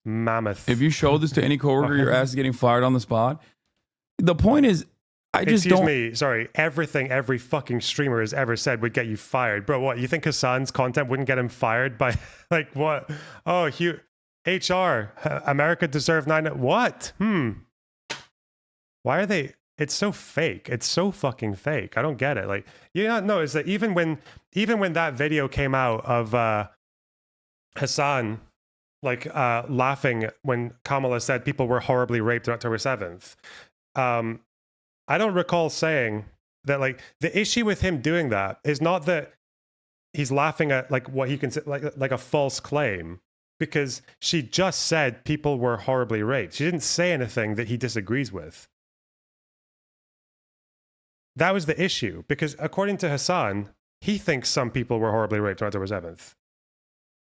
mammoth?
If you show this to any coworker, your ass is getting fired on the spot. The point is,
Excuse me, sorry. Everything every fucking streamer has ever said would get you fired. Bro, what? You think Hassan's content wouldn't get him fired by, like, what? Oh, HR, America deserved 9... What? Why are they... It's so fake. It's so fucking fake. I don't get it. Like, no, it's that even when that video came out of Hassan, like, laughing when Kamala said people were horribly raped on October 7th, I don't recall saying that, like, the issue with him doing that is not that he's laughing at, like, what he can say, like a false claim, because she just said people were horribly raped. She didn't say anything that he disagrees with. That was the issue, because according to Hassan, he thinks some people were horribly raped on October 7th.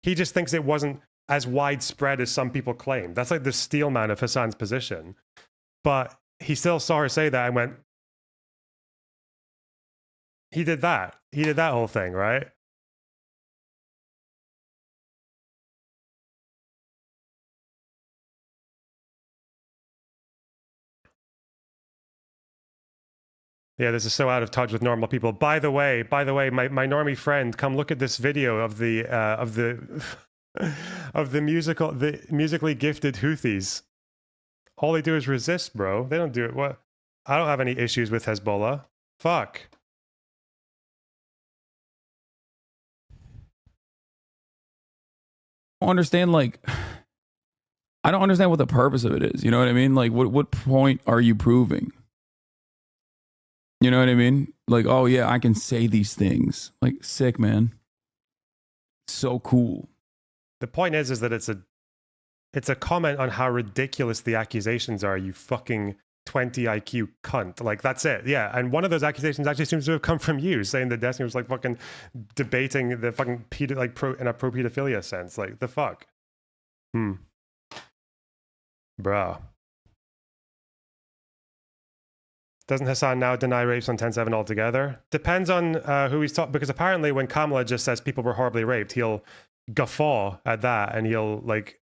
He just thinks it wasn't as widespread as some people claim. That's like the steel man of Hassan's position. But he still saw her say that and went, he did that. He did that whole thing, right? Yeah, this is so out of touch with normal people. By the way, my normie friend, come look at this video of the musically gifted Houthis. All they do is resist, bro. They don't do it. What? I don't have any issues with Hezbollah. Fuck.
I don't understand what the purpose of it is. You know what I mean? Like, what point are you proving? You know what I mean? Like, oh yeah, I can say these things. Like, sick, man. So cool.
The point is that it's a comment on how ridiculous the accusations are, you fucking 20 IQ cunt. Like, that's it. Yeah. And one of those accusations actually seems to have come from you, saying that Destiny was like fucking debating the fucking in a pro pedophilia sense. Like, the fuck? Bruh. Doesn't Hassan now deny rapes on 10/7 altogether? Depends on who he's talking, because apparently when Kamala just says people were horribly raped, he'll guffaw at that and he'll like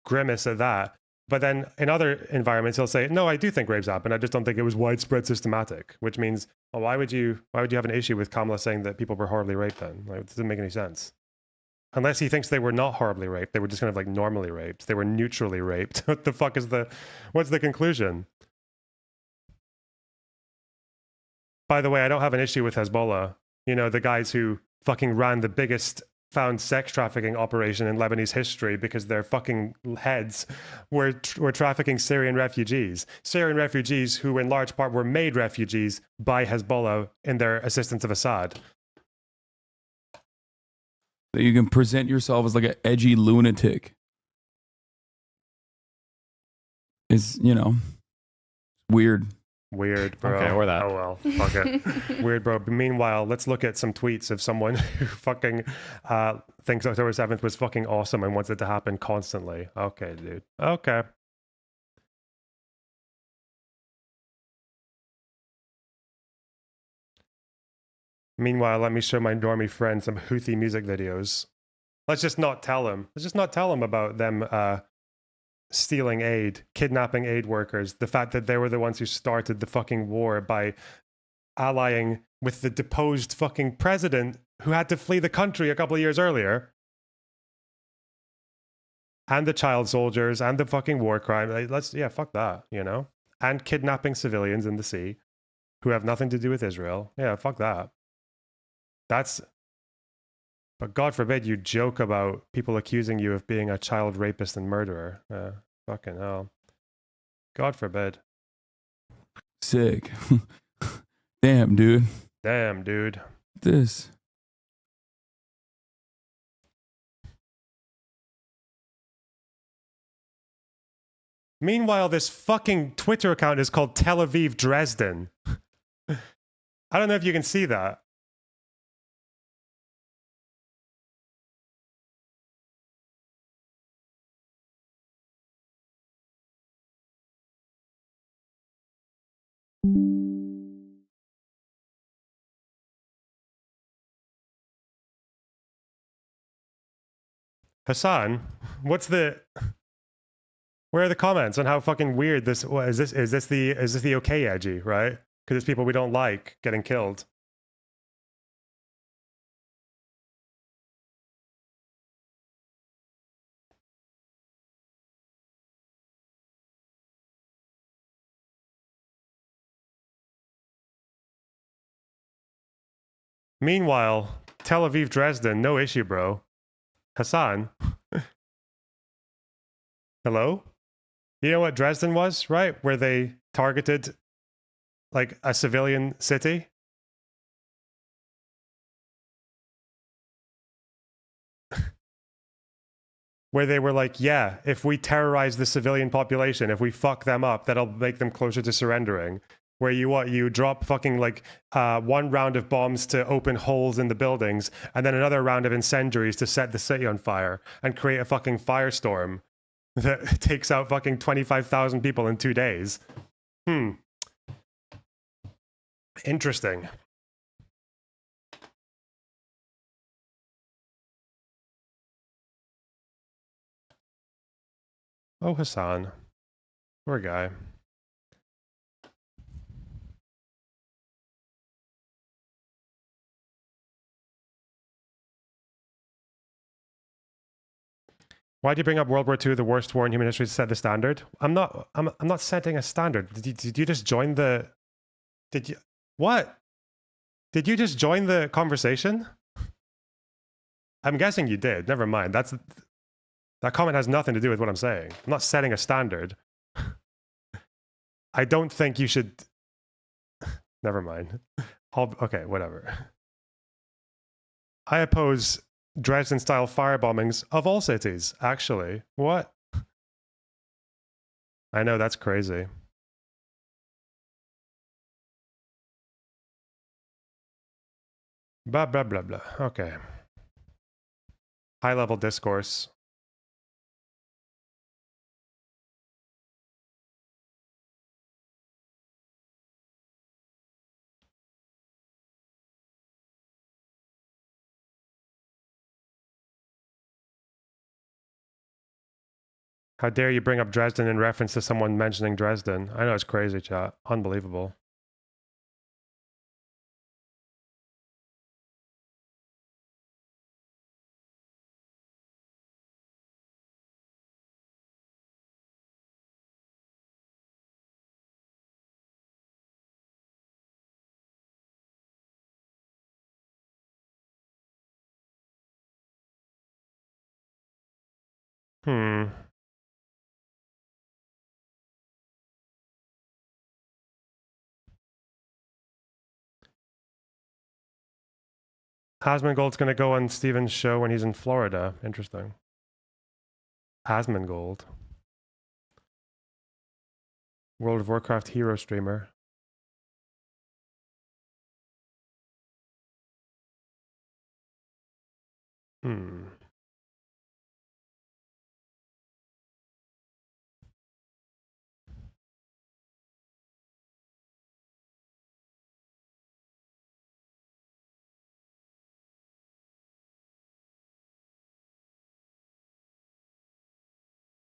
grimace at that. But then in other environments, he'll say, no, I do think rapes happen. I just don't think it was widespread systematic, which means, well, why would you have an issue with Kamala saying that people were horribly raped then? Like, it doesn't make any sense. Unless he thinks they were not horribly raped. They were just kind of like normally raped. They were neutrally raped. What the fuck is what's the conclusion? By the way, I don't have an issue with Hezbollah. You know, the guys who fucking ran the biggest found sex trafficking operation in Lebanese history because their fucking heads were trafficking Syrian refugees. Syrian refugees who in large part were made refugees by Hezbollah in their assistance of Assad.
That you can present yourself as like an edgy lunatic. Is, you know, weird.
Weird, bro.
Okay, or that.
Oh well, fuck it. Weird, bro. But meanwhile, let's look at some tweets of someone who fucking thinks October 7th was fucking awesome and wants it to happen constantly. Okay, dude. Okay. Meanwhile, let me show my normie friend some Houthi music videos. Let's just not tell him. Let's just not tell him about them stealing aid, kidnapping aid workers, the fact that they were the ones who started the fucking war by allying with the deposed fucking president who had to flee the country a couple of years earlier. And the child soldiers and the fucking war crime. Like, fuck that, you know? And kidnapping civilians in the sea who have nothing to do with Israel. Yeah, fuck that. But God forbid you joke about people accusing you of being a child rapist and murderer. Fucking hell. God forbid.
Sick. Damn, dude.
Damn, dude.
This.
Meanwhile, this fucking Twitter account is called Tel Aviv Dresden. I don't know if you can see that. Hassan, where are the comments on how fucking weird this was? Is this the okay edgy, right? Because it's people we don't like getting killed. Meanwhile, Tel Aviv Dresden, no issue, bro. Hassan. Hello? You know what Dresden was, right? Where they targeted like a civilian city? Where they were like, yeah, if we terrorize the civilian population, if we fuck them up, that'll make them closer to surrendering. Where you drop fucking like one round of bombs to open holes in the buildings and then another round of incendiaries to set the city on fire and create a fucking firestorm that takes out fucking 25,000 people in 2 days. Interesting. Oh, Hassan. Poor guy. Why do you bring up World War II, the worst war in human history, to set the standard? I'm not setting a standard. Did you just join the... What? Did you just join the conversation? I'm guessing you did. Never mind. That comment has nothing to do with what I'm saying. I'm not setting a standard. I don't think you should... Never mind. Okay, whatever. I oppose Dresden-style firebombings of all cities, actually. What? I know, that's crazy. Blah, blah, blah, blah. Okay. High-level discourse. How dare you bring up Dresden in reference to someone mentioning Dresden? I know, it's crazy, chat. Unbelievable. Hmm. Asmongold's going to go on Steven's show when he's in Florida. Interesting. Asmongold. World of Warcraft hero streamer. Hmm.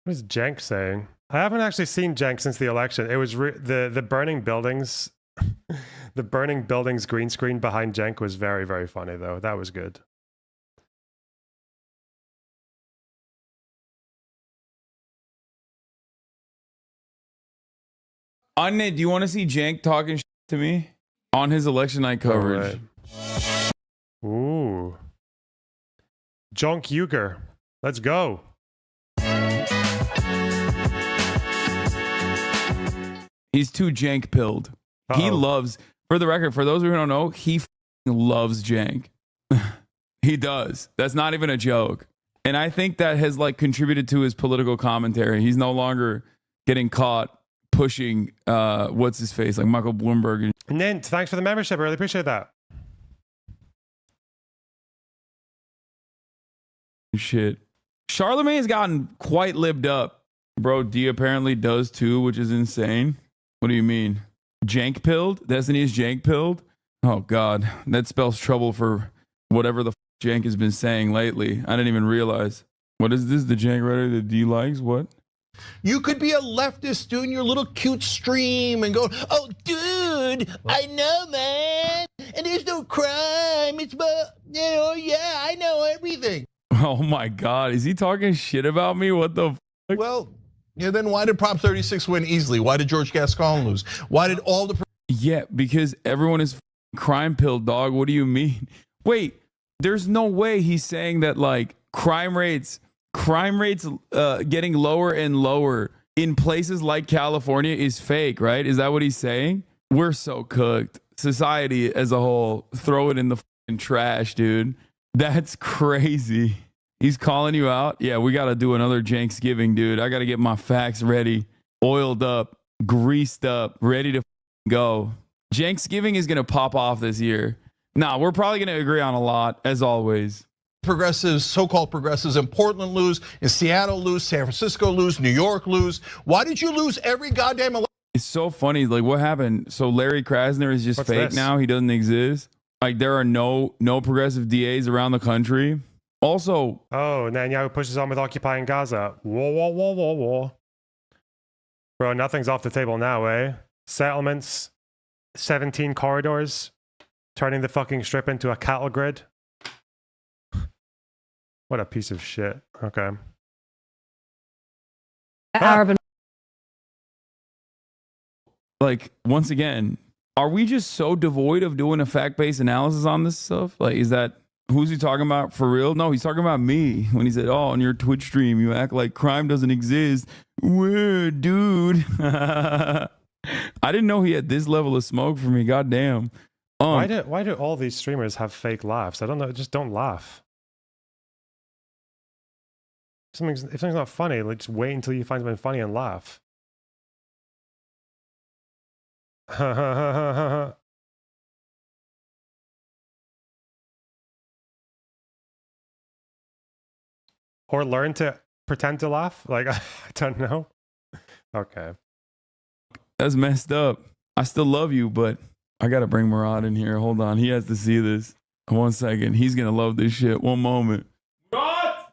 What is Jank saying? I haven't actually seen Jank since the election. It was the burning buildings, the burning buildings green screen behind Jank was very, very funny though. That was good.
Anya, do you want to see Jank talking shit to me on his election night coverage?
Right. Ooh. Jonk Uger. Let's go.
He's too Jank pilled. He loves, for the record, for those who don't know, he loves Jank. He does. That's not even a joke. And I think that has like contributed to his political commentary. He's no longer getting caught pushing what's his face, like Michael Bloomberg.
Nint, thanks for the membership. I really appreciate that.
Shit. Charlemagne's gotten quite libbed up. Bro, D apparently does too, which is insane. What do you mean? Jank pilled? Destiny is jank pilled? Oh God, that spells trouble for whatever the Jank has been saying lately. I didn't even realize. What is this? The Jank writer that D likes? What?
You could be a leftist doing your little cute stream and go, oh, dude, I know, man. And there's no crime. It's, yeah, I know everything.
Oh my God, is he talking shit about me? What the fuck?
Well, yeah, then why did Prop 36 win easily? Why did George Gascon lose? Why did all the...
Yeah, because everyone is crime pilled, dog. What do you mean? Wait, there's no way he's saying that like crime rates getting lower and lower in places like California is fake, right? Is that what he's saying? We're so cooked. Society as a whole, throw it in the fucking trash, dude. That's crazy. He's calling you out. Yeah, we got to do another Janksgiving, dude. I got to get my facts ready, oiled up, greased up, ready to go. Janksgiving is going to pop off this year. Nah, we're probably going to agree on a lot, as always.
Progressives, so-called progressives in Portland lose, in Seattle lose, San Francisco lose, New York lose. Why did you lose every goddamn election?
It's so funny. Like, what happened? So Larry Krasner is just
What's
fake
this?
now. He doesn't exist. Like, there are no progressive DAs around the country. Also,
Netanyahu pushes on with occupying Gaza. Whoa. Bro, nothing's off the table now, eh? Settlements, 17 corridors, turning the fucking strip into a cattle grid. What a piece of shit. Okay.
like, once again, are we just so devoid of doing a fact-based analysis on this stuff? Like, is that... Who's he talking about for real? No, he's talking about me when he said, oh, on your Twitch stream, you act like crime doesn't exist. Weird, dude. I didn't know he had this level of smoke for me. Goddamn.
Why do all these streamers have fake laughs? I don't know. Just don't laugh. If something's not funny, like just wait until you find something funny and laugh. Or learn to pretend to laugh? Like, I don't know. Okay.
That's messed up. I still love you, but I got to bring Murad in here. Hold on. He has to see this. 1 second. He's going to love this shit. One moment. Murad!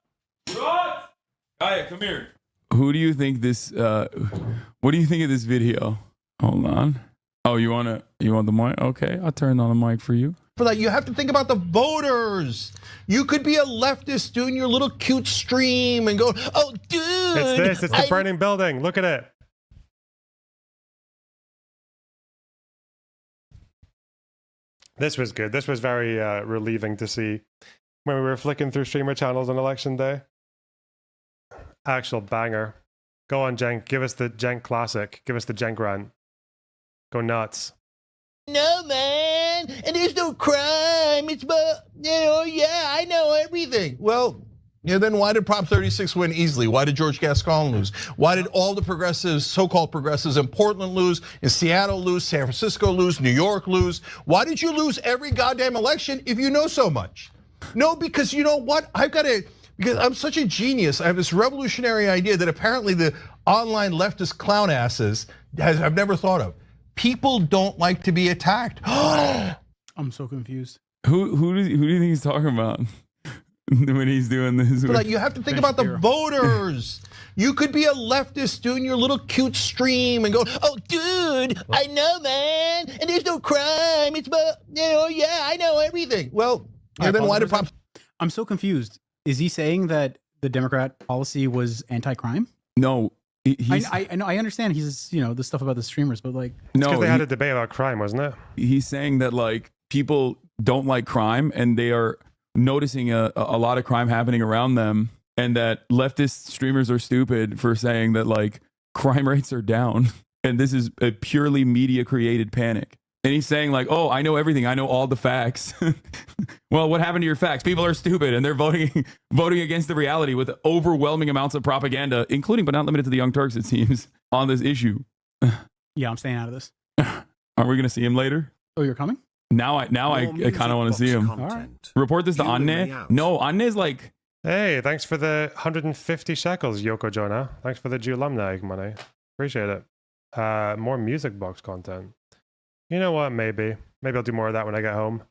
Aya, come here. Who do you think this, what do you think of this video? Hold on. Oh, you want the mic? Okay, I'll turn on the mic for you.
For that, you have to think about the voters. You could be a leftist doing your little cute stream and go, oh, dude.
It's the burning building. Look at it. This was good. This was very relieving to see when we were flicking through streamer channels on election day. actual banger. Go on, Cenk. Give us the Cenk classic. Give us the Cenk rant. Go nuts.
No, man. And there's no crime. It's, yeah, I know everything. Well, yeah, then why did Prop 36 win easily? Why did George Gascon lose? Why did all the progressives, so-called progressives in Portland lose, in Seattle lose, San Francisco lose, New York lose? Why did you lose every goddamn election if you know so much? No, because you know what? Because I'm such a genius. I have this revolutionary idea that apparently the online leftist clown asses I've never thought of. People don't like to be attacked.
I'm so confused.
Who do you think he's talking about when he's doing this?
But like, you have to think about the voters. You could be a leftist doing your little cute stream and go, oh, dude, I know, man. And there's no crime. It's, yeah, I know everything. Well, and then why did Prop...
I'm so confused. Is he saying that the Democrat policy was anti-crime?
No.
I know. I understand. He's the stuff about the streamers, but like,
no, because they had a debate about crime, wasn't it?
He's saying that like people don't like crime and they are noticing a lot of crime happening around them, and that leftist streamers are stupid for saying that like crime rates are down, and this is a purely media created panic. And he's saying like, oh, I know everything. I know all the facts. Well, what happened to your facts? People are stupid and they're voting against the reality with overwhelming amounts of propaganda, including but not limited to the Young Turks, it seems, on this issue.
Yeah, I'm staying out of this.
Aren't we going to see him later?
Oh, you're coming?
Now I kind of want to see him. All right. Report this to Anne. No, Anne's like...
Hey, thanks for the 150 shekels, Yoko Jonah. Thanks for the Jew alumni money. Appreciate it. More music box content. You know what? Maybe I'll do more of that when I get home.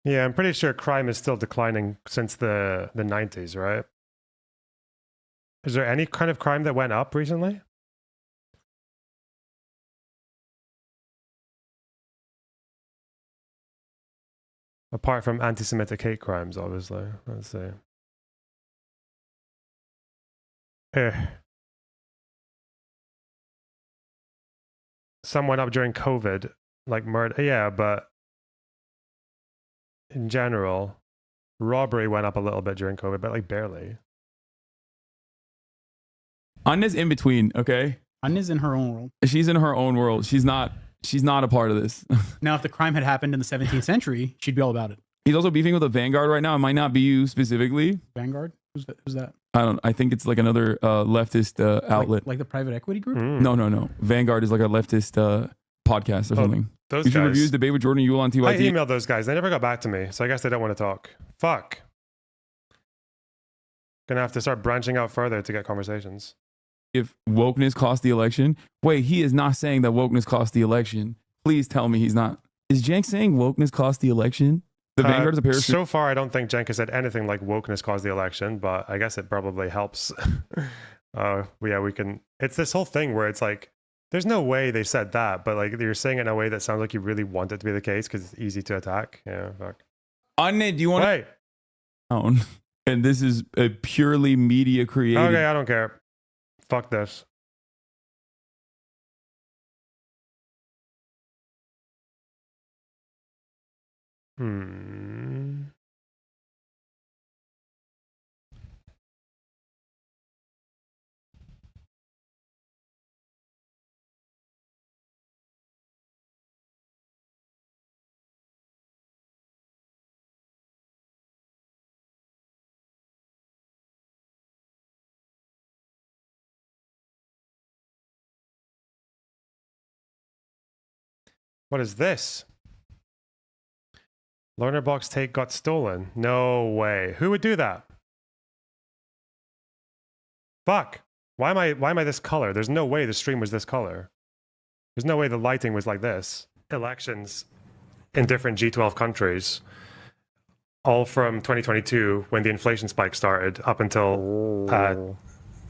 Yeah, I'm pretty sure crime is still declining since the 90s, right? Is there any kind of crime that went up recently? Apart from anti-Semitic hate crimes, obviously. Let's see. Some went up during COVID, like murder. Yeah, but in general, robbery went up a little bit during COVID, but like barely.
Anna's in between, okay?
Anna's in her own world.
She's in her own world. She's not a part of this.
Now, if the crime had happened in the 17th century, she'd be all about it.
He's also beefing with a Vanguard right now. It might not be you specifically.
Vanguard? Who's that?
I think it's like another leftist outlet.
Like the private equity group?
No. Vanguard is like a leftist podcast or something.
Those
you should
guys.
review debate with Jordan Yule on TYT.
I emailed those guys. They never got back to me, so I guess they don't want to talk. Fuck. Gonna have to start branching out further to get conversations.
If wokeness cost the election, wait, he is not saying that wokeness cost the election. Please tell me he's not. Is Cenk saying wokeness cost the election? The Vanguard is a parachute.
So far, I don't think Cenk has said anything like wokeness caused the election, but I guess it probably helps. Yeah, we can. It's this whole thing where it's like, there's no way they said that, but like you're saying it in a way that sounds like you really want it to be the case because it's easy to attack. Yeah, fuck.
Anne, do you want to? And this is a purely media created.
Okay, I don't care. Fuck this. What is this? Learner box take got stolen. No way. Who would do that? Fuck. Why am I this color? There's no way the stream was this color. There's no way the lighting was like this. Elections in different G12 countries, all from 2022 when the inflation spike started up until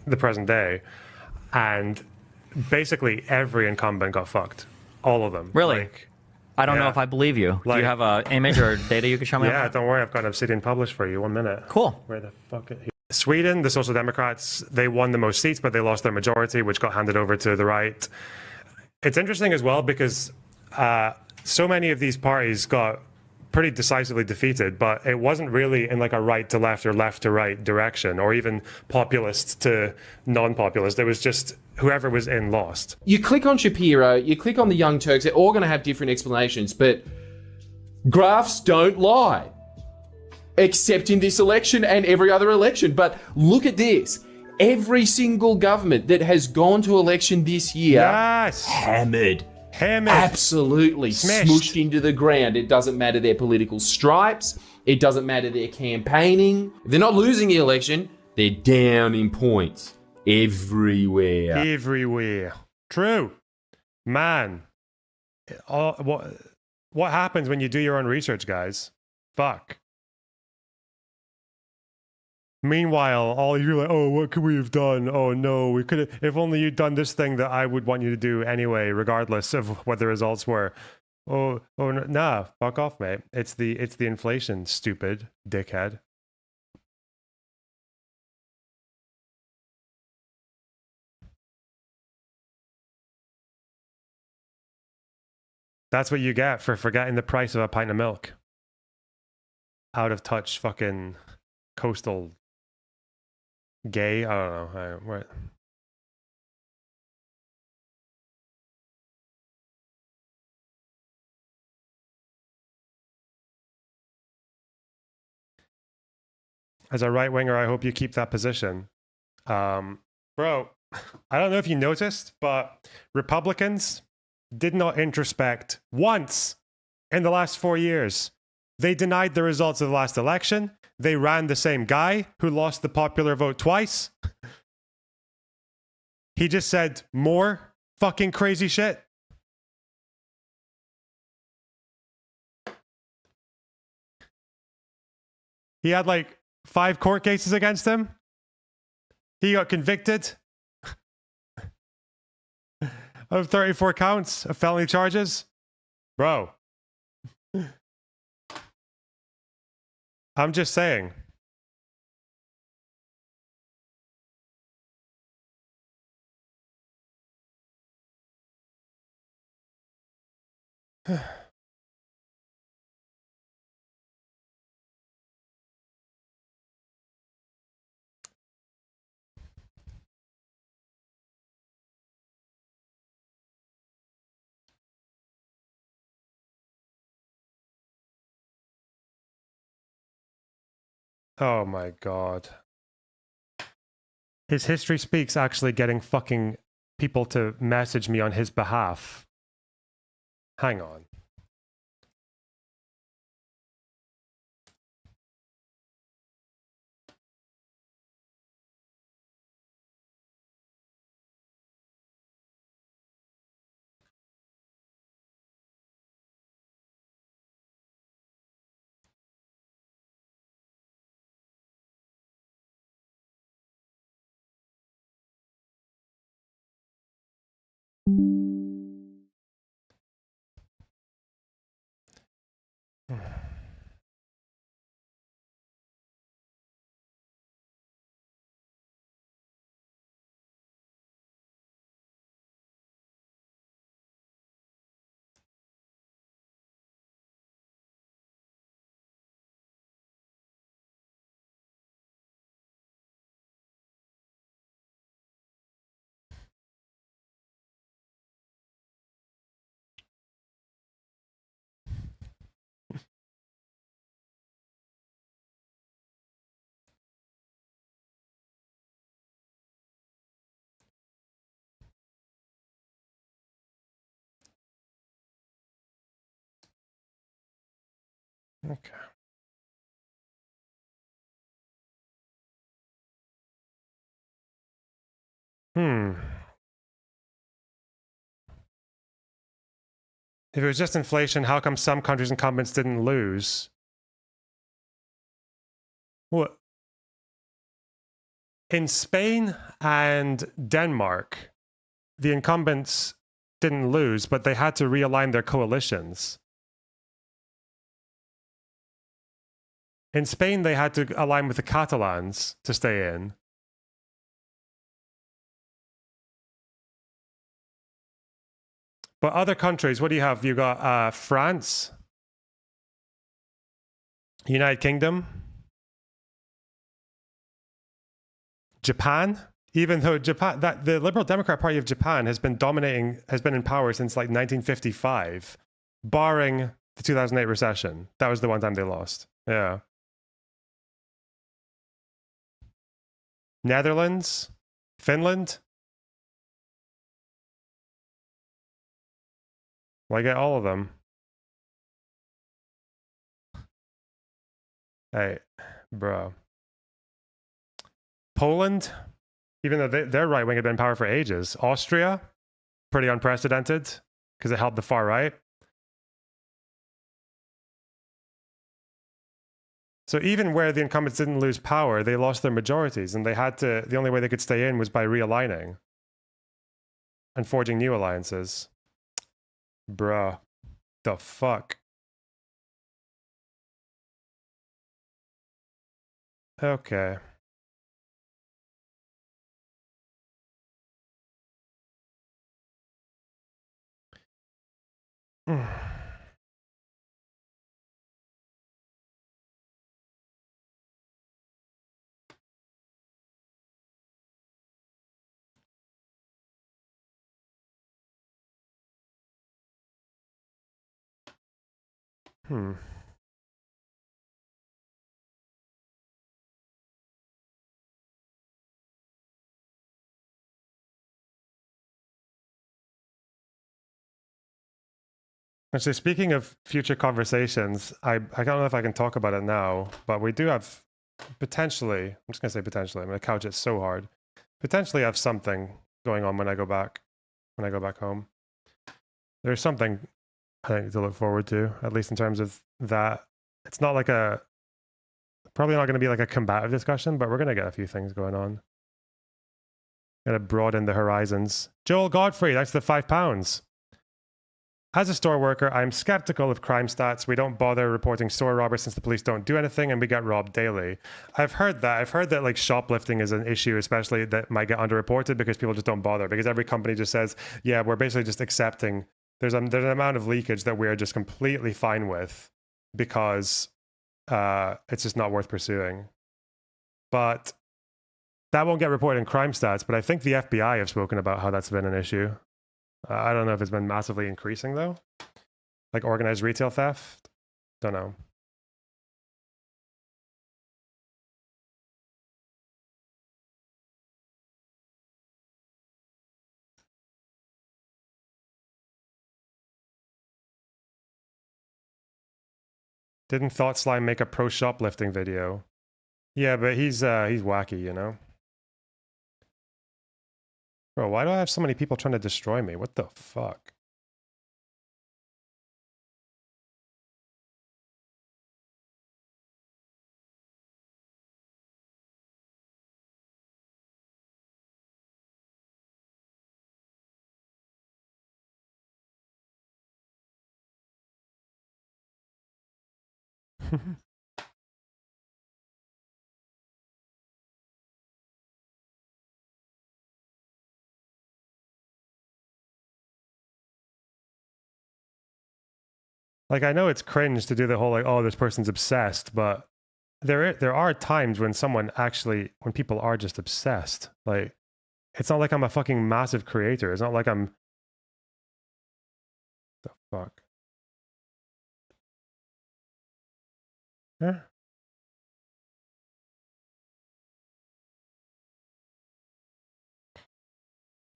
the present day. And basically every incumbent got fucked. All of them.
Really?
Like,
I don't know if I believe you. Do you have an image or data you can show me?
Yeah, don't worry. I've got Obsidian published for you. 1 minute.
Cool.
Where the fuck? Sweden, the Social Democrats, they won the most seats, but they lost their majority, which got handed over to the right. It's interesting as well because so many of these parties got pretty decisively defeated, but it wasn't really in like a right to left or left to right direction, or even populist to non-populist. It was just whoever was in lost.
You click on Shapiro, you click on the Young Turks, they're all going to have different explanations, but graphs don't lie. Except in this election and every other election. But look at this. Every single government that has gone to election this year, hammered. Absolutely smushed into the ground. It doesn't matter their political stripes. It doesn't matter their campaigning. If they're not losing the election, they're down in points. Everywhere.
Everywhere. True. Man. What happens when you do your own research, guys? Fuck. Meanwhile, all you're like, oh, what could we have done? Oh no, we could have, if only you'd done this thing that I would want you to do anyway, regardless of what the results were. Oh, nah, fuck off, mate. It's the inflation, stupid dickhead. That's what you get for forgetting the price of a pint of milk. Out of touch fucking coastal gay? I don't know. What? As a right winger, I hope you keep that position. Bro, I don't know if you noticed, but Republicans did not introspect once in the last 4 years. They denied the results of the last election. They ran the same guy who lost the popular vote twice. He just said more fucking crazy shit. He had like 5 court cases against him. He got convicted of 34 counts of felony charges. Bro. I'm just saying. Oh my god. Is History Speaks actually getting fucking people to message me on his behalf? Hang on. Okay. If it was just inflation, how come some countries' incumbents didn't lose? What? In Spain and Denmark, the incumbents didn't lose, but they had to realign their coalitions. In Spain, they had to align with the Catalans to stay in. But other countries, what do you have? You got France, United Kingdom, Japan. Even though Japan, that the Liberal Democrat Party of Japan has been in power since like 1955, barring the 2008 recession. That was the one time they lost. Yeah. Netherlands, Finland. Well, I get all of them. Hey, bro. Poland, even though their right wing had been in power for ages. Austria, pretty unprecedented because it helped the far right. So even where the incumbents didn't lose power, they lost their majorities, and they had to. The only way they could stay in was by realigning and forging new alliances. Bruh, the fuck. Okay. Hmm. Actually, speaking of future conversations, I don't know if I can talk about it now, but we do have potentially, I'm just going to say potentially, I'm going to couch it so hard, potentially have something going on when I go back home. There's something I think to look forward to, at least in terms of that. It's not like probably not going to be like a combative discussion, but we're going to get a few things going on. Going to broaden the horizons. Joel Godfrey, thanks for the £5. As a store worker, I'm skeptical of crime stats. We don't bother reporting store robbers since the police don't do anything and we get robbed daily. I've heard that. I've heard that like shoplifting is an issue, especially that might get underreported because people just don't bother. Because every company just says, yeah, we're basically just accepting. There's an amount of leakage that we're just completely fine with because it's just not worth pursuing. But that won't get reported in crime stats. But I think the FBI have spoken about how that's been an issue. I don't know if it's been massively increasing, though. Like organized retail theft? Don't know. Didn't Thought Slime make a pro shoplifting video? Yeah, but he's wacky, you know? Bro, why do I have so many people trying to destroy me? What the fuck? Like, I know it's cringe to do the whole like, oh, this person's obsessed, but there are times when when people are just obsessed. Like, it's not like I'm a fucking massive creator. It's not like I'm the fuck. Yeah.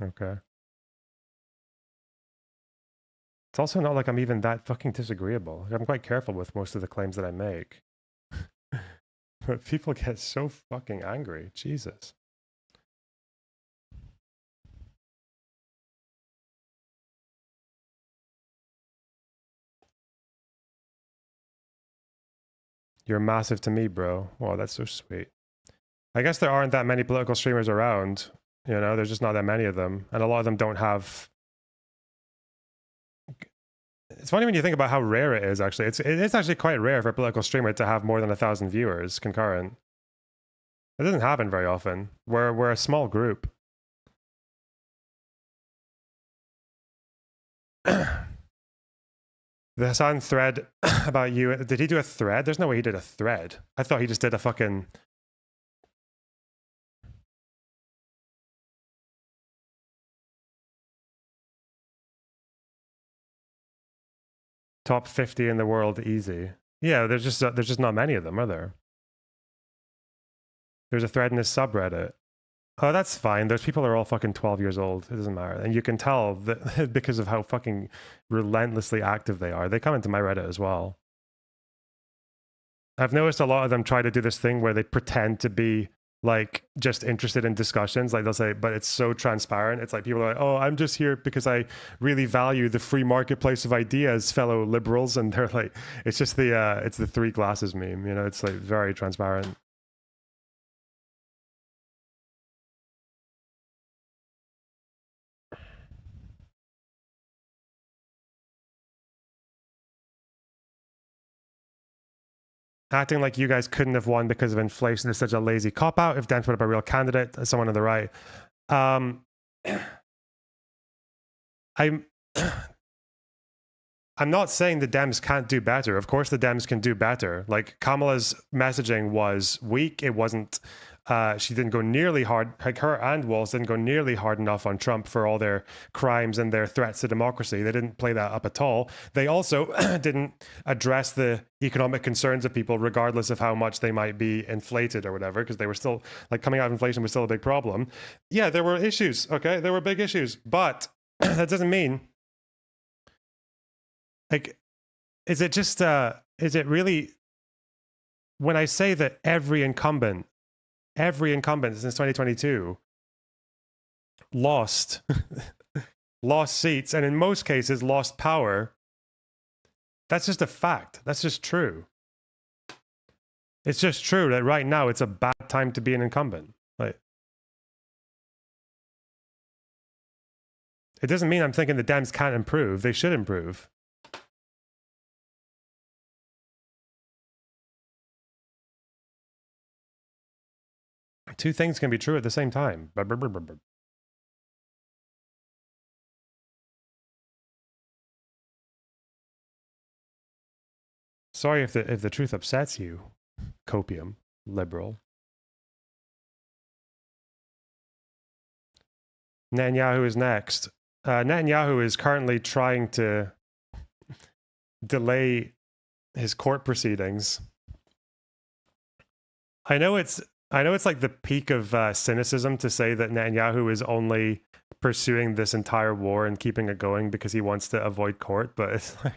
Okay. It's also not like I'm even that fucking disagreeable. I'm quite careful with most of the claims that I make. But people get so fucking angry. Jesus. You're massive to me, bro. Wow, that's so sweet. I guess there aren't that many political streamers around. You know, there's just not that many of them. And a lot of them don't have... It's funny when you think about how rare it is. Actually, it's actually quite rare for a political streamer to have more than 1,000 viewers concurrent. It doesn't happen very often. We're a small group. The Hassan thread about you. Did he do a thread? There's no way he did a thread. I thought he just did a fucking. Top 50 in the world easy. Yeah, there's just not many of them, are there? There's a thread in his subreddit. Oh, that's fine. Those people are all fucking 12 years old. It doesn't matter. And you can tell that because of how fucking relentlessly active they are. They come into my Reddit as well. I've noticed a lot of them try to do this thing where they pretend to be like just interested in discussions. Like they'll say, but it's so transparent. It's like people are like, oh, I'm just here because I really value the free marketplace of ideas, fellow liberals. And they're like, it's just it's the 3 glasses meme. You know, it's like very transparent. Acting like you guys couldn't have won because of inflation is such a lazy cop-out. If Dent would have been a real candidate, someone on the right. I'm not saying the Dems can't do better. Of course the Dems can do better. Like Kamala's messaging was weak. It wasn't, she didn't go nearly hard, like her and Walz didn't go nearly hard enough on Trump for all their crimes and their threats to democracy. They didn't play that up at all. They also didn't address the economic concerns of people, regardless of how much they might be inflated or whatever, because they were still, like, coming out of inflation was still a big problem. Yeah, there were issues, okay? There were big issues, but that doesn't mean, like, is it really, when I say that every incumbent since 2022 lost seats, and in most cases lost power, that's just a fact. That's just true. It's just true that right now it's a bad time to be an incumbent. Like, it doesn't mean I'm thinking the Dems can't improve. They should improve. Two things can be true at the same time. Sorry if the truth upsets you, copium, liberal. Netanyahu is next. Netanyahu is currently trying to delay his court proceedings. I know it's like the peak of cynicism to say that Netanyahu is only pursuing this entire war and keeping it going because he wants to avoid court, but it's like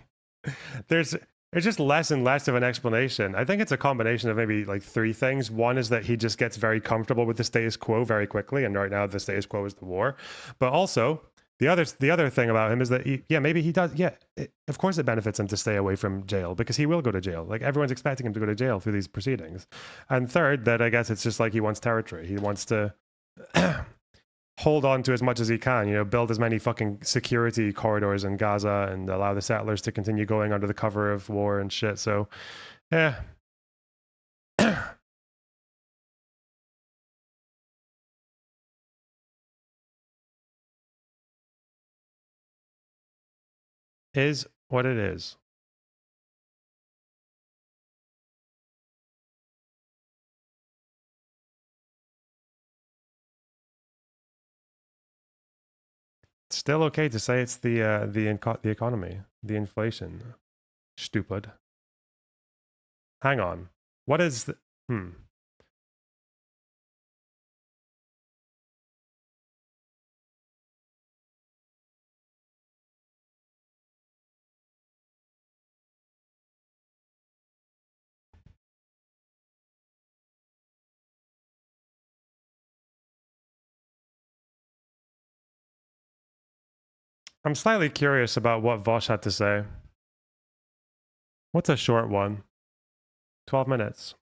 there's just less and less of an explanation. I think it's a combination of maybe like 3 things. One is that he just gets very comfortable with the status quo very quickly, and right now the status quo is the war. But also the other thing about him is that maybe he does. Yeah, of course it benefits him to stay away from jail because he will go to jail. Like everyone's expecting him to go to jail through these proceedings. And third, that I guess it's just like he wants territory. He wants to hold on to as much as he can, you know, build as many fucking security corridors in Gaza and allow the settlers to continue going under the cover of war and shit. So, yeah. Is what it is. It's still okay to say it's the economy, the inflation. Stupid. Hang on. What is the I'm slightly curious about what Vosh had to say. What's a short one? 12 minutes.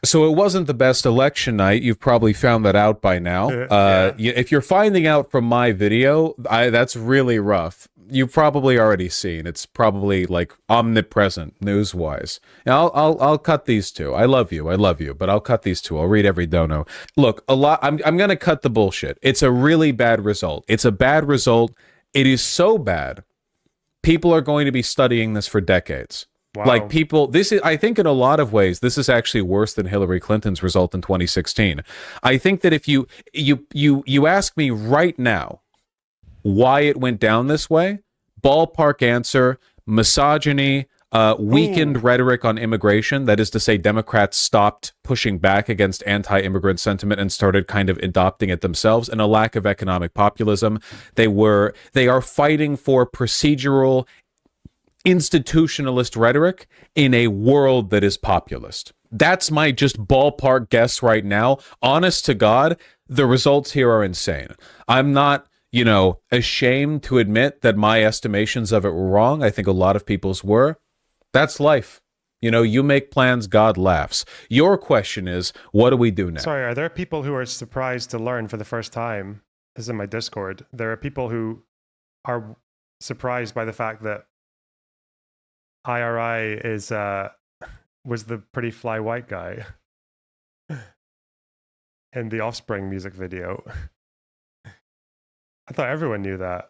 So it wasn't the best election night. You've probably found that out by now.
Yeah.
If you're finding out from my video, that's really rough. you've probably already seen. It's probably like omnipresent news-wise. Now, I'll cut these two. I love you, but I'll cut these two. I'll read every dono. Look, I'm gonna cut the bullshit. It's a really bad result. It's a bad result. It is so bad. People are going to be studying this for decades.
Wow.
Like people, I think in a lot of ways, this is actually worse than Hillary Clinton's result in 2016. I think that if you ask me right now why it went down this way, ballpark answer, misogyny, weakened rhetoric on immigration. That is to say, Democrats stopped pushing back against anti-immigrant sentiment and started kind of adopting it themselves, and a lack of economic populism. They are fighting for procedural, institutionalist rhetoric in a world that is populist. That's my just ballpark guess right now. Honest to God, the results here are insane. I'm not, ashamed to admit that my estimations of it were wrong. I think a lot of people's were. That's life. You make plans, God laughs. Your question is, what do we do now?
Sorry, are there people who are surprised to learn for the first time? This is in my Discord. There are people who are surprised by the fact that IRI was the pretty fly white guy in the Offspring music video. I thought everyone knew that.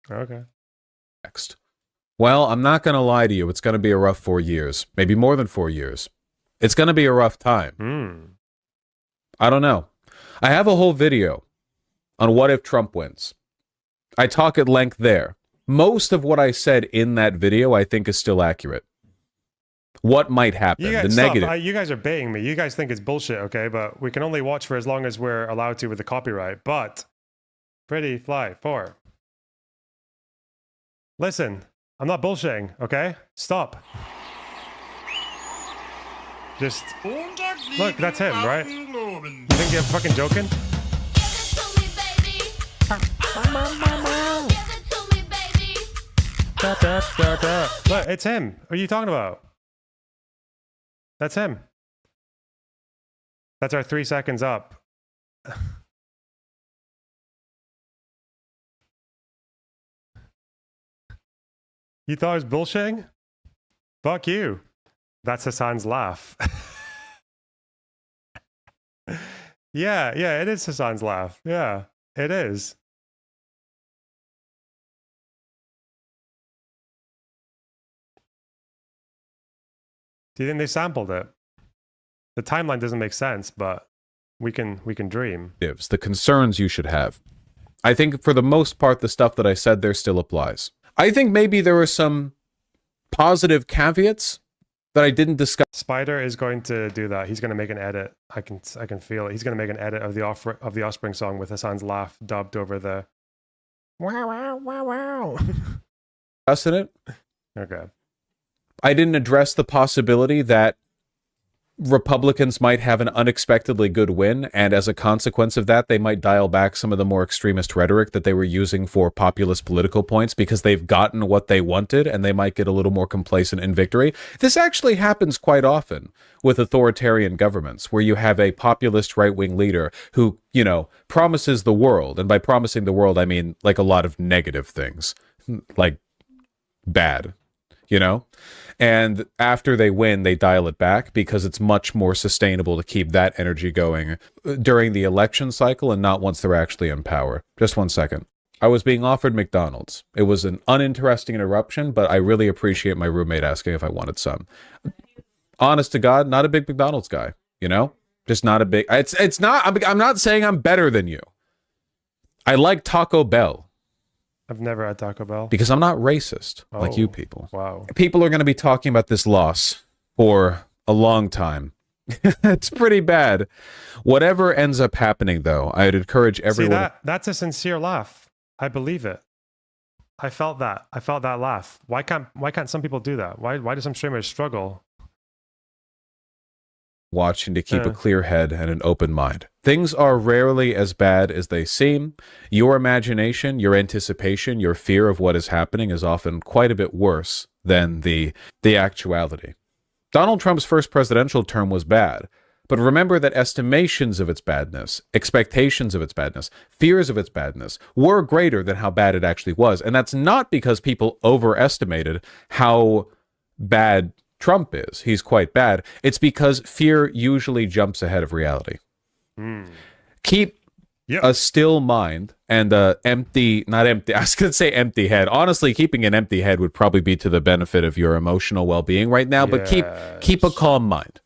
Okay.
Next. Well, I'm not going to lie to you. It's going to be a rough 4 years, maybe more than 4 years. It's going to be a rough time. I don't know. I have a whole video on what if Trump wins. I talk at length there. Most of what I said in that video, I think, is still accurate. What might happen? The negative.
You guys are baiting me. You guys think it's bullshit, okay? But we can only watch for as long as we're allowed to with the copyright. But Pretty Fly 4. Listen, I'm not bullshitting, okay? Stop. Just look, that's him, right? You think you're fucking joking? Look, it's him. What are you talking about? That's him. That's our 3 seconds up. You thought I was bullshitting? Fuck you. That's Hassan's laugh. Yeah, it is Hassan's laugh. Yeah, it is. Do you think they sampled it? The timeline doesn't make sense, but we can dream.
The concerns you should have. I think for the most part, the stuff that I said there still applies. I think maybe there were some positive caveats that I didn't discuss.
Spider is going to do that. He's going to make an edit. I can feel it. He's going to make an edit of the Offspring song with Hassan's laugh dubbed over the wow wow wow wow.
Discussing it.
Okay.
I didn't address the possibility that Republicans might have an unexpectedly good win, and as a consequence of that, they might dial back some of the more extremist rhetoric that they were using for populist political points because they've gotten what they wanted, and they might get a little more complacent in victory. This actually happens quite often with authoritarian governments, where you have a populist right-wing leader who, promises the world, and by promising the world, I mean like a lot of negative things, like bad, And after they win, they dial it back because it's much more sustainable to keep that energy going during the election cycle and not once they're actually in power. Just 1 second. I was being offered McDonald's. It was an uninteresting interruption, but I really appreciate my roommate asking if I wanted some. Honest to God, not a big McDonald's guy, Just not a big... It's not... I'm not saying I'm better than you. I like Taco Bell.
I've never had Taco Bell.
Because I'm not racist like you people.
Wow.
People are going to be talking about this loss for a long time. It's pretty bad. Whatever ends up happening, though, I'd encourage everyone...
See, that's a sincere laugh. I believe it. I felt that. I felt that laugh. Why can't some people do that? Why do some streamers struggle?
Watching to keep a clear head and an open mind. Things are rarely as bad as they seem. Your imagination, your anticipation, your fear of what is happening is often quite a bit worse than the actuality. Donald Trump's first presidential term was bad, But remember that estimations of its badness, expectations of its badness, fears of its badness were greater than how bad it actually was. And that's not because people overestimated how bad Trump is. He's quite bad. It's because fear usually jumps ahead of reality. Keep a still mind and not empty, I was going to say empty head. Honestly, keeping an empty head would probably be to the benefit of your emotional well-being right now, but keep a calm mind.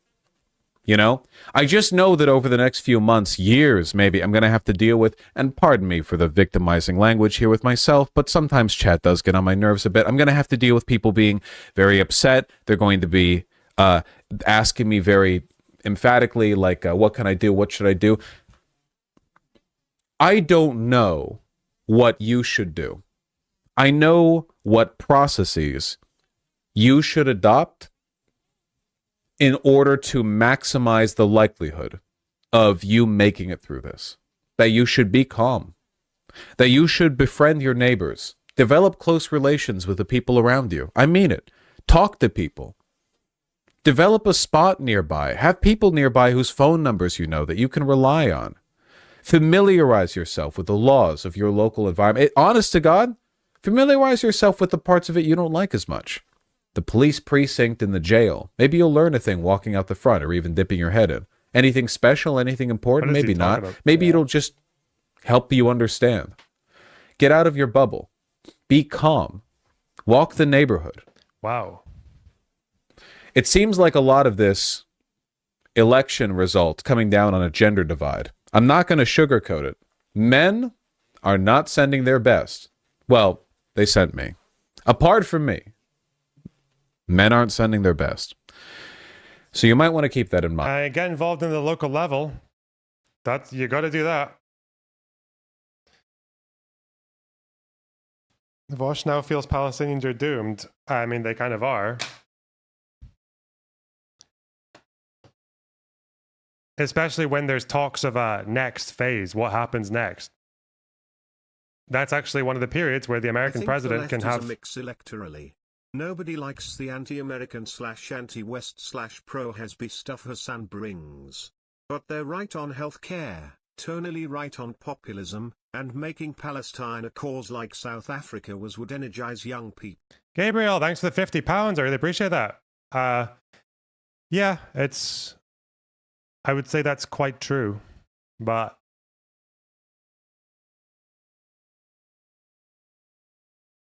You know, I just know that over the next few months, years, maybe, I'm going to have to deal with, and pardon me for the victimizing language here with myself, but sometimes chat does get on my nerves a bit. I'm going to have to deal with people being very upset. They're going to be asking me very emphatically, like, what can I do? What should I do? I don't know what you should do. I know what processes you should adopt in order to maximize the likelihood of you making it through this. That you should be calm. That you should befriend your neighbors. Develop close relations with the people around you. I mean it. Talk to people. Develop a spot nearby. Have people nearby whose phone numbers you know that you can rely on. Familiarize yourself with the laws of your local environment. Honest to God, familiarize yourself with the parts of it you don't like as much. The police precinct and the jail. Maybe you'll learn a thing walking out the front or even dipping your head in. Anything special, anything important? Maybe not. Maybe it'll just help you understand. Get out of your bubble. Be calm. Walk the neighborhood.
Wow.
It seems like a lot of this election result coming down on a gender divide. I'm not going to sugarcoat it. Men are not sending their best. Well, they sent me. Apart from me, men aren't sending their best. So you might want to keep that in mind.
Get involved in the local level. You got to do that. Vosh now feels Palestinians are doomed. I mean, they kind of are. Especially when there's talks of a next phase. What happens next? That's actually one of the periods where the American president can have...
a mix electorally. Nobody likes the anti-American / anti-West / pro-Hezbollah stuff Hassan brings. But they're right on healthcare, tonally right on populism, and making Palestine a cause like South Africa would energize young people.
Gabriel, thanks for the £50. I really appreciate that. Yeah, I would say that's quite true, but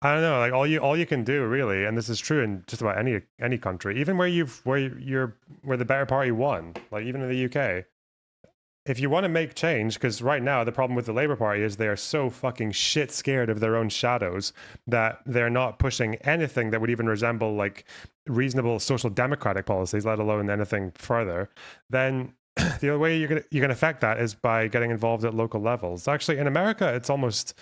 I don't know. Like all you can do really, and this is true in just about any country, even where the better party won, like even in the UK. If you want to make change, because right now the problem with the Labour Party is they are so fucking shit scared of their own shadows that they're not pushing anything that would even resemble like reasonable social democratic policies, let alone anything further. Then the only way you can affect that is by getting involved at local levels. Actually, in America, it's almost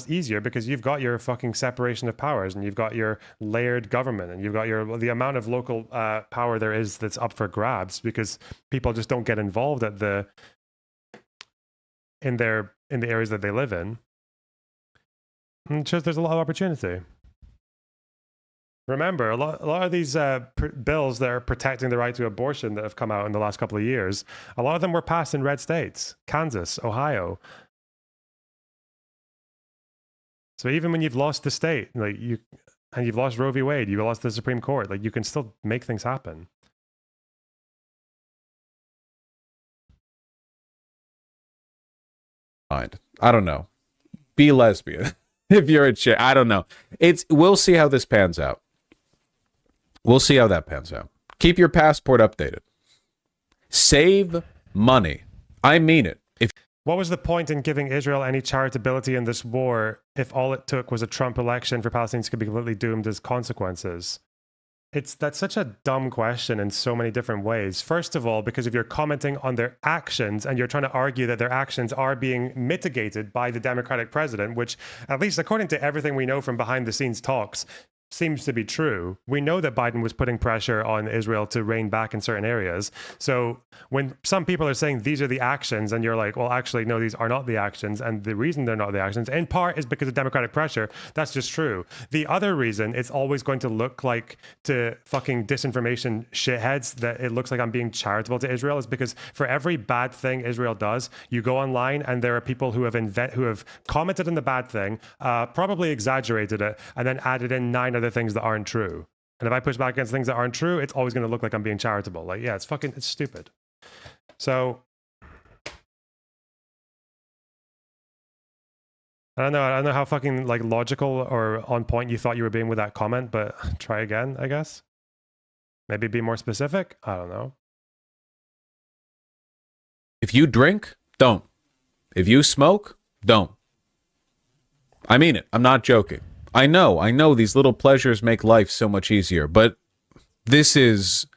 easier because you've got your fucking separation of powers and you've got your layered government and you've got the amount of local power there is that's up for grabs because people just don't get involved in the areas that they live in. And it shows there's a lot of opportunity. Remember, a lot of these bills that are protecting the right to abortion that have come out in the last couple of years, a lot of them were passed in red states, Kansas, Ohio. So even when you've lost the state, and you've lost Roe v. Wade, you lost the Supreme Court, like you can still make things happen.
I don't know. Be lesbian if you're a chick. I don't know. We'll see how this pans out. We'll see how that pans out. Keep your passport updated. Save money. I mean it.
What was the point in giving Israel any charitability in this war if all it took was a Trump election for Palestinians to be completely doomed as consequences? That's such a dumb question in so many different ways. First of all, because if you're commenting on their actions and you're trying to argue that their actions are being mitigated by the Democratic president, which, at least according to everything we know from behind the scenes talks, seems to be true. We know that Biden was putting pressure on Israel to rein back in certain areas. So when some people are saying these are the actions, and you're like, well, actually, no, these are not the actions. And the reason they're not the actions, in part, is because of Democratic pressure. That's just true. The other reason it's always going to look like to fucking disinformation shitheads that it looks like I'm being charitable to Israel is because for every bad thing Israel does, you go online and there are people who have commented on the bad thing, probably exaggerated it, and then added in 9 other things that aren't true. And if I push back against things that aren't true, it's always going to look like I'm being charitable. Like, yeah, it's stupid. So I don't know how fucking like logical or on point you thought you were being with that comment, but try again, I guess. Maybe be more specific. I don't know.
If you drink, don't. If you smoke, don't. I mean it. I'm not joking. I know these little pleasures make life so much easier, but this is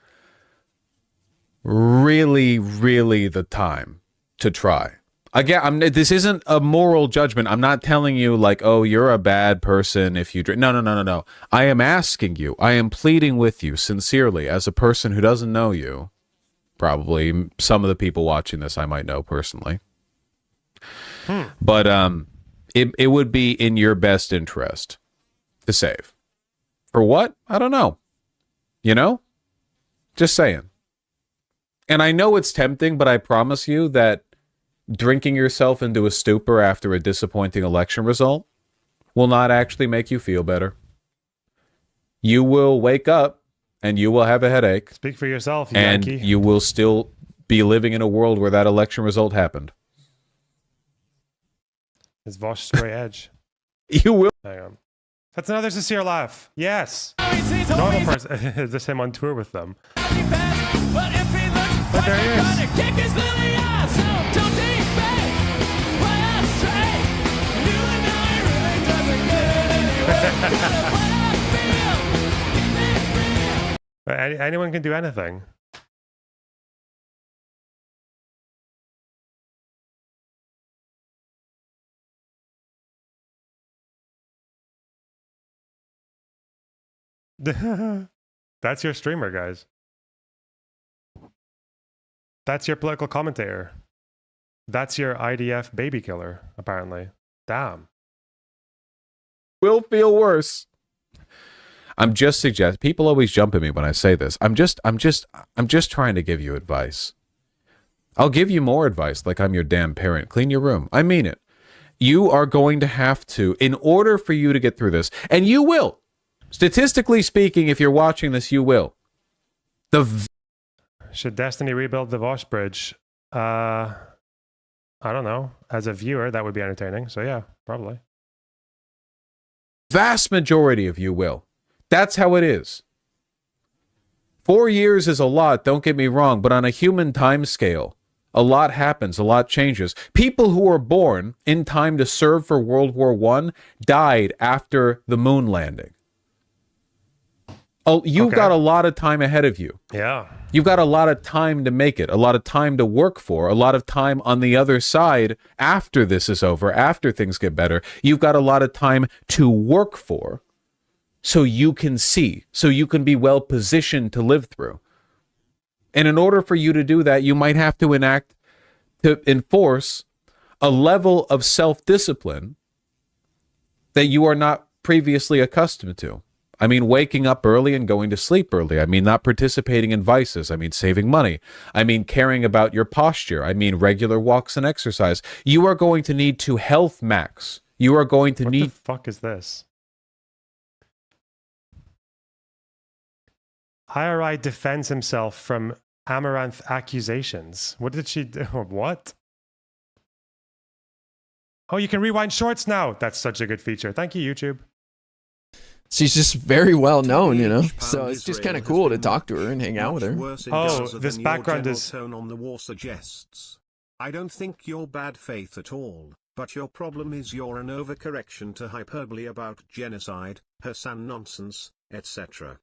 really, really the time to try. Again, this isn't a moral judgment. I'm not telling you like, oh, you're a bad person if you drink. No. I am asking you. I am pleading with you sincerely as a person who doesn't know you. Probably some of the people watching this I might know personally. But it would be in your best interest to save. For what? I don't know. You know? Just saying. And I know it's tempting, but I promise you that drinking yourself into a stupor after a disappointing election result will not actually make you feel better. You will wake up and you will have a headache.
Speak for yourself,
and
Yankee.
You will still be living in a world where that election result happened.
Is Vosh straight edge?
You will.
Hang on. That's another sincere laugh. Yes. Normal person. Is this him on tour with them? But there he is. But anyone can do anything. That's your streamer, guys. That's your political commentator. That's your IDF baby killer, apparently. Damn.
Will feel worse. I'm just suggesting. People always jump at me when I say this. I'm just trying to give you advice. I'll give you more advice, like I'm your damn parent. Clean your room. I mean it. You are going to have to, in order for you to get through this, and you will. Statistically speaking, if you're watching this, you will.
Should Destiny rebuild the Vosh bridge? I don't know. As a viewer, that would be entertaining. So yeah, probably.
Vast majority of you will. That's how it is. 4 years is a lot, don't get me wrong, but on a human time scale, a lot happens, a lot changes. People who were born in time to serve for World War I died after the moon landing. Oh, you've got a lot of time ahead of you.
Yeah.
You've got a lot of time to make it, a lot of time to work for, a lot of time on the other side after this is over, after things get better. You've got a lot of time to work for so you can see, so you can be well positioned to live through. And in order for you to do that, you might have to enforce a level of self-discipline that you are not previously accustomed to. I mean, waking up early and going to sleep early. I mean, not participating in vices. I mean, saving money. I mean, caring about your posture. I mean, regular walks and exercise. You are going to need to health max. You are going to need...
What the fuck is this? IRI defends himself from Amaranth accusations. What did she do? What? Oh, you can rewind shorts now. That's such a good feature. Thank you, YouTube.
She's just very well known, you know, so it's just kind of cool to talk to her and hang out with her.
Oh, this background is...
tone on the war suggests. I don't think you're bad faith at all, but your problem is you're an overcorrection to hyperbole about genocide, Hassan nonsense, etc.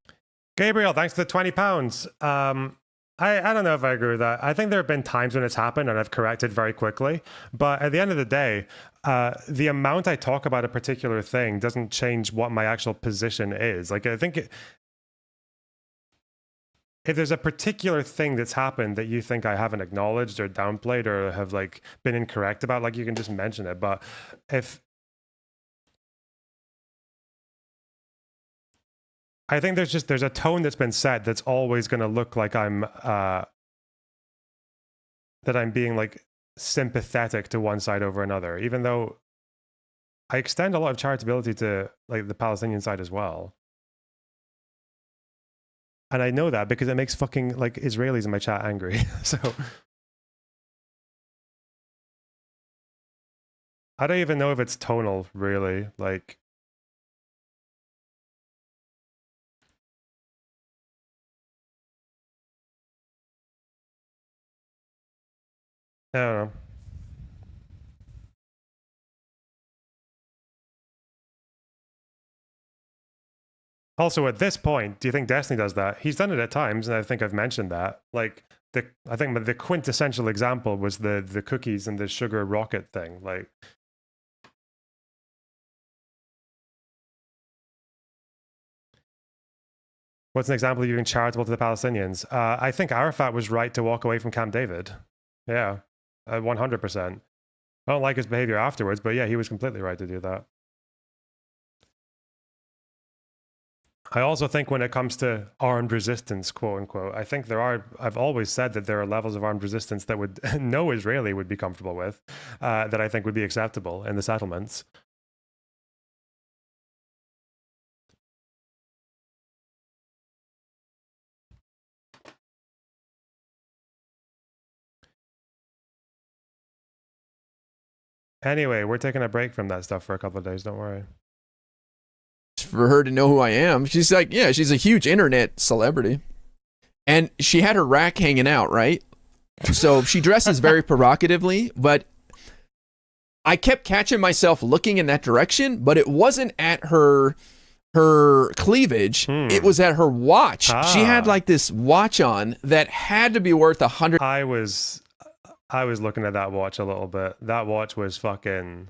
Gabriel, thanks for the £20. I don't know if I agree with that. I think there have been times when it's happened and I've corrected very quickly. But at the end of the day, the amount I talk about a particular thing doesn't change what my actual position is. Like, I think if there's a particular thing that's happened that you think I haven't acknowledged or downplayed or have like been incorrect about, like, you can just mention it. But if I think there's a tone that's been set that's always going to look like that I'm being like sympathetic to one side over another, even though I extend a lot of charitability to like the Palestinian side as well. And I know that because it makes fucking like Israelis in my chat angry. So I don't even know if it's tonal, really. Like, I don't know. Also, at this point, do you think Destiny does that? He's done it at times, and I think I've mentioned that. Like, I think the quintessential example was the cookies and the sugar rocket thing. Like, what's an example of you being charitable to the Palestinians? I think Arafat was right to walk away from Camp David. Yeah, 100%. I don't like his behavior afterwards, but yeah, he was completely right to do that. I also think when it comes to armed resistance, quote unquote, I think I've always said that there are levels of armed resistance that no Israeli would be comfortable with, that I think would be acceptable in the settlements. Anyway, we're taking a break from that stuff for a couple of days, don't worry.
For her to know who I am. She's like, yeah, she's a huge internet celebrity. And she had her rack hanging out, right? So she dresses very provocatively, but I kept catching myself looking in that direction, but it wasn't at her cleavage. It was at her watch. She had like this watch on that had to be worth $100.
I was looking at that watch a little bit. That watch was fucking...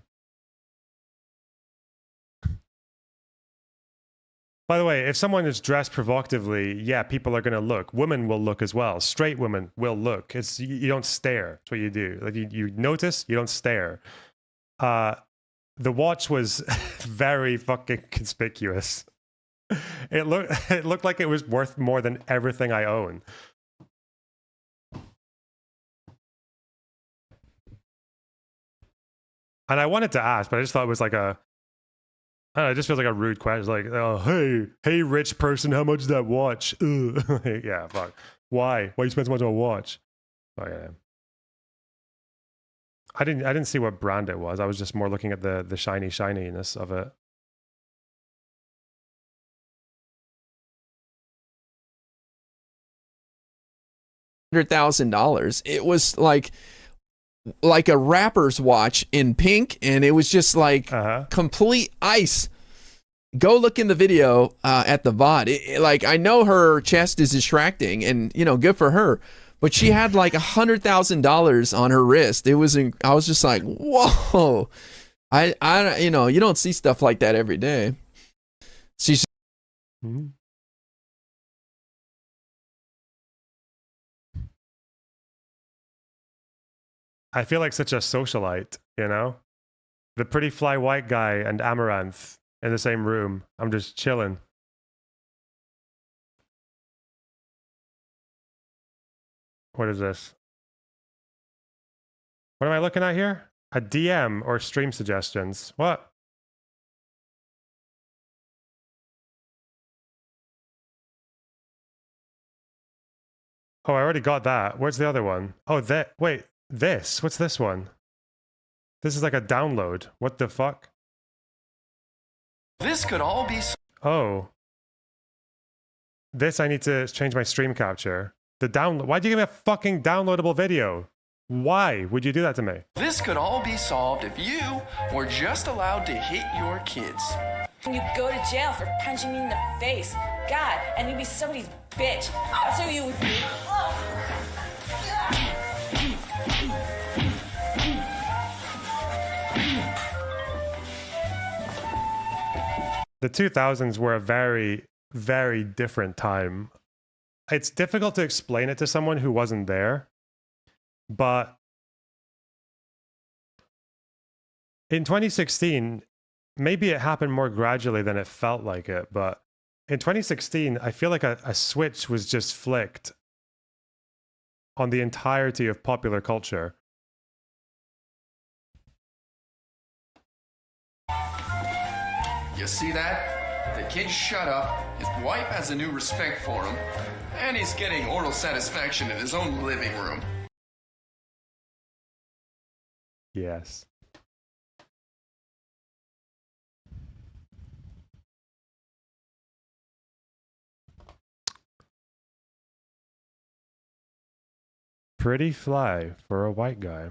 By the way, if someone is dressed provocatively, yeah, people are going to look. Women will look as well. Straight women will look. You don't stare. That's what you do. Like you notice, you don't stare. The watch was very fucking conspicuous. It looked like it was worth more than everything I own. And I wanted to ask, but I just thought it was like I don't know, it just feels like a rude question. Like, oh, hey, rich person, how much is that watch? Yeah, fuck. Why you spend so much on a watch? Oh yeah. I didn't see what brand it was. I was just more looking at the shininess of it.
$100,000. It was like a rapper's watch in pink, and it was just like complete ice. Go look in the video at the VOD. Like, I know her chest is distracting, and good for her, but she had like $100,000 on her wrist. I was just like, whoa. I you don't see stuff like that every day. She's.
Mm-hmm. I feel like such a socialite, The pretty fly white guy and Amaranth in the same room. I'm just chilling. What is this? What am I looking at here? A DM or stream suggestions. What? Oh, I already got that. Where's the other one? Oh, wait. This? What's this one? This is like a download. What the fuck?
This could all be...
Oh. This I need to change my stream capture. Why'd you give me a fucking downloadable video? Why would you do that to me?
This could all be solved if you were just allowed to hit your kids.
You go to jail for punching me in the face. God, and you'd be somebody's bitch. That's who you would be.
The 2000s were a very, very different time. It's difficult to explain it to someone who wasn't there, but in 2016, maybe it happened more gradually than it felt like it, but in 2016, I feel like a switch was just flicked on the entirety of popular culture.
You see that? The kid shut up, his wife has a new respect for him, and he's getting oral satisfaction in his own living room.
Yes. Pretty fly for a white guy.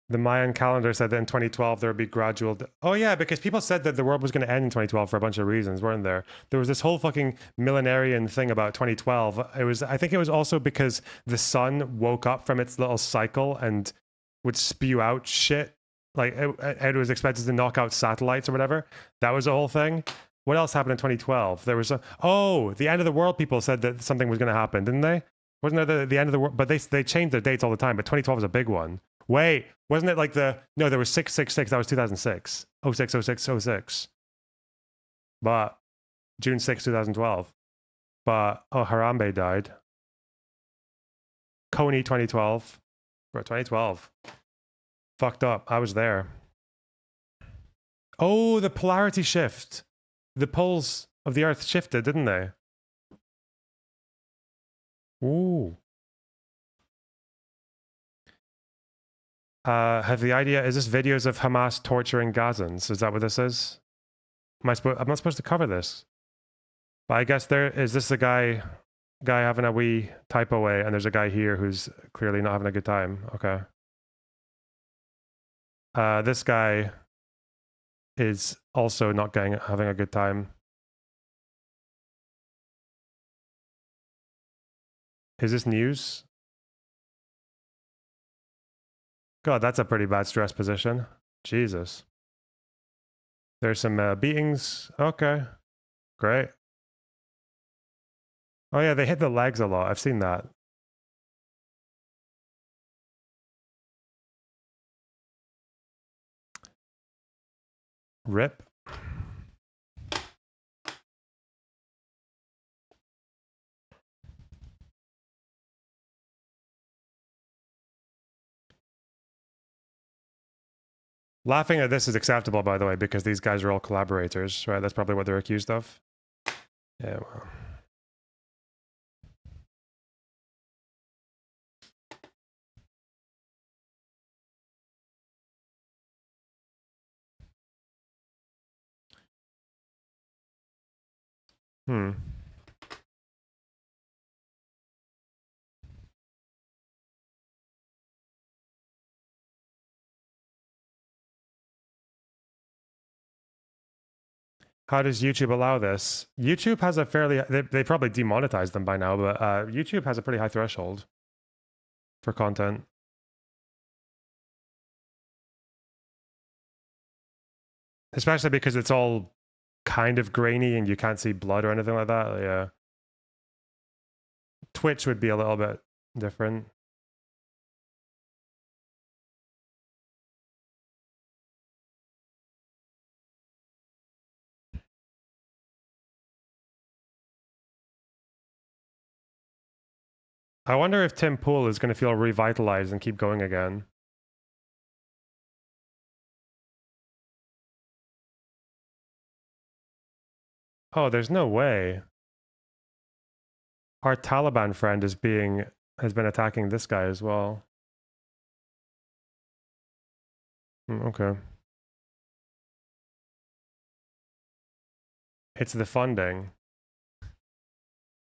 The Mayan calendar said that in 2012 there would be gradual. Oh yeah, because people said that the world was going to end in 2012 for a bunch of reasons, weren't there? There was this whole fucking millenarian thing about 2012. I think it was also because the sun woke up from its little cycle and would spew out shit. Like it was expected to knock out satellites or whatever. That was the whole thing. What else happened in 2012? There was the end of the world. People said that something was going to happen, didn't they? Wasn't there the end of the world? But they change their dates all the time. But 2012 was a big one. Wait, wasn't it like there was 666, that was 2006. 06. But June 6, 2012. But Harambe died. Coney 2012. Bro, 2012. Fucked up. I was there. Oh, the polarity shift. The poles of the earth shifted, didn't they? Ooh. Have the idea, is this videos of Hamas torturing Gazans? Is that what this is? I'm not supposed to cover this. But I guess is this the guy having a wee typo away, and there's a guy here who's clearly not having a good time. Okay. This guy is also not having a good time. Is this news? God, that's a pretty bad stress position. Jesus. There's some beatings. Okay. Great. Oh yeah, they hit the legs a lot. I've seen that. Rip. Laughing at this is acceptable, by the way, because these guys are all collaborators, right? That's probably what they're accused of. Yeah, well. How does YouTube allow this? YouTube has a fairly... They probably demonetized them by now, but YouTube has a pretty high threshold for content. Especially because it's all kind of grainy and you can't see blood or anything like that. Yeah. Twitch would be a little bit different. I wonder if Tim Pool is going to feel revitalized and keep going again. Oh, there's no way. Our Taliban friend has been attacking this guy as well. Okay. It's the funding.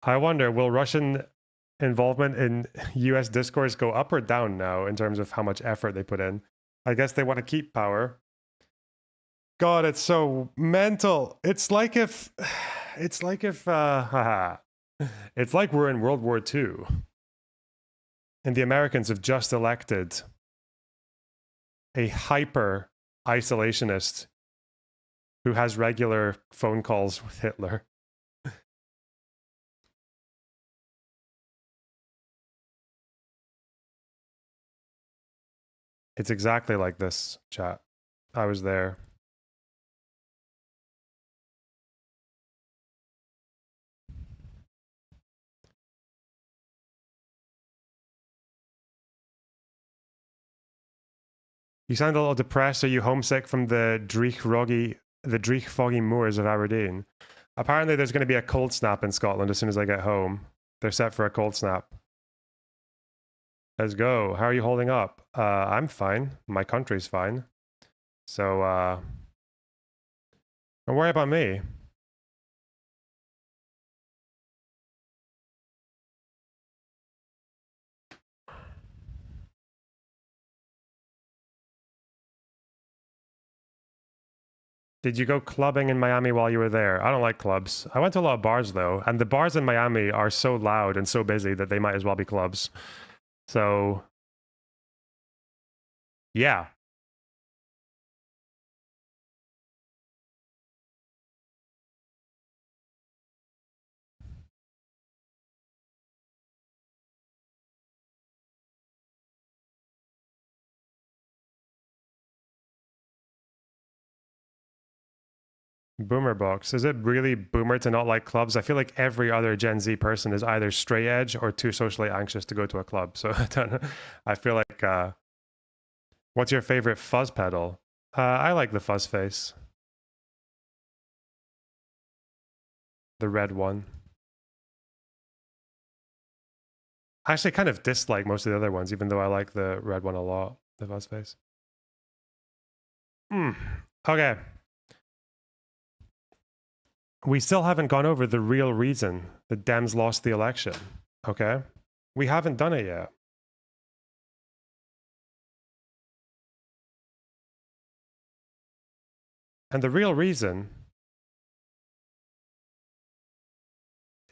I wonder, will Russian involvement in US discourse go up or down now in terms of how much effort they put in? I guess they want to keep power. God, it's so mental. It's like if it's like we're in World War II and the Americans have just elected a hyper isolationist who has regular phone calls with Hitler. It's exactly like this, chat. I was there. You sound a little depressed. Are you homesick from the Dreich foggy moors of Aberdeen? Apparently there's going to be a cold snap in Scotland as soon as I get home. They're set for a cold snap. Let's go. How are you holding up? I'm fine. My country's fine. So, don't worry about me. Did you go clubbing in Miami while you were there? I don't like clubs. I went to a lot of bars though, and the bars in Miami are so loud and so busy that they might as well be clubs. So, yeah. Boomer box. Is it really boomer to not like clubs? I feel like every other Gen Z person is either straight edge or too socially anxious to go to a club. So I don't know. I feel like, what's your favorite fuzz pedal? I like the fuzz face. The red one. I actually kind of dislike most of the other ones, even though I like the red one a lot, the fuzz face. Okay. We still haven't gone over the real reason the Dems lost the election, okay? We haven't done it yet. And the real reason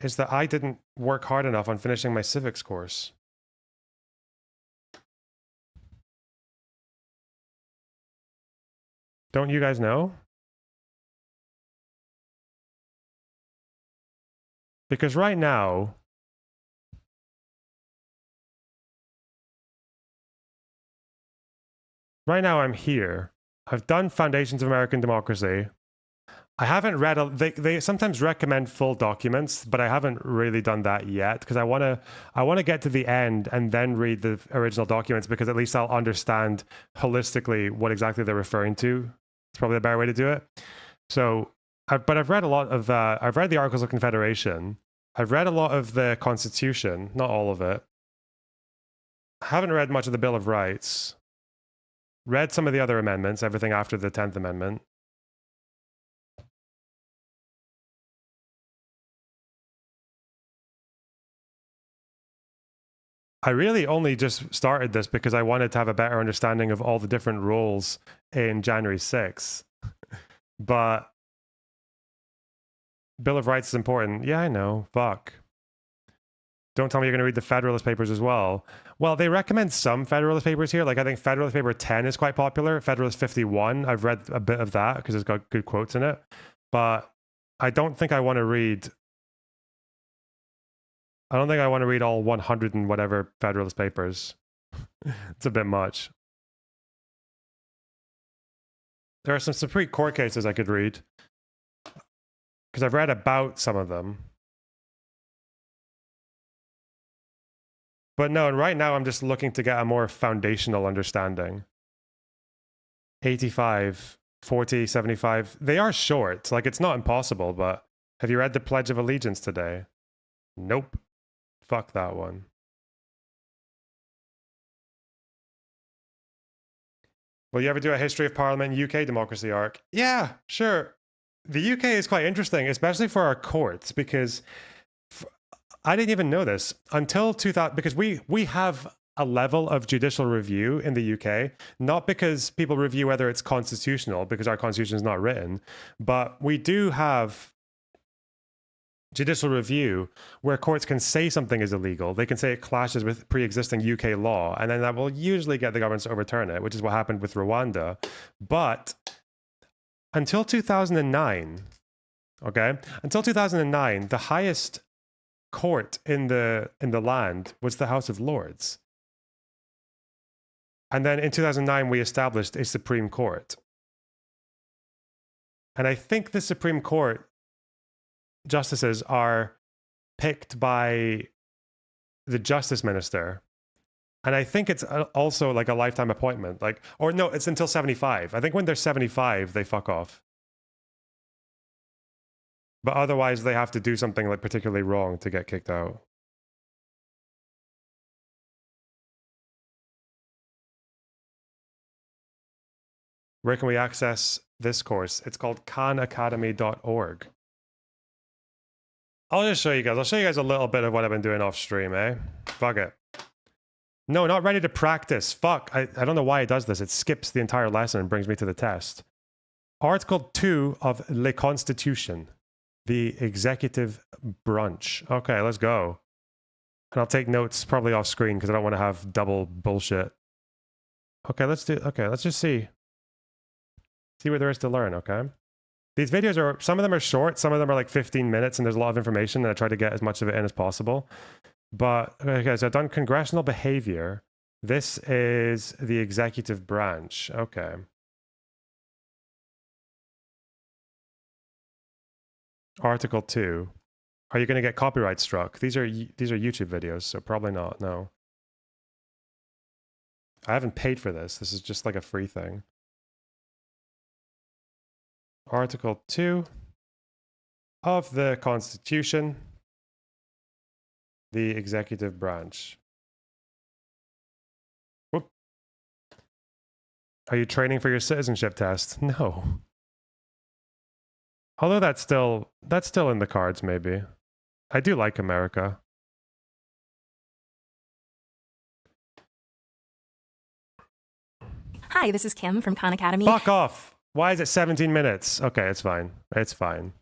is that I didn't work hard enough on finishing my civics course. Don't you guys know? Because right now, I'm here. I've done Foundations of American Democracy. I haven't read, they sometimes recommend full documents, but I haven't really done that yet because I want to get to the end and then read the original documents because at least I'll understand holistically what exactly they're referring to. It's probably a better way to do it. So, but I've read a lot of, I've read the Articles of Confederation. I've read a lot of the Constitution, not all of it. I haven't read much of the Bill of Rights. Read some of the other amendments, everything after the 10th Amendment. I really only just started this because I wanted to have a better understanding of all the different roles in January 6th. But Bill of Rights is important. Yeah, I know. Fuck. Don't tell me you're going to read the Federalist Papers as well. Well, they recommend some Federalist Papers here. Like, I think Federalist Paper 10 is quite popular. Federalist 51, I've read a bit of that because it's got good quotes in it. But I don't think I want to read... I don't think I want to read all 100 and whatever Federalist Papers. It's a bit much. There are some Supreme Court cases I could read. Because I've read about some of them. But no, and right now I'm just looking to get a more foundational understanding. 85, 40, 75. They are short. Like, it's not impossible, but have you read the Pledge of Allegiance today? Nope. Fuck that one. Will you ever do a history of Parliament UK democracy arc? Yeah, sure. The UK is quite interesting, especially for our courts, because I didn't even know this until 2000, because we have a level of judicial review in the UK, not because people review whether it's constitutional, because our constitution is not written, but we do have judicial review where courts can say something is illegal. They can say it clashes with pre-existing UK law, and then that will usually get the governments to overturn it, which is what happened with Rwanda. But until 2009, okay, until 2009, the highest court in the land was the House of Lords. And then in 2009, we established a Supreme Court. And I think the Supreme Court justices are picked by the justice minister. And I think it's also like a lifetime appointment. Like, or no, it's until 75. I think when they're 75, they fuck off. But otherwise, they have to do something like particularly wrong to get kicked out. Where can we access this course? It's called khanacademy.org. I'll just show you guys. I'll show you guys a little bit of what I've been doing off stream, eh? Fuck it. No, not ready to practice. Fuck. I don't know why it does this. It skips the entire lesson and brings me to the test. Article 2 of Le Constitution, the executive branch. Okay, let's go. And I'll take notes probably off screen because I don't want to have double bullshit. Okay, let's just see. See what there is to learn, okay? These videos are, some of them are short, some of them are like 15 minutes, and there's a lot of information, and I try to get as much of it in as possible. But, okay, so I've done congressional behavior. This is the executive branch. Okay. Article 2. Are you going to get copyright struck? These are YouTube videos, so probably not, no. I haven't paid for this. This is just like a free thing. Article 2 of the Constitution, the executive branch. Whoop. Are you training for your citizenship test? No. Although that's still in the cards, maybe. I do like America.
Hi, this is Kim from Khan Academy.
Fuck off! Why is it 17 minutes? Okay, it's fine. It's fine.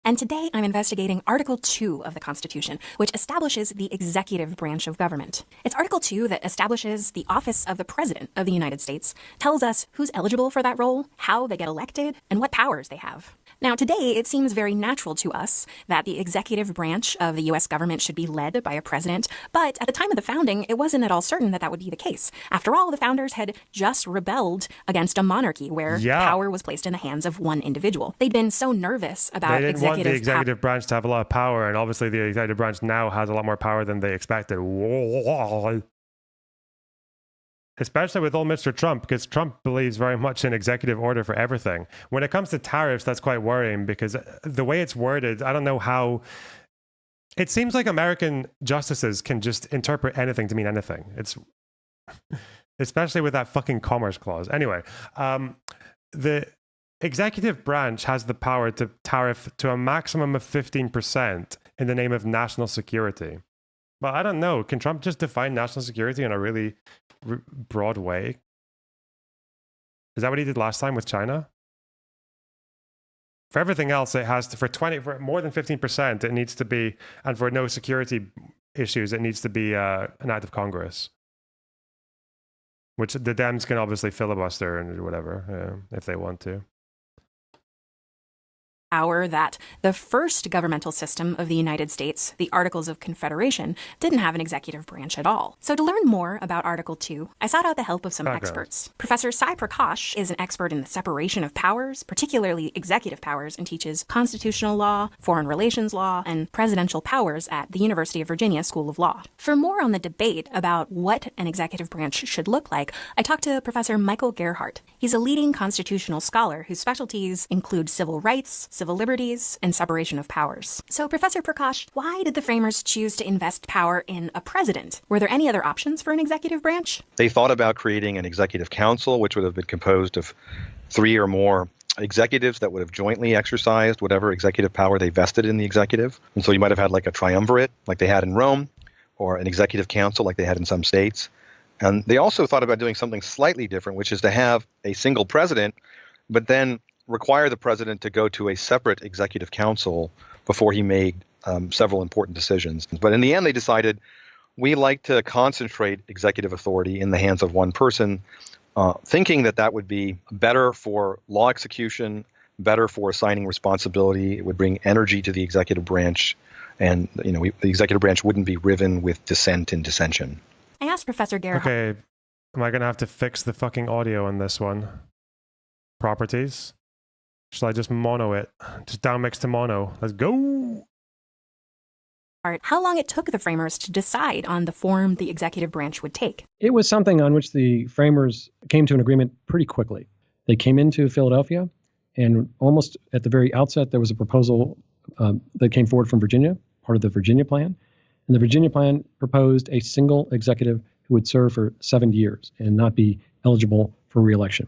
And today I'm investigating Article 2 of the Constitution, which establishes the executive branch of government. It's Article 2 that establishes the office of the President of the United States, tells us who's eligible for that role, how they get elected, and what powers they have. Now, today, it seems very natural to us that the executive branch of the U.S. government should be led by a president, but at the time of the founding, it wasn't at all certain that that would be the case. After all, the founders had just rebelled against a monarchy where power was placed in the hands of one individual. They'd been so nervous about
they didn't want the executive branch to have a lot of power, and obviously the executive branch now has a lot more power than they expected. Especially with old Mr. Trump, because Trump believes very much in executive order for everything. When it comes to tariffs, that's quite worrying because the way it's worded, I don't know how... It seems like American justices can just interpret anything to mean anything. It's... Especially with that fucking commerce clause. Anyway, the executive branch has the power to tariff to a maximum of 15% in the name of national security. But I don't know. Can Trump just define national security in a really broad way? Is that what he did last time with China? For everything else, it has to, for more than 15%, it needs to be, and for no security issues, it needs to be an act of Congress. Which the Dems can obviously filibuster and whatever, if they want to.
Power that the first governmental system of the United States, the Articles of Confederation, didn't have an executive branch at all. So to learn more about Article 2, I sought out the help of some experts. Professor Sai Prakash is an expert in the separation of powers, particularly executive powers, and teaches constitutional law, foreign relations law, and presidential powers at the University of Virginia School of Law. For more on the debate about what an executive branch should look like, I talked to Professor Michael Gerhardt. He's a leading constitutional scholar whose specialties include civil rights, civil liberties, and separation of powers. So, Professor Prakash, why did the framers choose to invest power in a president? Were there any other options for an executive branch?
They thought about creating an executive council, which would have been composed of 3 or more executives that would have jointly exercised whatever executive power they vested in the executive. And so you might have had like a triumvirate, like they had in Rome, or an executive council, like they had in some states. And they also thought about doing something slightly different, which is to have a single president, but then require the president to go to a separate executive council before he made several important decisions. But in the end, they decided we like to concentrate executive authority in the hands of one person, thinking that that would be better for law execution, better for assigning responsibility. It would bring energy to the executive branch, and the executive branch wouldn't be riven with dissent and dissension.
I asked Professor Gerhardt.
Okay, am I going to have to fix the fucking audio on this one? Properties? Shall I just mono it? Just downmix to mono. Let's go!
How long it took the framers to decide on the form the executive branch would take.
It was something on which the framers came to an agreement pretty quickly. They came into Philadelphia, and almost at the very outset, there was a proposal that came forward from Virginia, part of the Virginia plan. And the Virginia plan proposed a single executive who would serve for 7 years and not be eligible for re-election.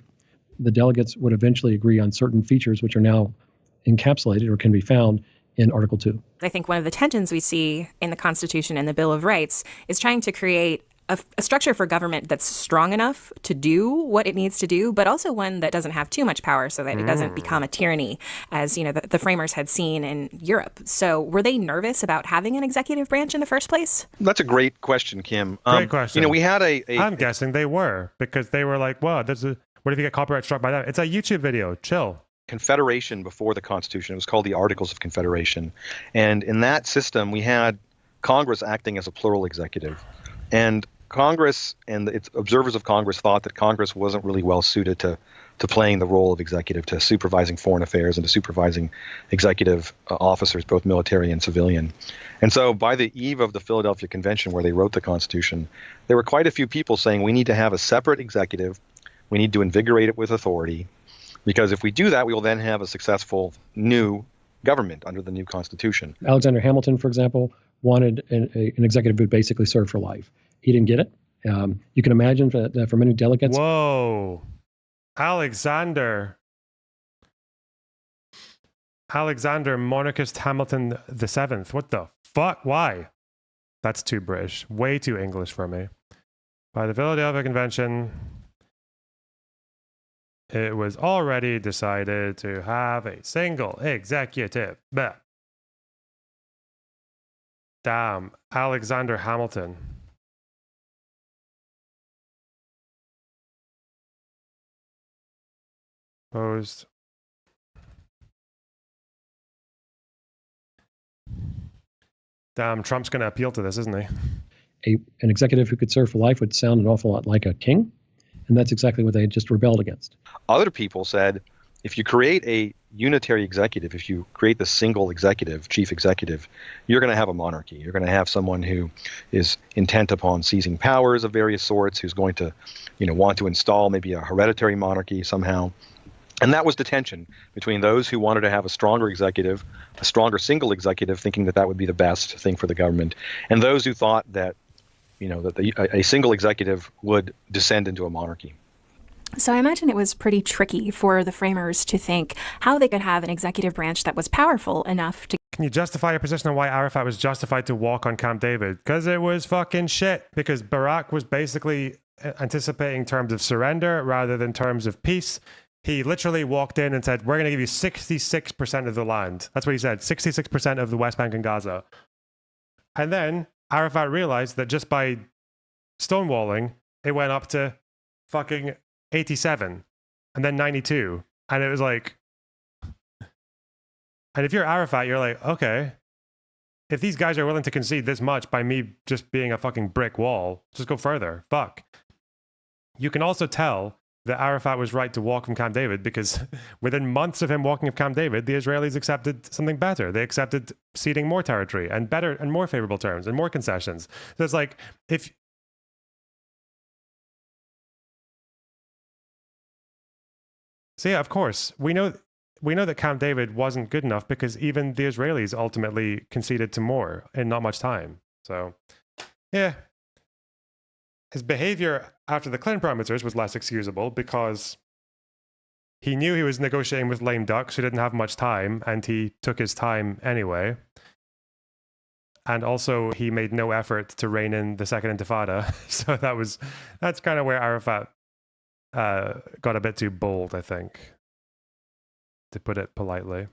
The delegates would eventually agree on certain features which are now encapsulated or can be found in Article 2.
I think one of the tensions we see in the Constitution and the Bill of Rights is trying to create a structure for government that's strong enough to do what it needs to do, but also one that doesn't have too much power so that it doesn't become a tyranny, as the framers had seen in Europe. So were they nervous about having an executive branch in the first place?
That's a great question, Kim.
Great question.
We had
I'm guessing they were, because they were like, well, what if you get copyright struck by that? It's a YouTube video. Chill.
Confederation before the Constitution. It was called the Articles of Confederation. And in that system, we had Congress acting as a plural executive. And Congress and its observers of Congress thought that Congress wasn't really well suited to playing the role of executive, to supervising foreign affairs and to supervising executive officers, both military and civilian. And so by the eve of the Philadelphia Convention, where they wrote the Constitution, there were quite a few people saying we need to have a separate executive. We need to invigorate it with authority. Because if we do that, we will then have a successful new government under the new Constitution.
Alexander Hamilton, for example, wanted an executive who would basically serve for life. He didn't get it. You can imagine that for many delegates.
Whoa. Alexander Monarchist Hamilton VII. What the fuck? Why? That's too British. Way too English for me. By the Philadelphia Convention, it was already decided to have a single executive. Bah. Damn, Alexander Hamilton. Opposed. Damn, Trump's going to appeal to this, isn't he?
An executive who could serve for life would sound an awful lot like a king. And that's exactly what they had just rebelled against.
Other people said, if you create a unitary executive, if you create the single executive, chief executive, you're going to have a monarchy. You're going to have someone who is intent upon seizing powers of various sorts, who's going to, want to install maybe a hereditary monarchy somehow. And that was the tension between those who wanted to have a stronger executive, a stronger single executive, thinking that that would be the best thing for the government, and those who thought that a single executive would descend into a monarchy.
So I imagine it was pretty tricky for the framers to think how they could have an executive branch that was powerful enough to...
Can you justify your position on why Arafat was justified to walk on Camp David? Because it was fucking shit. Because Barack was basically anticipating terms of surrender rather than terms of peace. He literally walked in and said, we're going to give you 66% of the land. That's what he said, 66% of the West Bank and Gaza. And then Arafat realized that just by stonewalling, it went up to fucking 87 and then 92. And it was like, and if you're Arafat, you're like, okay, if these guys are willing to concede this much by me just being a fucking brick wall, just go further. Fuck. You can also tell that Arafat was right to walk from Camp David because within months of him walking of Camp David, the Israelis accepted something better. They accepted ceding more territory and better and more favorable terms and more concessions. So it's like, So yeah, of course, we know that Camp David wasn't good enough because even the Israelis ultimately conceded to more in not much time. So yeah. His behavior after the Clinton parameters was less excusable because he knew he was negotiating with lame ducks who didn't have much time, and he took his time anyway. And also, he made no effort to rein in the Second Intifada. So that's kind of where Arafat got a bit too bold, I think, to put it politely.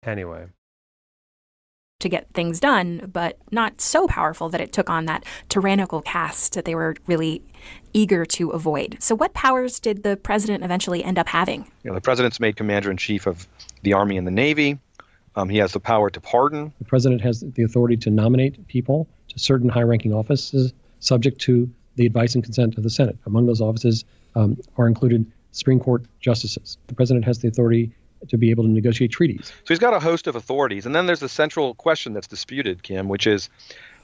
Anyway.
To get things done, but not so powerful that it took on that tyrannical cast that they were really eager to avoid. So what powers did the president eventually end up having?
The president's made commander-in-chief of the Army and the Navy. He has the power to pardon.
The president has the authority to nominate people to certain high-ranking offices subject to the advice and consent of the Senate. Among those offices are included Supreme Court justices. The president has the authority to be able to negotiate treaties.
So he's got a host of authorities. And then there's the central question that's disputed, Kim, which is,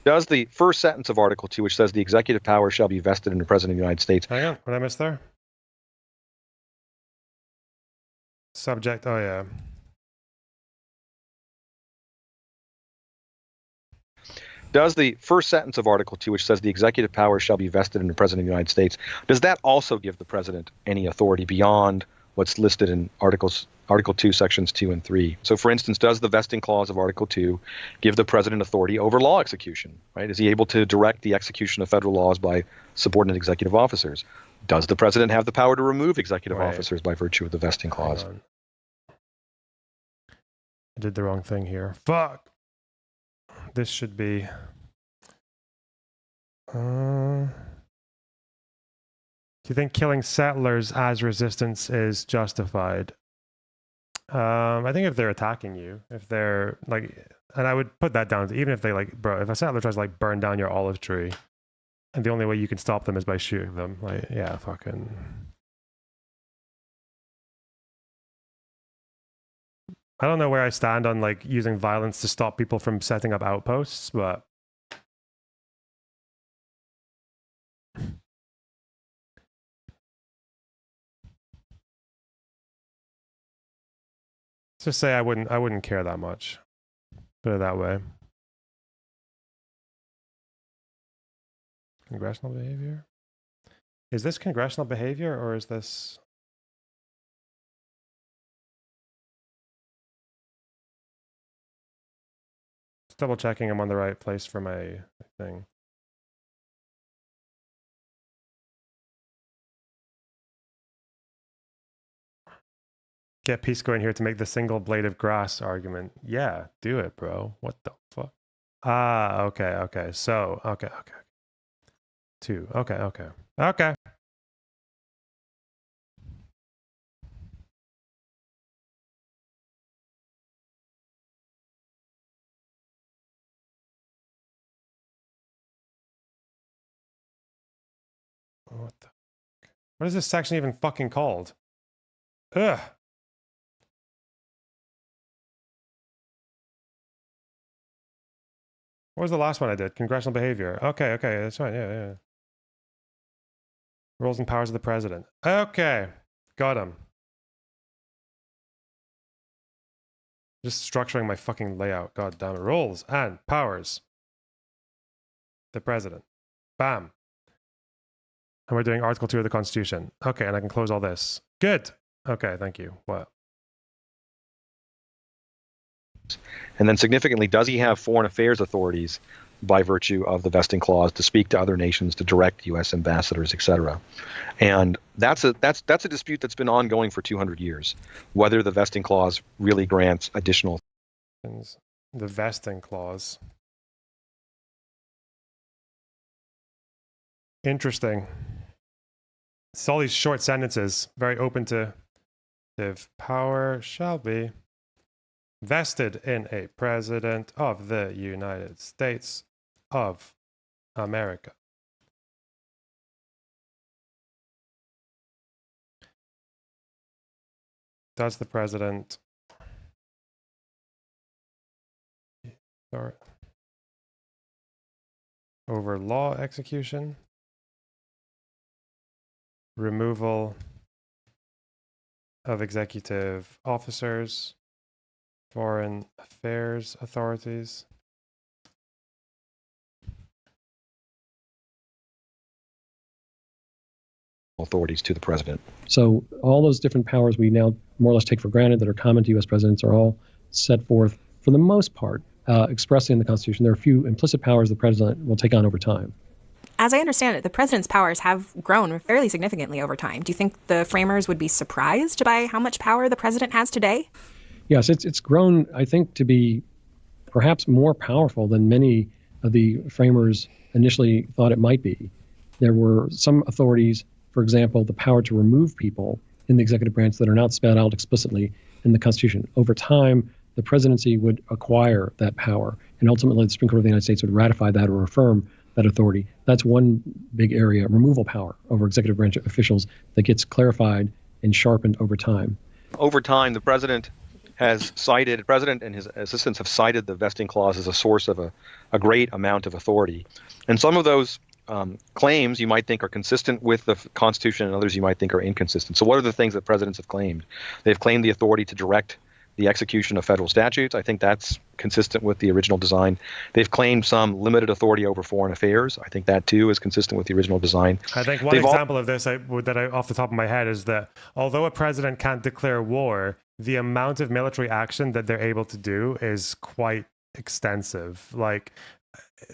does the first sentence of Article 2, which says the executive power shall be vested in the President of the United States.
Hang on, what did I miss there? Subject, oh yeah.
Does the first sentence of Article 2, which says the executive power shall be vested in the President of the United States, does that also give the president any authority beyond what's listed in Article 2, Sections 2 and 3? So, for instance, does the vesting clause of Article 2 give the president authority over law execution? Right? Is he able to direct the execution of federal laws by subordinate executive officers? Does the president have the power to remove executive officers by virtue of the vesting clause?
I did the wrong thing here. Fuck! This should be... do you think killing settlers as resistance is justified? I think if they're attacking you, if they're like, and I would put that down to even if they like, bro, if a settler tries to like burn down your olive tree, and the only way you can stop them is by shooting them, like, yeah, fucking. I don't know where I stand on like using violence to stop people from setting up outposts, but. Just say I wouldn't care that much. Put it that way. Congressional behavior? Is this congressional behavior or is this... Just double checking I'm on the right place for my thing. Get Pisco in here to make the single blade of grass argument. Yeah, do it, bro. What the fuck? Ah, okay. So, okay. 2. Okay. What is this section even fucking called? Ugh. What was the last one I did? Congressional behavior. Okay, that's fine. Yeah. Roles and powers of the president. Okay, got him. Just structuring my fucking layout. God damn it. Roles and powers. The president. Bam. And we're doing Article 2 of the Constitution. Okay, and I can close all this. Good. Okay, thank you. What?
And then significantly, does he have foreign affairs authorities by virtue of the vesting clause to speak to other nations, to direct U.S. ambassadors, etc.? And that's a dispute that's been ongoing for 200 years, whether the vesting clause really grants additional.
The vesting clause. Interesting. It's all these short sentences, very open to if power shall be vested in a president of the United States of America. Does the president over law execution, removal of executive officers, foreign affairs authorities,
authorities to the president?
So all those different powers we now more or less take for granted that are common to U.S. presidents are all set forth, for the most part, expressly in the Constitution. There are a few implicit powers the president will take on over time.
As I understand it, the president's powers have grown fairly significantly over time. Do you think the framers would be surprised by how much power the president has today?
Yes, it's grown, I think, to be perhaps more powerful than many of the framers initially thought it might be. There were some authorities, for example, the power to remove people in the executive branch that are not spelled out explicitly in the Constitution. Over time, the presidency would acquire that power, and ultimately the Supreme Court of the United States would ratify that or affirm that authority. That's one big area, removal power over executive branch officials, that gets clarified and sharpened over time.
Over time, the president and his assistants have cited the vesting clause as a source of a great amount of authority. And some of those claims you might think are consistent with the Constitution, and others you might think are inconsistent. So what are the things that presidents have claimed? They've claimed the authority to direct the execution of federal statutes. I think that's consistent with the original design. They've claimed some limited authority over foreign affairs. I think that too is consistent with the original design.
I think one example of this off the top of my head is that although a president can't declare war, the amount of military action that they're able to do is quite extensive. Like,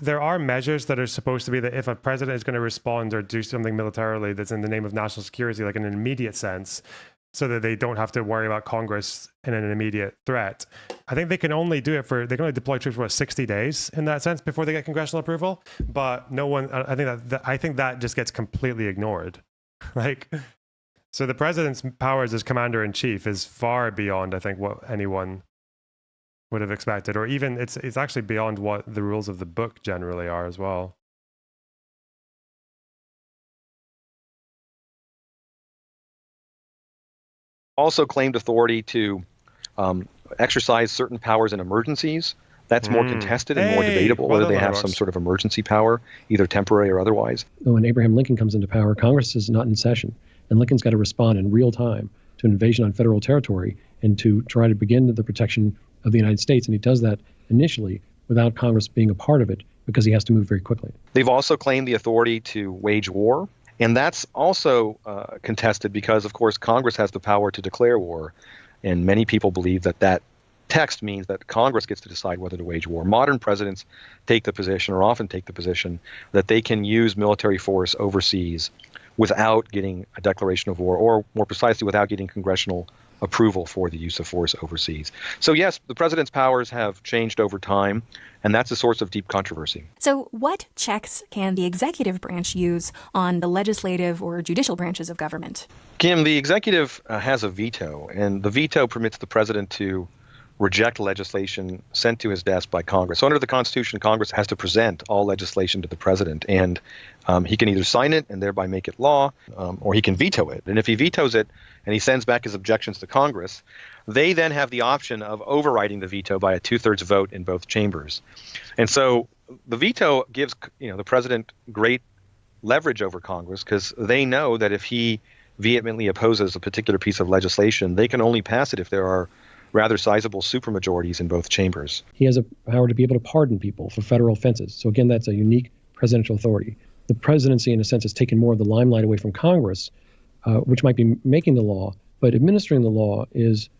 there are measures that are supposed to be that if a president is going to respond or do something militarily that's in the name of national security, like in an immediate sense, so that they don't have to worry about Congress in an immediate threat. I think they can only do it they can only deploy troops for 60 days in that sense before they get congressional approval. But no one, I think that just gets completely ignored. Like, so the president's powers as commander in chief is far beyond, I think, what anyone would have expected, or even it's actually beyond what the rules of the book generally are as well.
Also claimed authority to exercise certain powers in emergencies. That's more contested and more debatable, whether they have some sort of emergency power, either temporary or otherwise.
When Abraham Lincoln comes into power, Congress is not in session, and Lincoln's got to respond in real time to an invasion on federal territory and to try to begin the protection of the United States. And he does that initially without Congress being a part of it because he has to move very quickly.
They've also claimed the authority to wage war. And that's also contested because, of course, Congress has the power to declare war. And many people believe that text means that Congress gets to decide whether to wage war. Modern presidents take the position, or often take the position, that they can use military force overseas without getting a declaration of war, or more precisely, without getting congressional approval for the use of force overseas. So yes, the president's powers have changed over time, and that's a source of deep controversy.
So what checks can the executive branch use on the legislative or judicial branches of government?
Kim, the executive has a veto, and the veto permits the president to reject legislation sent to his desk by Congress. So under the Constitution, Congress has to present all legislation to the president, and he can either sign it and thereby make it law, or he can veto it. And if he vetoes it and he sends back his objections to Congress, they then have the option of overriding the veto by a 2/3 vote in both chambers. And so the veto gives the president great leverage over Congress, because they know that if he vehemently opposes a particular piece of legislation, they can only pass it if there are rather sizable supermajorities in both chambers.
He has a power to be able to pardon people for federal offenses. So again, that's a unique presidential authority. The presidency, in a sense, has taken more of the limelight away from Congress, which might be making the law, but administering the law is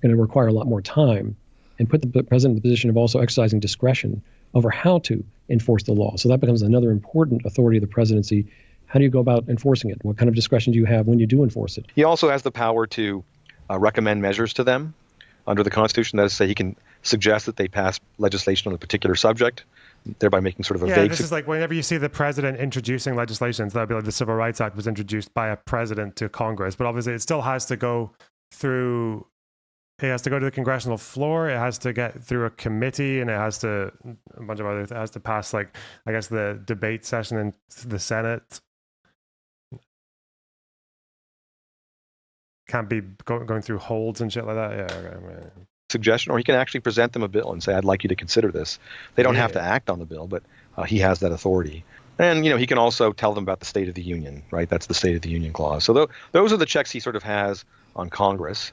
going to require a lot more time and put the president in the position of also exercising discretion over how to enforce the law. So that becomes another important authority of the presidency. How do you go about enforcing it? What kind of discretion do you have when you do enforce it?
He also has the power to recommend measures to them under the Constitution. That is to say, he can suggest that they pass legislation on a particular subject, thereby making sort of a vague...
This is like whenever you see the president introducing legislation, so that would be like the Civil Rights Act was introduced by a president to Congress, but obviously it still has to go through... It has to go to the congressional floor, it has to get through a committee, and it has to... a bunch of other... It has to pass, like, I guess, the debate session in the Senate. Can't be going through holds and shit like that. Yeah, right.
Suggestion, or he can actually present them a bill and say, I'd like you to consider this. They don't have to act on the bill, but he has that authority. And, he can also tell them about the State of the Union, right? That's the State of the Union clause. So those are the checks he sort of has on Congress.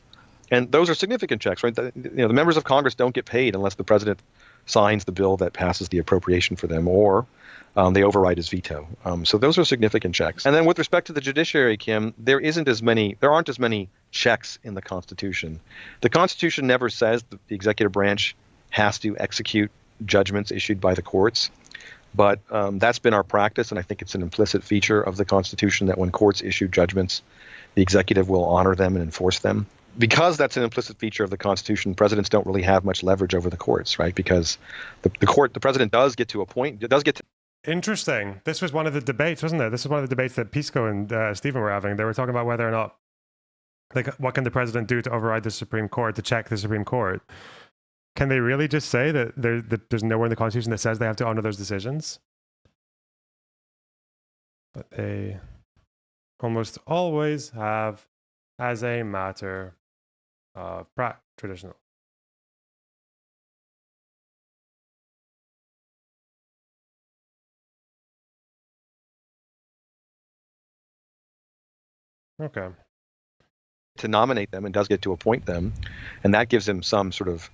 And those are significant checks, right? The members of Congress don't get paid unless the president signs the bill that passes the appropriation for them, or they override his veto. So those are significant checks. And then with respect to the judiciary, Kim, there aren't as many checks in the Constitution. The Constitution never says that the executive branch has to execute judgments issued by the courts. But that's been our practice, and I think it's an implicit feature of the Constitution that when courts issue judgments, the executive will honor them and enforce them. because that's an implicit feature of the Constitution, presidents don't really have much leverage over the courts, right? Because the president does get to appoint, does get to.
Interesting. This was one of the debates, wasn't it? This is one of the debates that Pisco and Stephen were having. They were talking about whether or not, like, what can the president do to override the Supreme Court, to check the Supreme Court? Can they really just say that there's nowhere in the Constitution that says they have to honor those decisions? But they almost always have as a matter of traditional. Okay.
To nominate them and does get to appoint them, and that gives him some sort of,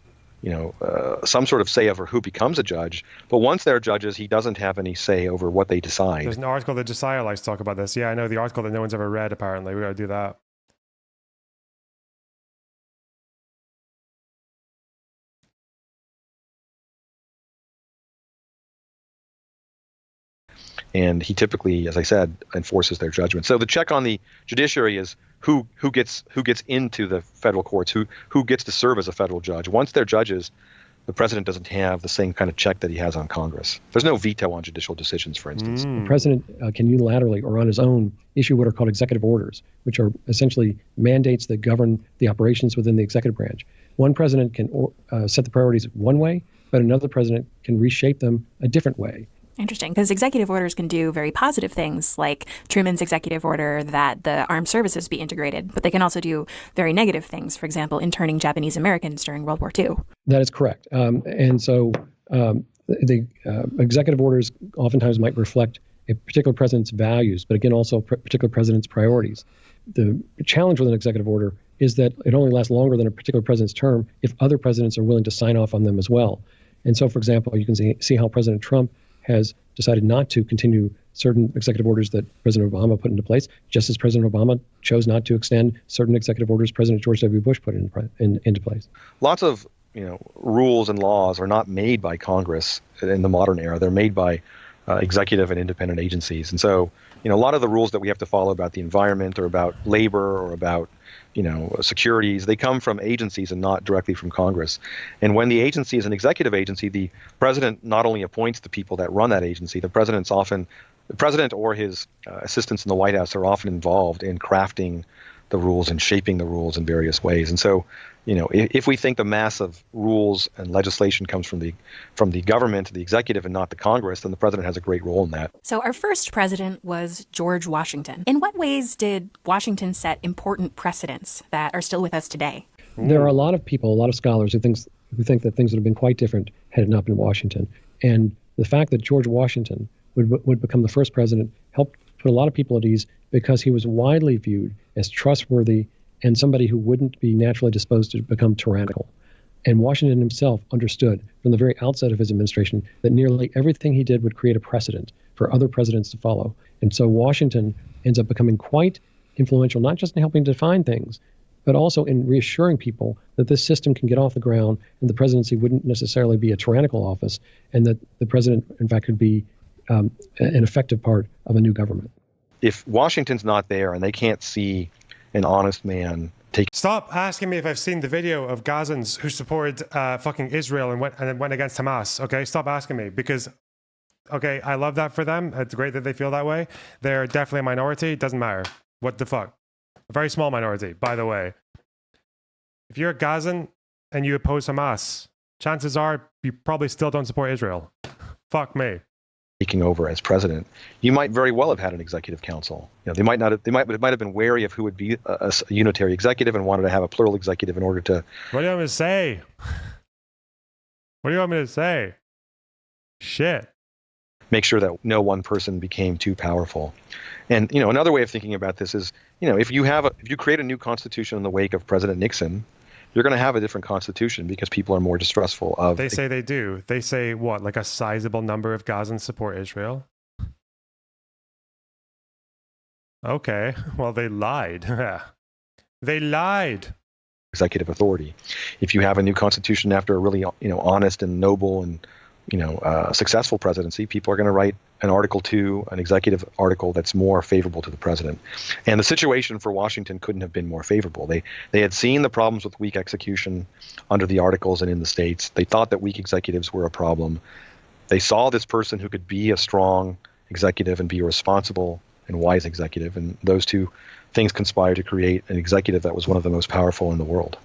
some sort of say over who becomes a judge. But once they're judges, he doesn't have any say over what they decide.
There's an article that Josiah likes to talk about this. Yeah, I know the article that no one's ever read, apparently. We gotta do that.
And he typically, as I said, enforces their judgment. So the check on the judiciary is who gets into the federal courts, who gets to serve as a federal judge. Once they're judges, the president doesn't have the same kind of check that he has on Congress. There's no veto on judicial decisions, for instance.
The president can unilaterally or on his own issue what are called executive orders, which are essentially mandates that govern the operations within the executive branch. One president can set the priorities one way, but another president can reshape them a different way.
Interesting, because executive orders can do very positive things, like Truman's executive order that the armed services be integrated, but they can also do very negative things, for example, interning Japanese Americans during World War II.
That is correct. And so the executive orders oftentimes might reflect a particular president's values, but again, also a particular president's priorities. The challenge with an executive order is that it only lasts longer than a particular president's term if other presidents are willing to sign off on them as well. And so, for example, you can see how President Trump has decided not to continue certain executive orders that President Obama put into place, just as President Obama chose not to extend certain executive orders President George W. Bush put into place.
Lots of rules and laws are not made by Congress in the modern era. They're made by executive and independent agencies. And so, a lot of the rules that we have to follow about the environment or about labor or about securities, they come from agencies and not directly from Congress. And when the agency is an executive agency, the president not only appoints the people that run that agency, the president or his assistants in the White House are often involved in crafting the rules and shaping the rules in various ways. And so, if we think the mass of rules and legislation comes from the government, the executive, and not the Congress, then the president has a great role in that.
So our first president was George Washington. In what ways did Washington set important precedents that are still with us today?
There are a lot of people, a lot of scholars who think that things would have been quite different had it not been Washington. And the fact that George Washington would become the first president helped put a lot of people at ease because he was widely viewed as trustworthy and somebody who wouldn't be naturally disposed to become tyrannical. And Washington himself understood from the very outset of his administration that nearly everything he did would create a precedent for other presidents to follow. And so Washington ends up becoming quite influential, not just in helping define things, but also in reassuring people that this system can get off the ground and the presidency wouldn't necessarily be a tyrannical office, and that the president, in fact, could be an effective part of a new government.
If Washington's not there and they can't see an honest man take...
Stop asking me if I've seen the video of Gazans who supported fucking Israel and went against Hamas, okay? Stop asking me, because, okay, I love that for them. It's great that they feel that way. They're definitely a minority. It doesn't matter. What the fuck? A very small minority, by the way. If you're a Gazan and you oppose Hamas, chances are you probably still don't support Israel. Fuck me.
Taking over as president, you might very well have had an executive council. They might not have, they might have been wary of who would be a unitary executive and wanted to have a plural executive in order to...
What do you want me to say? What do you want me to say? Shit.
Make sure that no one person became too powerful. And, another way of thinking about this is, if you create a new constitution in the wake of President Nixon, you're going to have a different constitution because people are more distrustful of...
They say they do. They say, what, like a sizable number of Gazans support Israel? Okay, well, they lied. They lied.
Executive authority. If you have a new constitution after a really, honest and noble and successful presidency, people are going to write an Article 2, an executive article that's more favorable to the president. And the situation for Washington couldn't have been more favorable. They had seen the problems with weak execution under the articles and in the states. They thought that weak executives were a problem. They saw this person who could be a strong executive and be a responsible and wise executive. And those two things conspired to create an executive that was one of the most powerful in the world.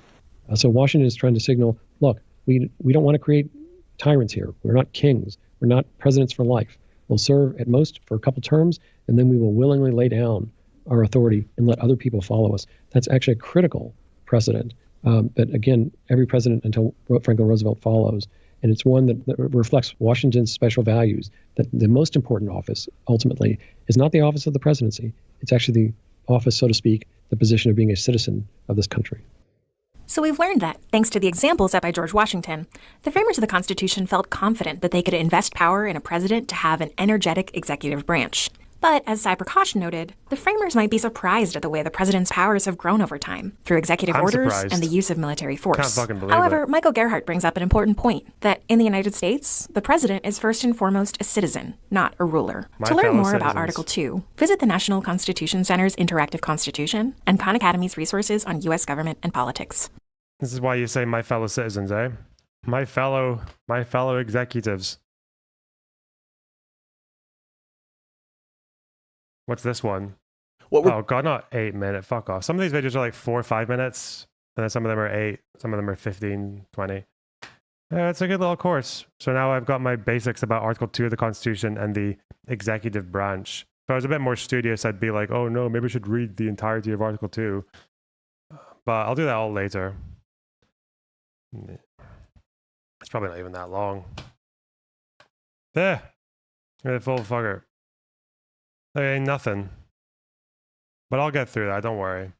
So Washington is trying to signal, look, we don't want to create tyrants here. We're not kings. We're not presidents for life. We'll serve at most for a couple terms, and then we will willingly lay down our authority and let other people follow us. That's actually a critical precedent that, again, every president until Franklin Roosevelt follows. And it's one that reflects Washington's special values, that the most important office, ultimately, is not the office of the presidency. It's actually the office, so to speak, the position of being a citizen of this country.
So we've learned that, thanks to the example set by George Washington, the framers of the Constitution felt confident that they could invest power in a president to have an energetic executive branch. But, as Cy Prakash noted, the framers might be surprised at the way the president's powers have grown over time, through executive orders and the use of military force.
Can't fucking believe
However,
it.
Michael Gerhardt brings up an important point, that in the United States, the president is first and foremost a citizen, not a ruler. To learn more about Article 2, visit the National Constitution Center's Interactive Constitution and Khan Academy's resources on U.S. government and politics.
This is why you say my fellow citizens, eh? My fellow executives. What's this one? Oh god, not 8 minute. Fuck off. Some of these videos are like 4 or 5 minutes, and then some of them are 8, some of them are 15, 20. It's a good little course. So now I've got my basics about Article 2 of the Constitution and the executive branch. If I was a bit more studious, I'd be like, oh no, maybe I should read the entirety of Article 2. But I'll do that all later. It's probably not even that long. There. The full fucker. There ain't nothing. But I'll get through that, don't worry.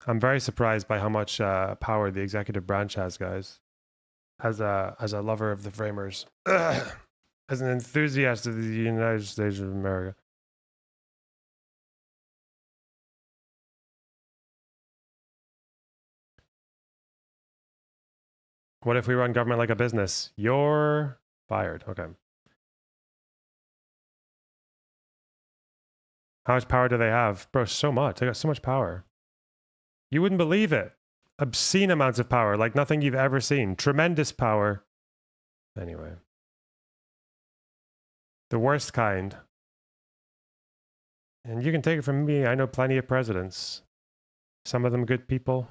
I'm very surprised by how much power the executive branch has, guys. As a lover of the framers. As an enthusiast of the United States of America. What if we run government like a business? You're fired. Okay. How much power do they have? Bro, so much. They got so much power. You wouldn't believe it. Obscene amounts of power, like nothing you've ever seen. Tremendous power. Anyway. The worst kind. And you can take it from me, I know plenty of presidents. Some of them good people.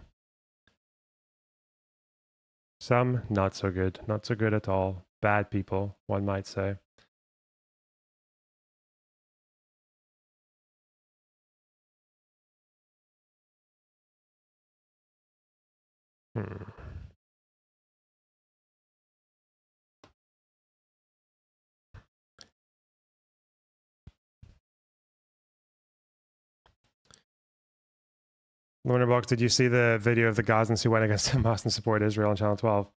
Some not so good. Not so good at all. Bad people, one might say. Lunarbox, did you see the video of the Gazans who went against Hamas and supported Israel on Channel 12?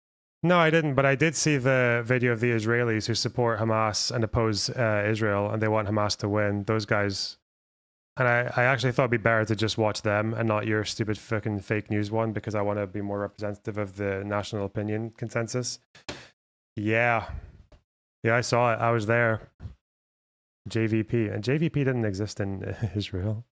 No, I didn't, but I did see the video of the Israelis who support Hamas and oppose Israel, and they want Hamas to win. Those guys. And I actually thought it'd be better to just watch them and not your stupid fucking fake news one, because I want to be more representative of the national opinion consensus. Yeah. Yeah, I saw it. I was there. JVP. And JVP didn't exist in Israel.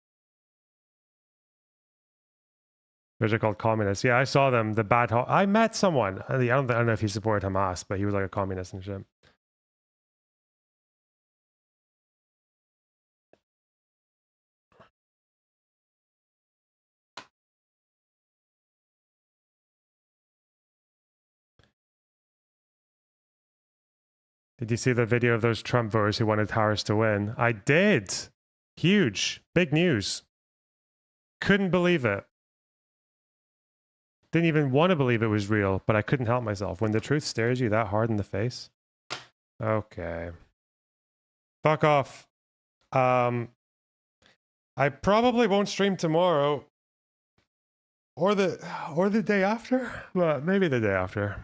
Those are called communists. Yeah, I saw them. The bad. I met someone. I don't know if he supported Hamas, but he was like a communist and shit. Did you see the video of those Trump voters who wanted Harris to win? I did. Huge. Big news. Couldn't believe it. Didn't even want to believe it was real, but I couldn't help myself. When the truth stares you that hard in the face. Okay. Fuck off. I probably won't stream tomorrow. Or the day after? Well, maybe the day after.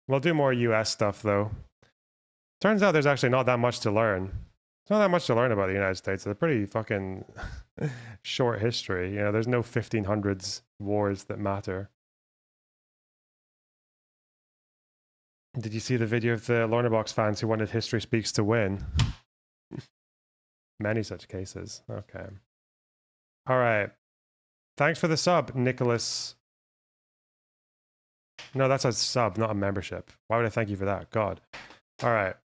We'll do more US stuff though. Turns out there's actually not that much to learn. It's not that much to learn about the United States. It's a pretty fucking short history. You know, there's no 1500s wars that matter. Did you see the video of the Lorna Box fans who wanted History Speaks to win? Many such cases. Okay. All right. Thanks for the sub, Nicholas. No, that's a sub, not a membership. Why would I thank you for that? God. All right.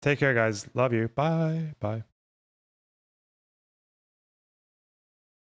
Take care, guys. Love you. Bye. Bye.